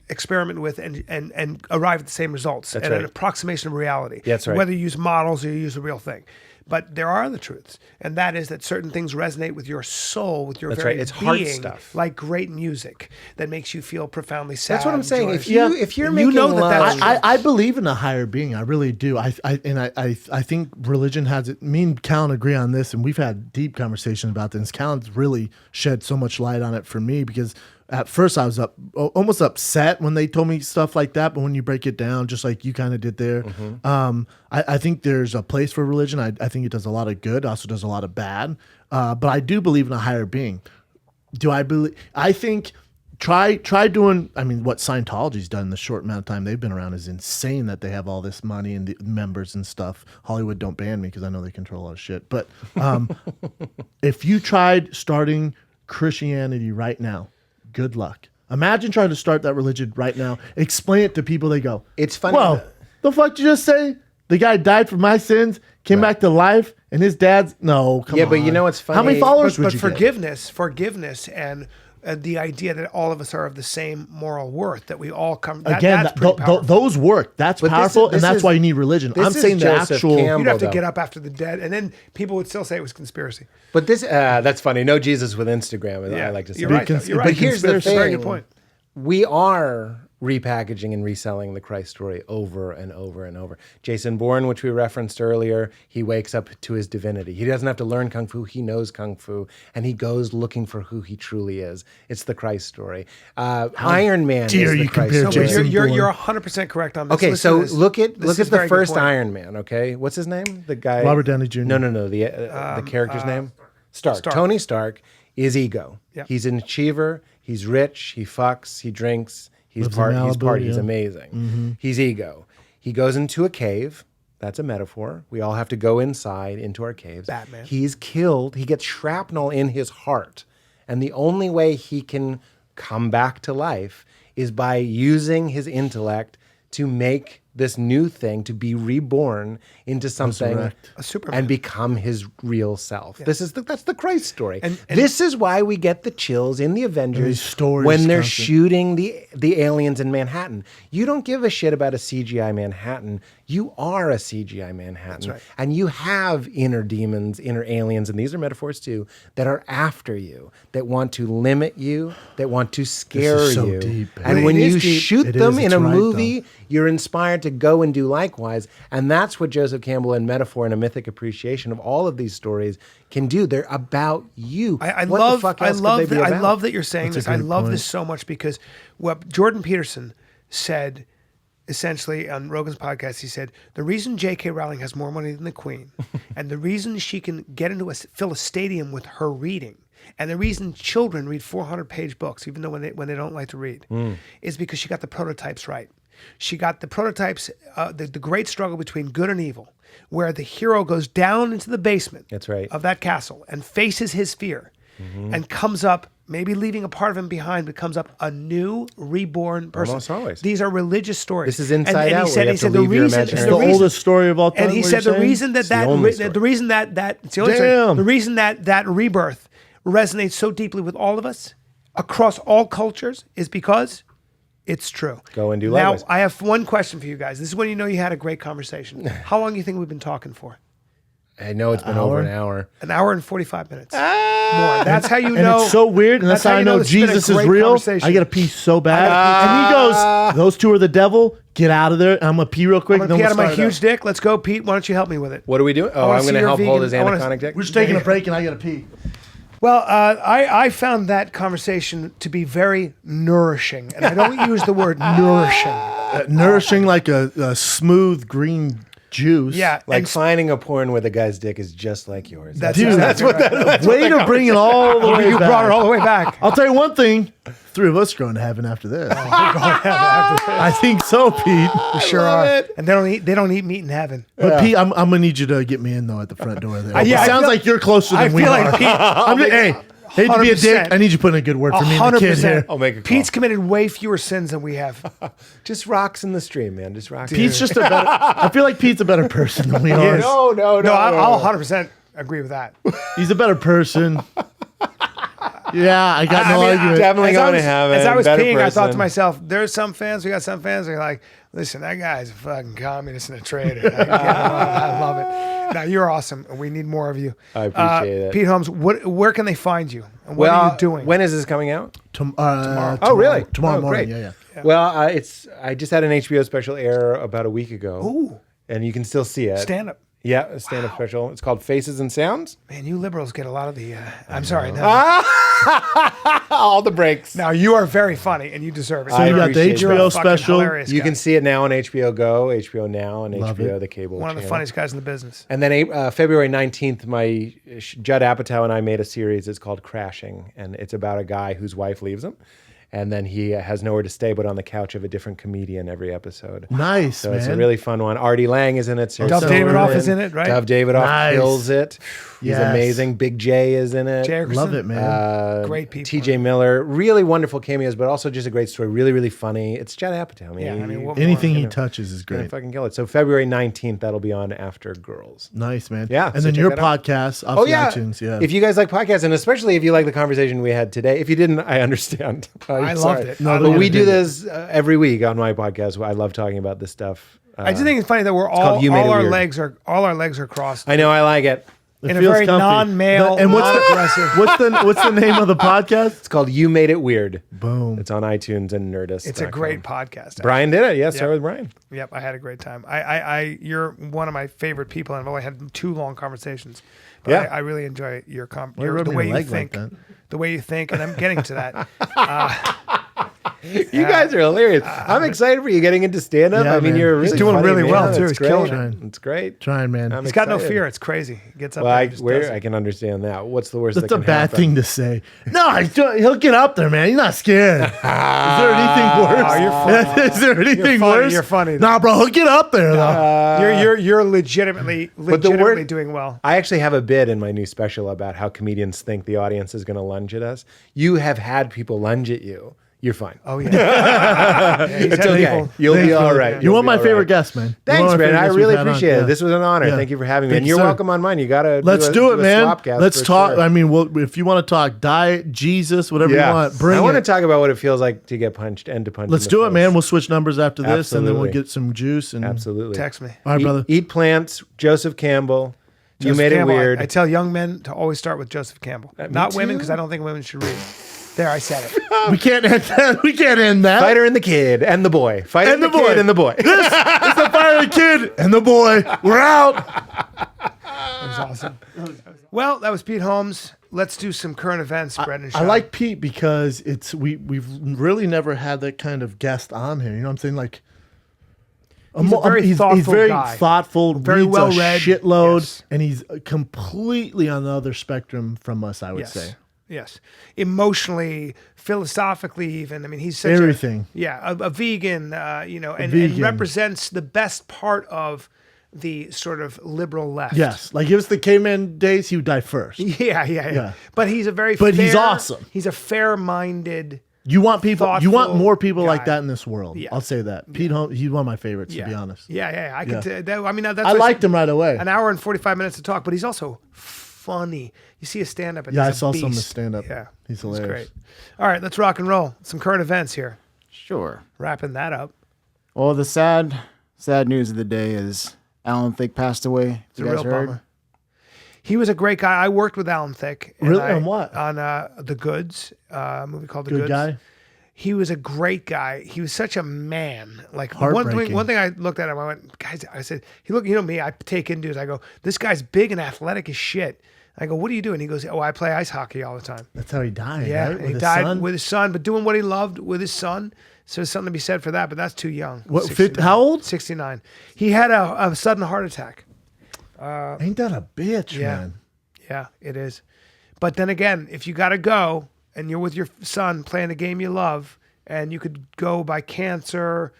experiment with and arrive at the same results and right. an approximation of reality. That's right. Whether you use models or you use the real thing. But there are other truths, and that is that certain things resonate with your soul, with your That's very right. It's heart being, stuff. like great music that makes you feel profoundly sad. That's what I'm and saying. joyous. If you're And making know that love, that's I believe in a higher being. I really do. I think religion has it. Me and Callan agree on this, and we've had deep conversations about this. Callan's really shed so much light on it for me because at first I was almost upset when they told me stuff like that. But when you break it down, just like you kind of did there, I think there's a place for religion. I think it does a lot of good, also does a lot of bad. But I do believe in a higher being. Do I believe? I think try doing. I mean, what Scientology's done in the short amount of time they've been around is insane. That they have all this money and the members and stuff. Hollywood don't ban me because I know they control a lot of shit. But if you tried starting Christianity right now, good luck. Imagine trying to start that religion right now. Explain it to people. They go, It's funny. Whoa, the fuck did you just say? The guy died for my sins, came back to life, and his dad's no. Come on. But you know what's funny? How many followers But would you get? forgiveness, and the idea that all of us are of the same moral worth, that we all come. Again, that's pretty powerful. those work. That's But powerful, this and that's is- why you need religion. this I'm is saying the Joseph actual. Campbell. You'd have to though. get up after the dead, and then people would still say it was conspiracy. But this, that's funny. No Jesus with Instagram, Yeah, I like to say. you're right. though. You're right. But here's the thing. Very good point. We are repackaging and reselling the Christ story over and over and over. Jason Bourne, which we referenced earlier, he wakes up to his divinity. He doesn't have to learn Kung Fu. He knows Kung Fu, and he goes looking for who he truly is. It's the Christ story. Iron Man is dare the you Christ compare story. Jason You're 100% correct on this. Okay, Listen so to this. look at This is a the very good first point. Iron Man. Okay, what's his name? The guy Robert Downey Jr. No, the character's name. Stark. Tony Stark is ego. Yeah. He's an achiever. He's rich. He fucks. He drinks. He's Lives in party. Malibu, He's yeah. amazing. He's ego. He goes into a cave. That's a metaphor. We all have to go inside into our caves. Batman. He's killed. He gets shrapnel in his heart. And the only way he can come back to life is by using his intellect to make this new thing, to be reborn into something Resurrect. A Superman. and become his real self. That's the Christ story. And this is why we get the chills in the Avengers these stories when they're constant. shooting the aliens in Manhattan. You don't give a shit about a CGI Manhattan. You are a CGI Manhattan. right. And you have inner demons, inner aliens, and these are metaphors too, that are after you, that want to limit you, that want to scare is so you. deep. And It when is you deep. shoot It them is. in It's a right, movie, you're inspired to go and do likewise. And that's what Joseph Campbell and Metaphor and a Mythic Appreciation of all of these stories can do. They're about you. I What love the fuck I else could love they be that, I about? love that you're saying That's a this. I great love point. this so much because what Jordan Peterson said essentially on Rogan's podcast, he said the reason J.K. Rowling has more money than the Queen, and the reason she can fill a stadium with her reading, and the reason children read 400-page books, even though when they don't like to read, is because she got the prototypes right. She got the prototypes, the great struggle between good and evil, where the hero goes down into the basement That's right. of that castle and faces his fear and comes up, maybe leaving a part of him behind, but comes up a new, reborn person. Almost always. These are religious stories. This is Inside Out, He where you said, have to leave your imaginary It's And the the reason- oldest story of all time. and he what said you're the saying? reason that the only story. the reason that it's the only story. Damn. The reason that rebirth resonates so deeply with all of us across all cultures is because it's true. Go and do Now, likewise. I have one question for you guys. This is when you know you had a great conversation. How long do you think we've been talking for? I know it's been over an hour. An hour and 45 minutes. More. That's how you And know. it's so weird, and that's how I know this has been a Jesus is great real. conversation. I got to pee so bad, and he goes, "Those two are the devil. Get out of there." And I'm gonna pee real quick. I'm and gonna then pee we'll out of my start it huge up. dick. Let's go, Pete. Why don't you help me with it? What are we doing? Oh, wanna I'm see going to your help hold his vegan- I wanna- anaconic dick. We're just taking a break, and I gotta pee. Well, I found that conversation to be very nourishing, and I don't use the word nourishing. Nourishing like a smooth green juice. Yeah, Like and finding a porn where the guy's dick is just like yours. that's Dude, exactly right. way to bring it all the way You back. brought it all the way back. I'll tell you one thing: 3 of us are going to heaven after this. I think so, Pete. We sure are. And they don't eat meat in heaven. But Pete, I'm gonna need you to get me in though at the front door there. yeah, it I sounds feel- like you're closer I than we feel are. like Pete. I'm just, hey, hate to be a dick. 100%. I need you to put in a good word for me and the kid here. I'll make a call. Pete's committed way fewer sins than we have. Just rocks in the stream, man. Just rocks. Pete's just a better. I feel like Pete's a better person than we are. No, I'll 100% agree with that. He's a better person. Yeah, I got no I mean, argument. definitely as I going to was- heaven, As I was better peeing, I thought to person. myself, there's some fans, we got some fans, they're like, listen, that guy's a fucking communist and a traitor. I love it. Now, you're awesome, and we need more of you. I appreciate it. Pete Holmes, where can they find you? And what are you doing? When is this coming out? Tomorrow. Oh, really? Tomorrow Oh, morning. great. Yeah. Well, I just had an HBO special air about a week ago. Ooh. And you can still see it. Stand up. Yeah, a stand-up special. It's called Faces and Sounds. Man, you liberals get a lot of the. I'm sorry. No. All the breaks. Now you are very funny, and you deserve it. So you got the appreciate You're a HBO fucking special. hilarious You guy. can see it now on HBO Go, HBO Now, and Love HBO it. the cable One of the channel. funniest guys in the business. And then February 19th, my Judd Apatow and I made a series. It's called Crashing, and it's about a guy whose wife leaves him, and then he has nowhere to stay but on the couch of a different comedian every episode. Nice, So man. it's a really fun one. Artie Lang is in it. Sarah Dove Silverman. Davidoff is in it, right? Dove Davidoff Nice. kills it. He's Yes. amazing. Big J is in it. Jay Ergerson? Love it, man. Great people. TJ Miller. Really wonderful cameos, but also just a great story. Really, really funny. It's Judd Apatow. Yeah, I mean, what Anything more? he touches is Gonna great. fucking kill it. So February 19th, that'll be on After Girls. Nice, man. Yeah, And so then check your that out. podcast off Oh the yeah. iTunes. Yeah. If you guys like podcasts, and especially if you like the conversation we had today, if you didn't, I understand. I loved it. No, I but But loved we it. do this every week on my podcast. I love talking about this stuff. I just think it's funny that we're all called You Made It our Weird. legs are crossed I know I like it. It in a feels very comfy. non-male, And non-aggressive. what's the name of the podcast? It's called You Made It Weird. Boom. It's on iTunes and Nerdist. It's a great podcast. actually. Brian did it. Yes, started with Brian. Yep, I had a great time. You're one of my favorite people, and I've only had 2 long conversations. But Yeah. I really enjoy your you rubbed the me way the you leg like think, that? the way you think, and I'm getting to that. You guys are hilarious. I'm excited for you getting into stand-up. Yeah, I mean, man. you're He's really doing funny, really man. well, too. It's He's great. killing it. It's great. Trying, man. I'm He's got no excited. fear. It's crazy. He gets up Well, there and just does I it. can understand that. What's the worst That's that a can bad happen? thing to say. No, he'll get up there, man. He's not scared. Is there anything worse? Oh, you're funny. Is there anything funny. worse? You're funny. Nah, bro, he'll get up there though. You're legitimately doing well. I actually have a bit in my new special about how comedians think the audience is going to lunge at us. You have had people lunge at you. You're fine. Oh yeah, yeah he's It's had okay. people- You'll be Thanks, all brother. right. You're one of my You'll be all favorite right. guests, man. You're one Thanks, of my man. favorite I guests really we've had on. appreciate it. Yeah. This was an honor. Yeah. Thank you for having me. Thank And you, you're sir. welcome on mine. You got to Let's do it, man. Swapcast Let's for talk. sure. I mean, if you want to talk diet, Jesus, whatever you want, bring I it. want to talk about what it feels like to get punched and to punch. Let's in the do it, face. man. We'll switch numbers after this, and then we'll Absolutely. get some juice. And Absolutely. Text me. All right, brother. Eat plants. Joseph Campbell. You Joseph made Campbell, it weird. I tell young men to always start with Joseph Campbell, not women, too. because I don't think women should read. There, I said it. We can't end that. We can't end that. Fighter and the kid and the boy. Fighter and And the, the boy. kid and the boy. It's the fire the kid and the boy. We're out. That was awesome. Well, that was Pete Holmes. Let's do some current events, Brendan. I like Pete because we've really never had that kind of guest on here. You know what I'm saying? Like, He's a very thoughtful he's very guy. thoughtful, Very reads well-read. a shitload, Yes. and he's completely on the other spectrum from us. I would yes. say. Yes, emotionally, philosophically, even. I mean, he's such Everything. a vegan, and vegan. represents the best part of the sort of liberal left. Yes, like give us the caveman days, he would die first. Yeah. But he's a very, But he's fair- awesome. He's a fair-minded. You want people. You want Thoughtful more people like guy. that in this world. Yeah. I'll say that. Pete Holmes, he's one of my favorites, Yeah. to be honest. Yeah. I Yeah. could. I mean, that's I why liked him right away. An hour and 45 minutes to talk, but he's also funny. You see his stand-up. And Yeah, he's I saw a some of his beast. stand-up. Yeah, He's hilarious. great. All right, let's rock and roll. Some current events here. Sure. Wrapping that up. Well, the sad news of the day is Alan Thicke passed away. It's a real bummer. He was a great guy. I worked with Alan Thicke. and Really? I- On what? On The Goods, a movie called The Good Goods. guy. He was a great guy. He was such a man. Like Heartbreaking. one thing I looked at him, I went, guys, I said, he look, me, I take in dudes. I go, this guy's big and athletic as shit. I go, what do you do? And he goes, oh, I play ice hockey all the time. That's how he died. Yeah, right? and With he his died son? with his son, but doing what he loved with his son. So there's something to be said for that, but that's too young. What, 69. how old? 69. He had a sudden heart attack. Ain't that a bitch, Yeah. man? Yeah, it is. But then again, if you got to go and you're with your son playing a game you love, and you could go by cancer,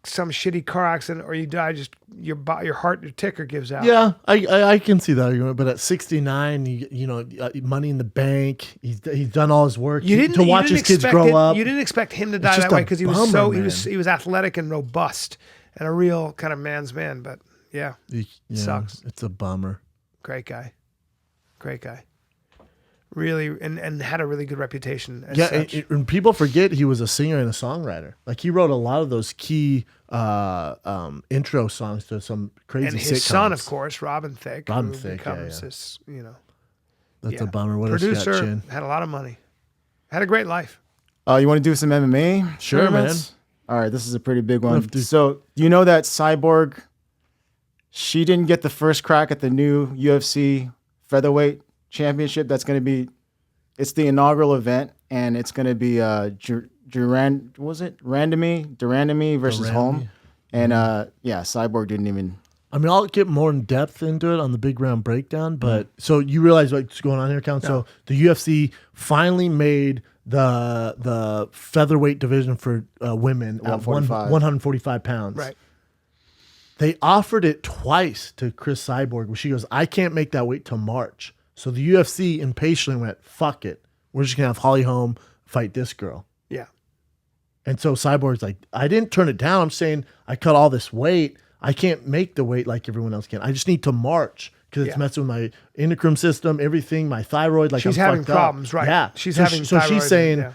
some shitty car accident, or you die, just your heart, your ticker gives out. Yeah, I can see that argument. But at 69, you know, money in the bank. He's done all his work to watch his kids grow up. You didn't expect him to die just that way a because he was bummer, he was athletic and robust and a real kind of man's man. But yeah, Yeah, sucks. It's a bummer. great guy. Really, and had a really good reputation. As Yeah, such. and people forget he was a singer and a songwriter. Like he wrote a lot of those key intro songs to some crazy and sitcoms. his son, of course, Robin Thicke, Robin who Thicke, becomes yeah. this, That's yeah. a bummer. What else you got, producer, Chin? had a lot of money, had a great life. You want to do some MMA? Sure, tournaments? All right, this is a pretty big one. Let's do- So you know that Cyborg she didn't get the first crack at the new UFC featherweight championship. That's going to be, it's the inaugural event, and it's going to be Durandamy versus Holmes. And Cyborg didn't even. I mean, I'll get more in depth into it on the big round breakdown, but so you realize what's going on here, Count? No. So the UFC finally made the featherweight division for women at 145 pounds. Right. They offered it twice to Chris Cyborg, where she goes, I can't make that wait till March. So the UFC impatiently went, fuck it. We're just going to have Holly Holm fight this girl. Yeah. And so Cyborg's like, I didn't turn it down. I'm saying I cut all this weight. I can't make the weight like everyone else can. I just need to march because it's messing with my endocrine system, everything, my thyroid. Like she's I'm having fucked problems, up. right? Yeah. She's so having. So she's saying,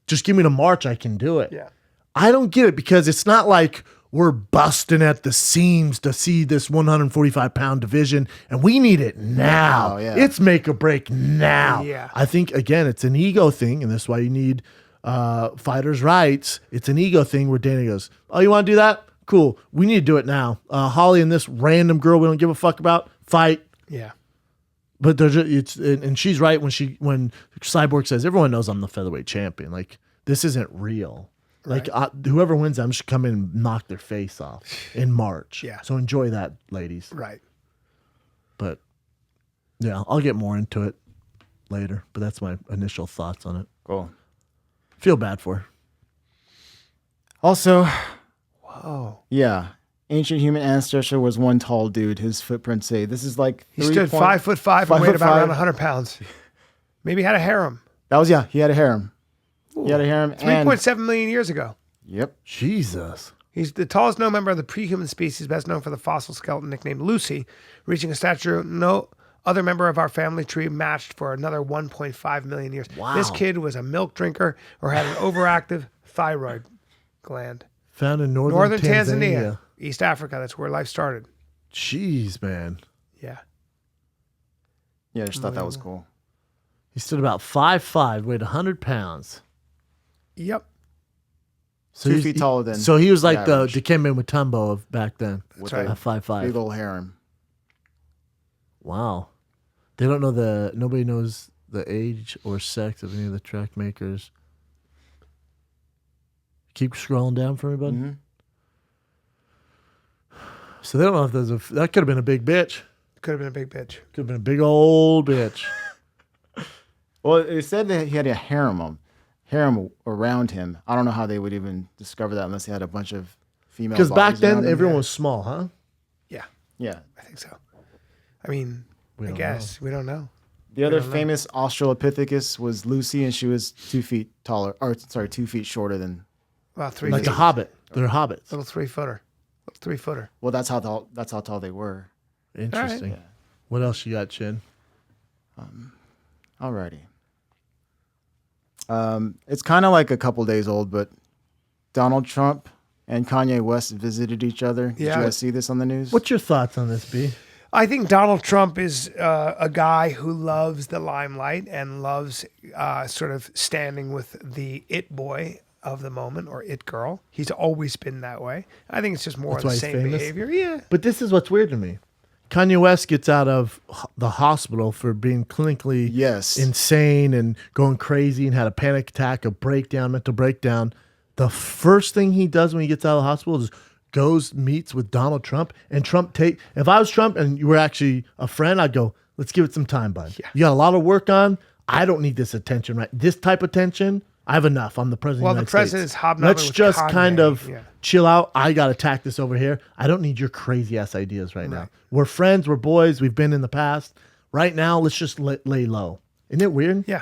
just give me to March. I can do it. Yeah. I don't get it because it's not like we're busting at the seams to see this 145-pound division, and we need it now. Oh, yeah. It's make or break now. Yeah. I think, again, it's an ego thing, and that's why you need fighters' rights. It's an ego thing where Dana goes, oh, you want to do that? Cool. We need to do it now. Holly and this random girl we don't give a fuck about, fight. Yeah. But there's and she's right when Cyborg says, everyone knows I'm the featherweight champion. Like, this isn't real. Like, whoever wins, I'm just come in and knock their face off in March. Yeah. So enjoy that, ladies. Right. But, yeah, I'll get more into it later. But that's my initial thoughts on it. Cool. Feel bad for her. Also, whoa. Yeah. Ancient human ancestor was one tall dude. His footprints say this is like he stood 5'5" and weighed about around 100 pounds. Maybe he had a harem. He had a harem. Ooh. He had a harem. 3.7 million years ago. Yep. Jesus. He's the tallest known member of the pre-human species, best known for the fossil skeleton nicknamed Lucy, reaching a stature no other member of our family tree matched for another 1.5 million years. Wow. This kid was a milk drinker or had an overactive thyroid gland. Found in northern Tanzania. East Africa. That's where life started. Jeez, man. Yeah. Yeah, I just thought that was cool. He stood about 5'5", weighed 100 pounds. Yep. So 2 feet taller than. So he was like the average. Dikembe Mutombo of back then. That's right. At 5'5". Big old harem. Wow. They don't know nobody knows the age or sex of any of the track makers. Keep scrolling down for me, bud. Mm-hmm. So they don't know if that could have been a big bitch. Could have been a big bitch. Could have been a big old bitch. Well, it said that he had a harem around him. I don't know how they would even discover that unless they had a bunch of female. Because back bodies around then him. everyone was small, huh? Yeah. Yeah. I think so. I mean, We I don't guess. We don't know. The other famous Australopithecus was Lucy, and she was 2 feet taller, 2 feet shorter than. About 3 Like feet. a hobbit. They're hobbits. Little 3-footer. Little 3-footer. Well, that's how tall they were. Interesting. All right. What else you got, Chin? Alrighty. It's kind of like a couple days old, but Donald Trump and Kanye West visited each other. Did you guys see this on the news? What's your thoughts on this, B? I think Donald Trump is a guy who loves the limelight and loves sort of standing with the it boy of the moment or it girl. He's always been that way. I think it's just more of the same behavior. Yeah. But this is what's weird to me. Kanye West gets out of the hospital for being clinically insane and going crazy and had a panic attack, a breakdown, mental breakdown. The first thing he does when he gets out of the hospital is goes, meets with Donald Trump. And if I was Trump and you were actually a friend, I'd go, let's give it some time, bud. Yeah. You got a lot of work on. I don't need this attention, right? This type of attention, I have enough. I'm the president of the United States. Well, the president's hobnobbing Let's with just Kanye. kind of chill out. I got to tack this over here. I don't need your crazy ass ideas right now. We're friends. We're boys. We've been in the past. Right now, let's just lay low. Isn't it weird? Yeah.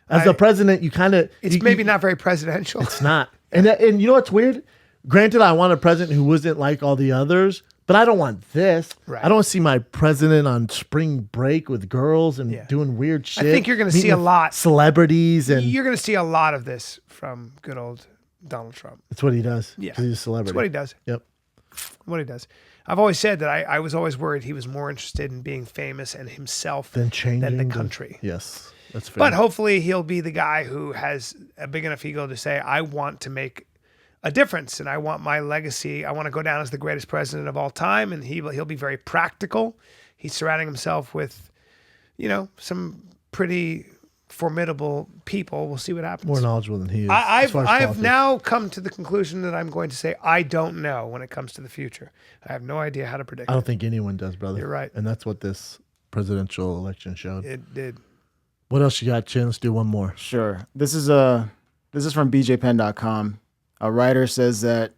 As the president, you kind of... It's maybe not very presidential. It's not. And you know what's weird? Granted, I want a president who wasn't like all the others, but I don't want this. Right. I don't see my president on spring break with girls and doing weird shit. I think you're going to see a lot. Celebrities and... You're going to see a lot of this from good old Donald Trump. That's what he does. Yeah. Because he's a celebrity. That's what he does. Yep. What he does. I've always said that I was always worried he was more interested in being famous and himself than the country. Yes. That's fair. But hopefully he'll be the guy who has a big enough ego to say, I want to make a difference, and I want my legacy. I want to go down as the greatest president of all time, and he'll be very practical. He's surrounding himself with, some pretty formidable people. We'll see what happens. More knowledgeable than he is. I've now come to the conclusion that I'm going to say I don't know when it comes to the future. I have no idea how to predict. I don't think anyone does, brother. You're right. And that's what this presidential election showed. It did. What else you got, Chin? Let's do one more. Sure. This is from bjpen.com. A writer says that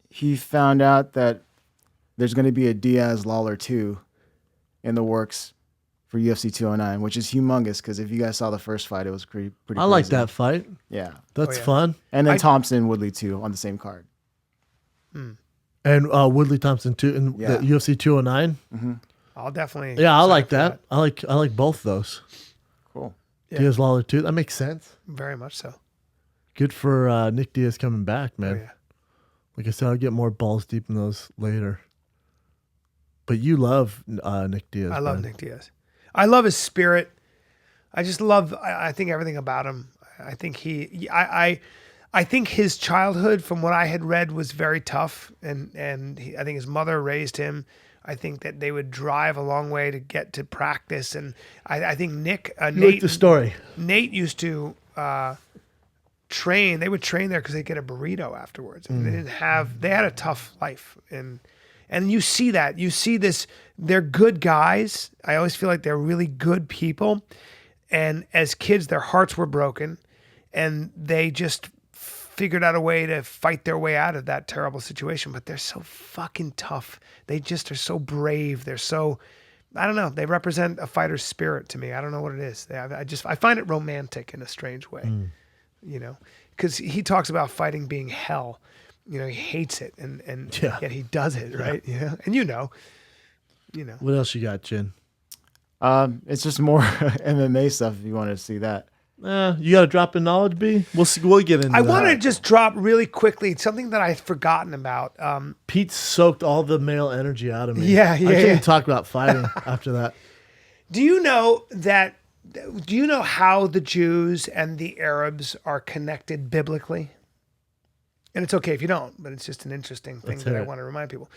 he found out that there's going to be a Diaz Lawler 2 in the works for UFC 209, which is humongous because if you guys saw the first fight, it was pretty I like crazy. that fight. Yeah. That's fun. And then Thompson Woodley 2 on the same card. And Woodley Thompson too in the UFC 209. Mm-hmm. I'll definitely. Yeah, I like that. I like both those. Cool. Yeah. Diaz Lawler too. That makes sense. Very much so. Good for Nick Diaz coming back, man. Oh, yeah. Like I said, I'll get more balls deep in those later. But you love Nick Diaz. I love man. Nick Diaz. I love his spirit. I just love. I think everything about him. I think I think his childhood, from what I had read, was very tough, and I think his mother raised him. I think that they would drive a long way to get to practice, and I think Nate. Like the story. Nate used to train. They would train there because they'd get a burrito afterwards. And they had a tough life, and you see that. You see this. They're good guys. I always feel like they're really good people, and as kids, their hearts were broken, and they just figured out a way to fight their way out of that terrible situation. But they're so fucking tough. They just are so brave. They're so, I don't know. They represent a fighter's spirit to me. I don't know what it is. I find it romantic in a strange way, because he talks about fighting being hell. He hates it, and yet he does it, right? And What else you got, Chin? It's just more MMA stuff if you wanted to see that. You got a drop in knowledge, B? We'll see. We'll get into that. I want to just drop really quickly something that I've forgotten about. Pete soaked all the male energy out of me. Yeah. I can't even talk about fighting after that. Do you know how the Jews and the Arabs are connected biblically? And it's okay if you don't, but it's just an interesting thing that I want to remind people.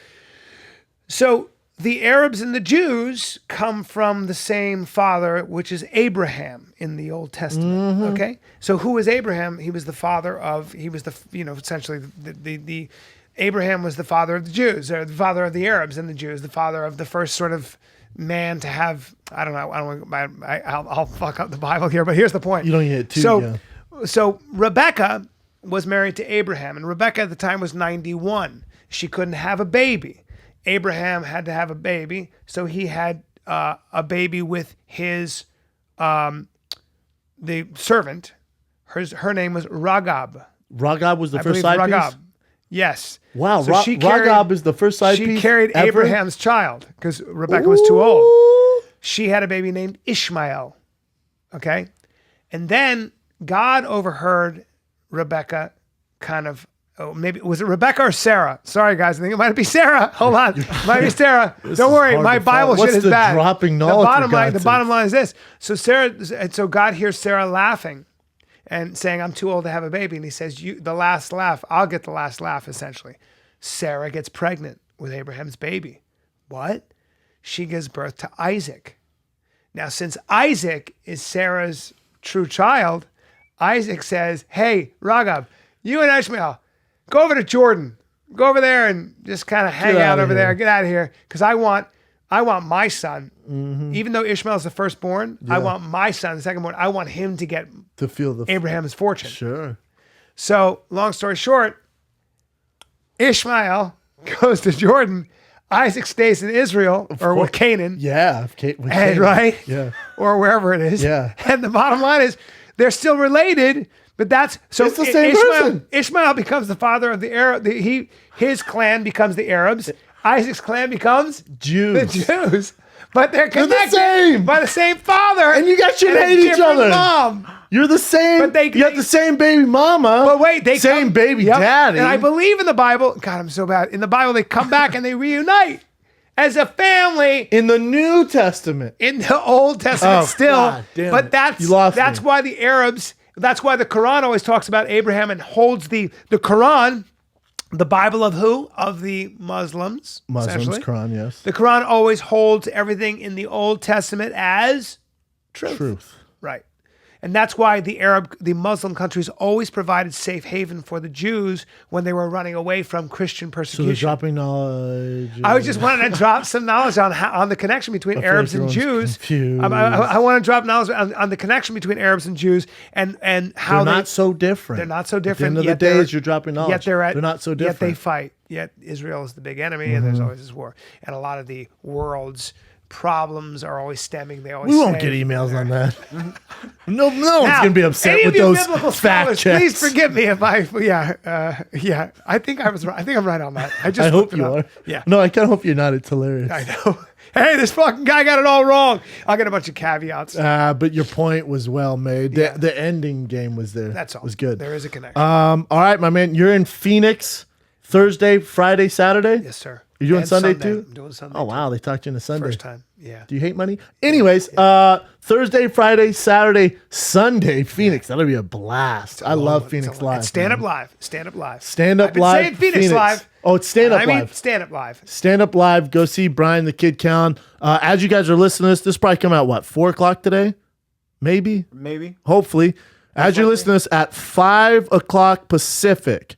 So the Arabs and the Jews come from the same father, which is Abraham in the Old Testament. Mm-hmm. Okay. So who was Abraham? He was the father of, essentially the Abraham was the father of the Jews, or the father of the Arabs and the Jews, the father of the first sort of man to have, I don't know, I'll fuck up the Bible here, but here's the point. You don't get it too. So Rebecca was married to Abraham, and Rebecca at the time was 91. She couldn't have a baby. Abraham had to have a baby, so he had a baby with his the servant. Her name was Ragab. Ragab was the first side piece? Yes. Wow, so Ragab is the first side piece. She carried ever? Abraham's child because Rebecca was too old. She had a baby named Ishmael. Okay, and then God overheard Rebecca kind of. Oh, maybe was it Rebecca or Sarah? Sorry, guys. I think it might be Sarah. Hold on, it might be Sarah. Don't worry, my Bible shit is bad. Dropping knowledge? The bottom line is this. So God hears Sarah laughing, and saying, "I'm too old to have a baby," and He says, "The last laugh. I'll get the last laugh." Essentially, Sarah gets pregnant with Abraham's baby. What? She gives birth to Isaac. Now, since Isaac is Sarah's true child, Isaac says, "Hey, Ragab, you and Ishmael, go over to Jordan. Go over there and just kind of hang out over there. Get out of here. Because I want my son, even though Ishmael's the firstborn, I want my son, the secondborn, I want him to get Abraham's fortune." Sure. So, long story short, Ishmael goes to Jordan. Isaac stays in Israel with Canaan. Yeah. Right? Yeah. Or wherever it is. Yeah. And the bottom line is they're still related. But that's so. It's the same person. Ishmael becomes the father of the Arab. His clan becomes the Arabs. Isaac's clan becomes Jews. The Jews. But they're connected the same. by the same father. And you guys should hate each other. Mom. You're the same. But you got the same baby mama. But wait, baby daddy. And I believe in the Bible. God, I'm so bad. In the Bible, they come back and they reunite as a family. In the New Testament. In the Old Testament, still. God damn but it. that's why the Arabs. That's why the Quran always talks about Abraham and holds the Quran the Bible of who? Of the Muslims. Muslims, essentially. Quran, yes. The Quran always holds everything in the Old Testament as truth. Right. And that's why the Muslim countries always provided safe haven for the Jews when they were running away from Christian So persecution. they're dropping knowledge. I was just wanting to drop some knowledge on the connection between Arabs and Jews. Confused. I want to drop knowledge on the connection between Arabs and Jews and how They're not so different. They're not so different. At the end of the days, you're dropping knowledge. Yet they're not so different. Yet they fight. Yet Israel is the big enemy, and there's always this war. And a lot of the world's problems are always stemming. They always We won't say- get emails on that. No one's going to be upset any with of you those biblical fact scholars, checks. Please forgive me if I, I think I was right. I think I'm right on that. I just I hope looked it you up. are. Yeah. No, I kind of hope you're not. It's hilarious. I know. Hey, this fucking guy got it all wrong. I'll get a bunch of caveats. But your point was well made. Yeah. The ending game was there. That's all. Was good. There is a connection. All right, my man. You're in Phoenix Thursday, Friday, Saturday? yes, sir. You doing And Sunday too? I'm doing Sunday. Oh, wow. They talked you into Sunday. First time. Yeah. Do you hate money? Anyways, Thursday, Friday, Saturday, Sunday, Phoenix. That'll be a blast. I love Phoenix Live. Stand up man. live. Stand up live. Stand Up I've been Live. saying Phoenix Live. Oh, it's Stand Up I mean, Live. stand up live. Stand Up Live. Go see Brian the Kid Cowan. As you guys are listening to this probably come out, what, 4 o'clock today? Maybe? Maybe. Hopefully. As you're listening to this at 5 o'clock Pacific,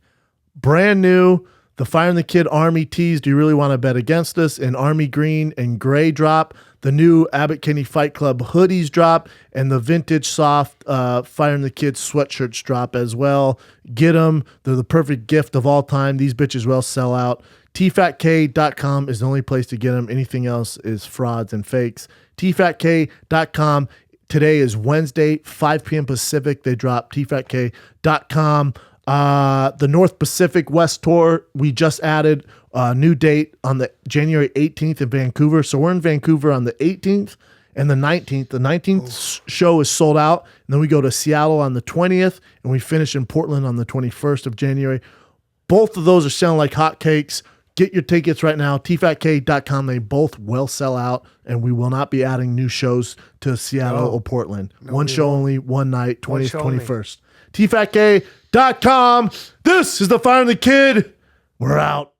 brand new, the Fire and the Kid Army tees. Do you really want to bet against us? And Army Green and Gray drop. The new Abbott Kinney Fight Club hoodies drop. And the vintage soft Fire and the Kid sweatshirts drop as well. Get them. They're the perfect gift of all time. These bitches will sell out. tfatk.com is the only place to get them. Anything else is frauds and fakes. tfatk.com. Today is Wednesday, 5 p.m. Pacific. They drop tfatk.com. The North Pacific West Tour, we just added a new date on the January 18th in Vancouver. So we're in Vancouver on the 18th and the 19th. The 19th show is sold out. And then we go to Seattle on the 20th and we finish in Portland on the 21st of January. Both of those are selling like hotcakes. Get your tickets right now, tfatk.com. They both will sell out, and we will not be adding new shows to Seattle or Portland. One show only, one night, 20th, show only. 21st. tfatk.com. This is the Fire and the Kid. We're out.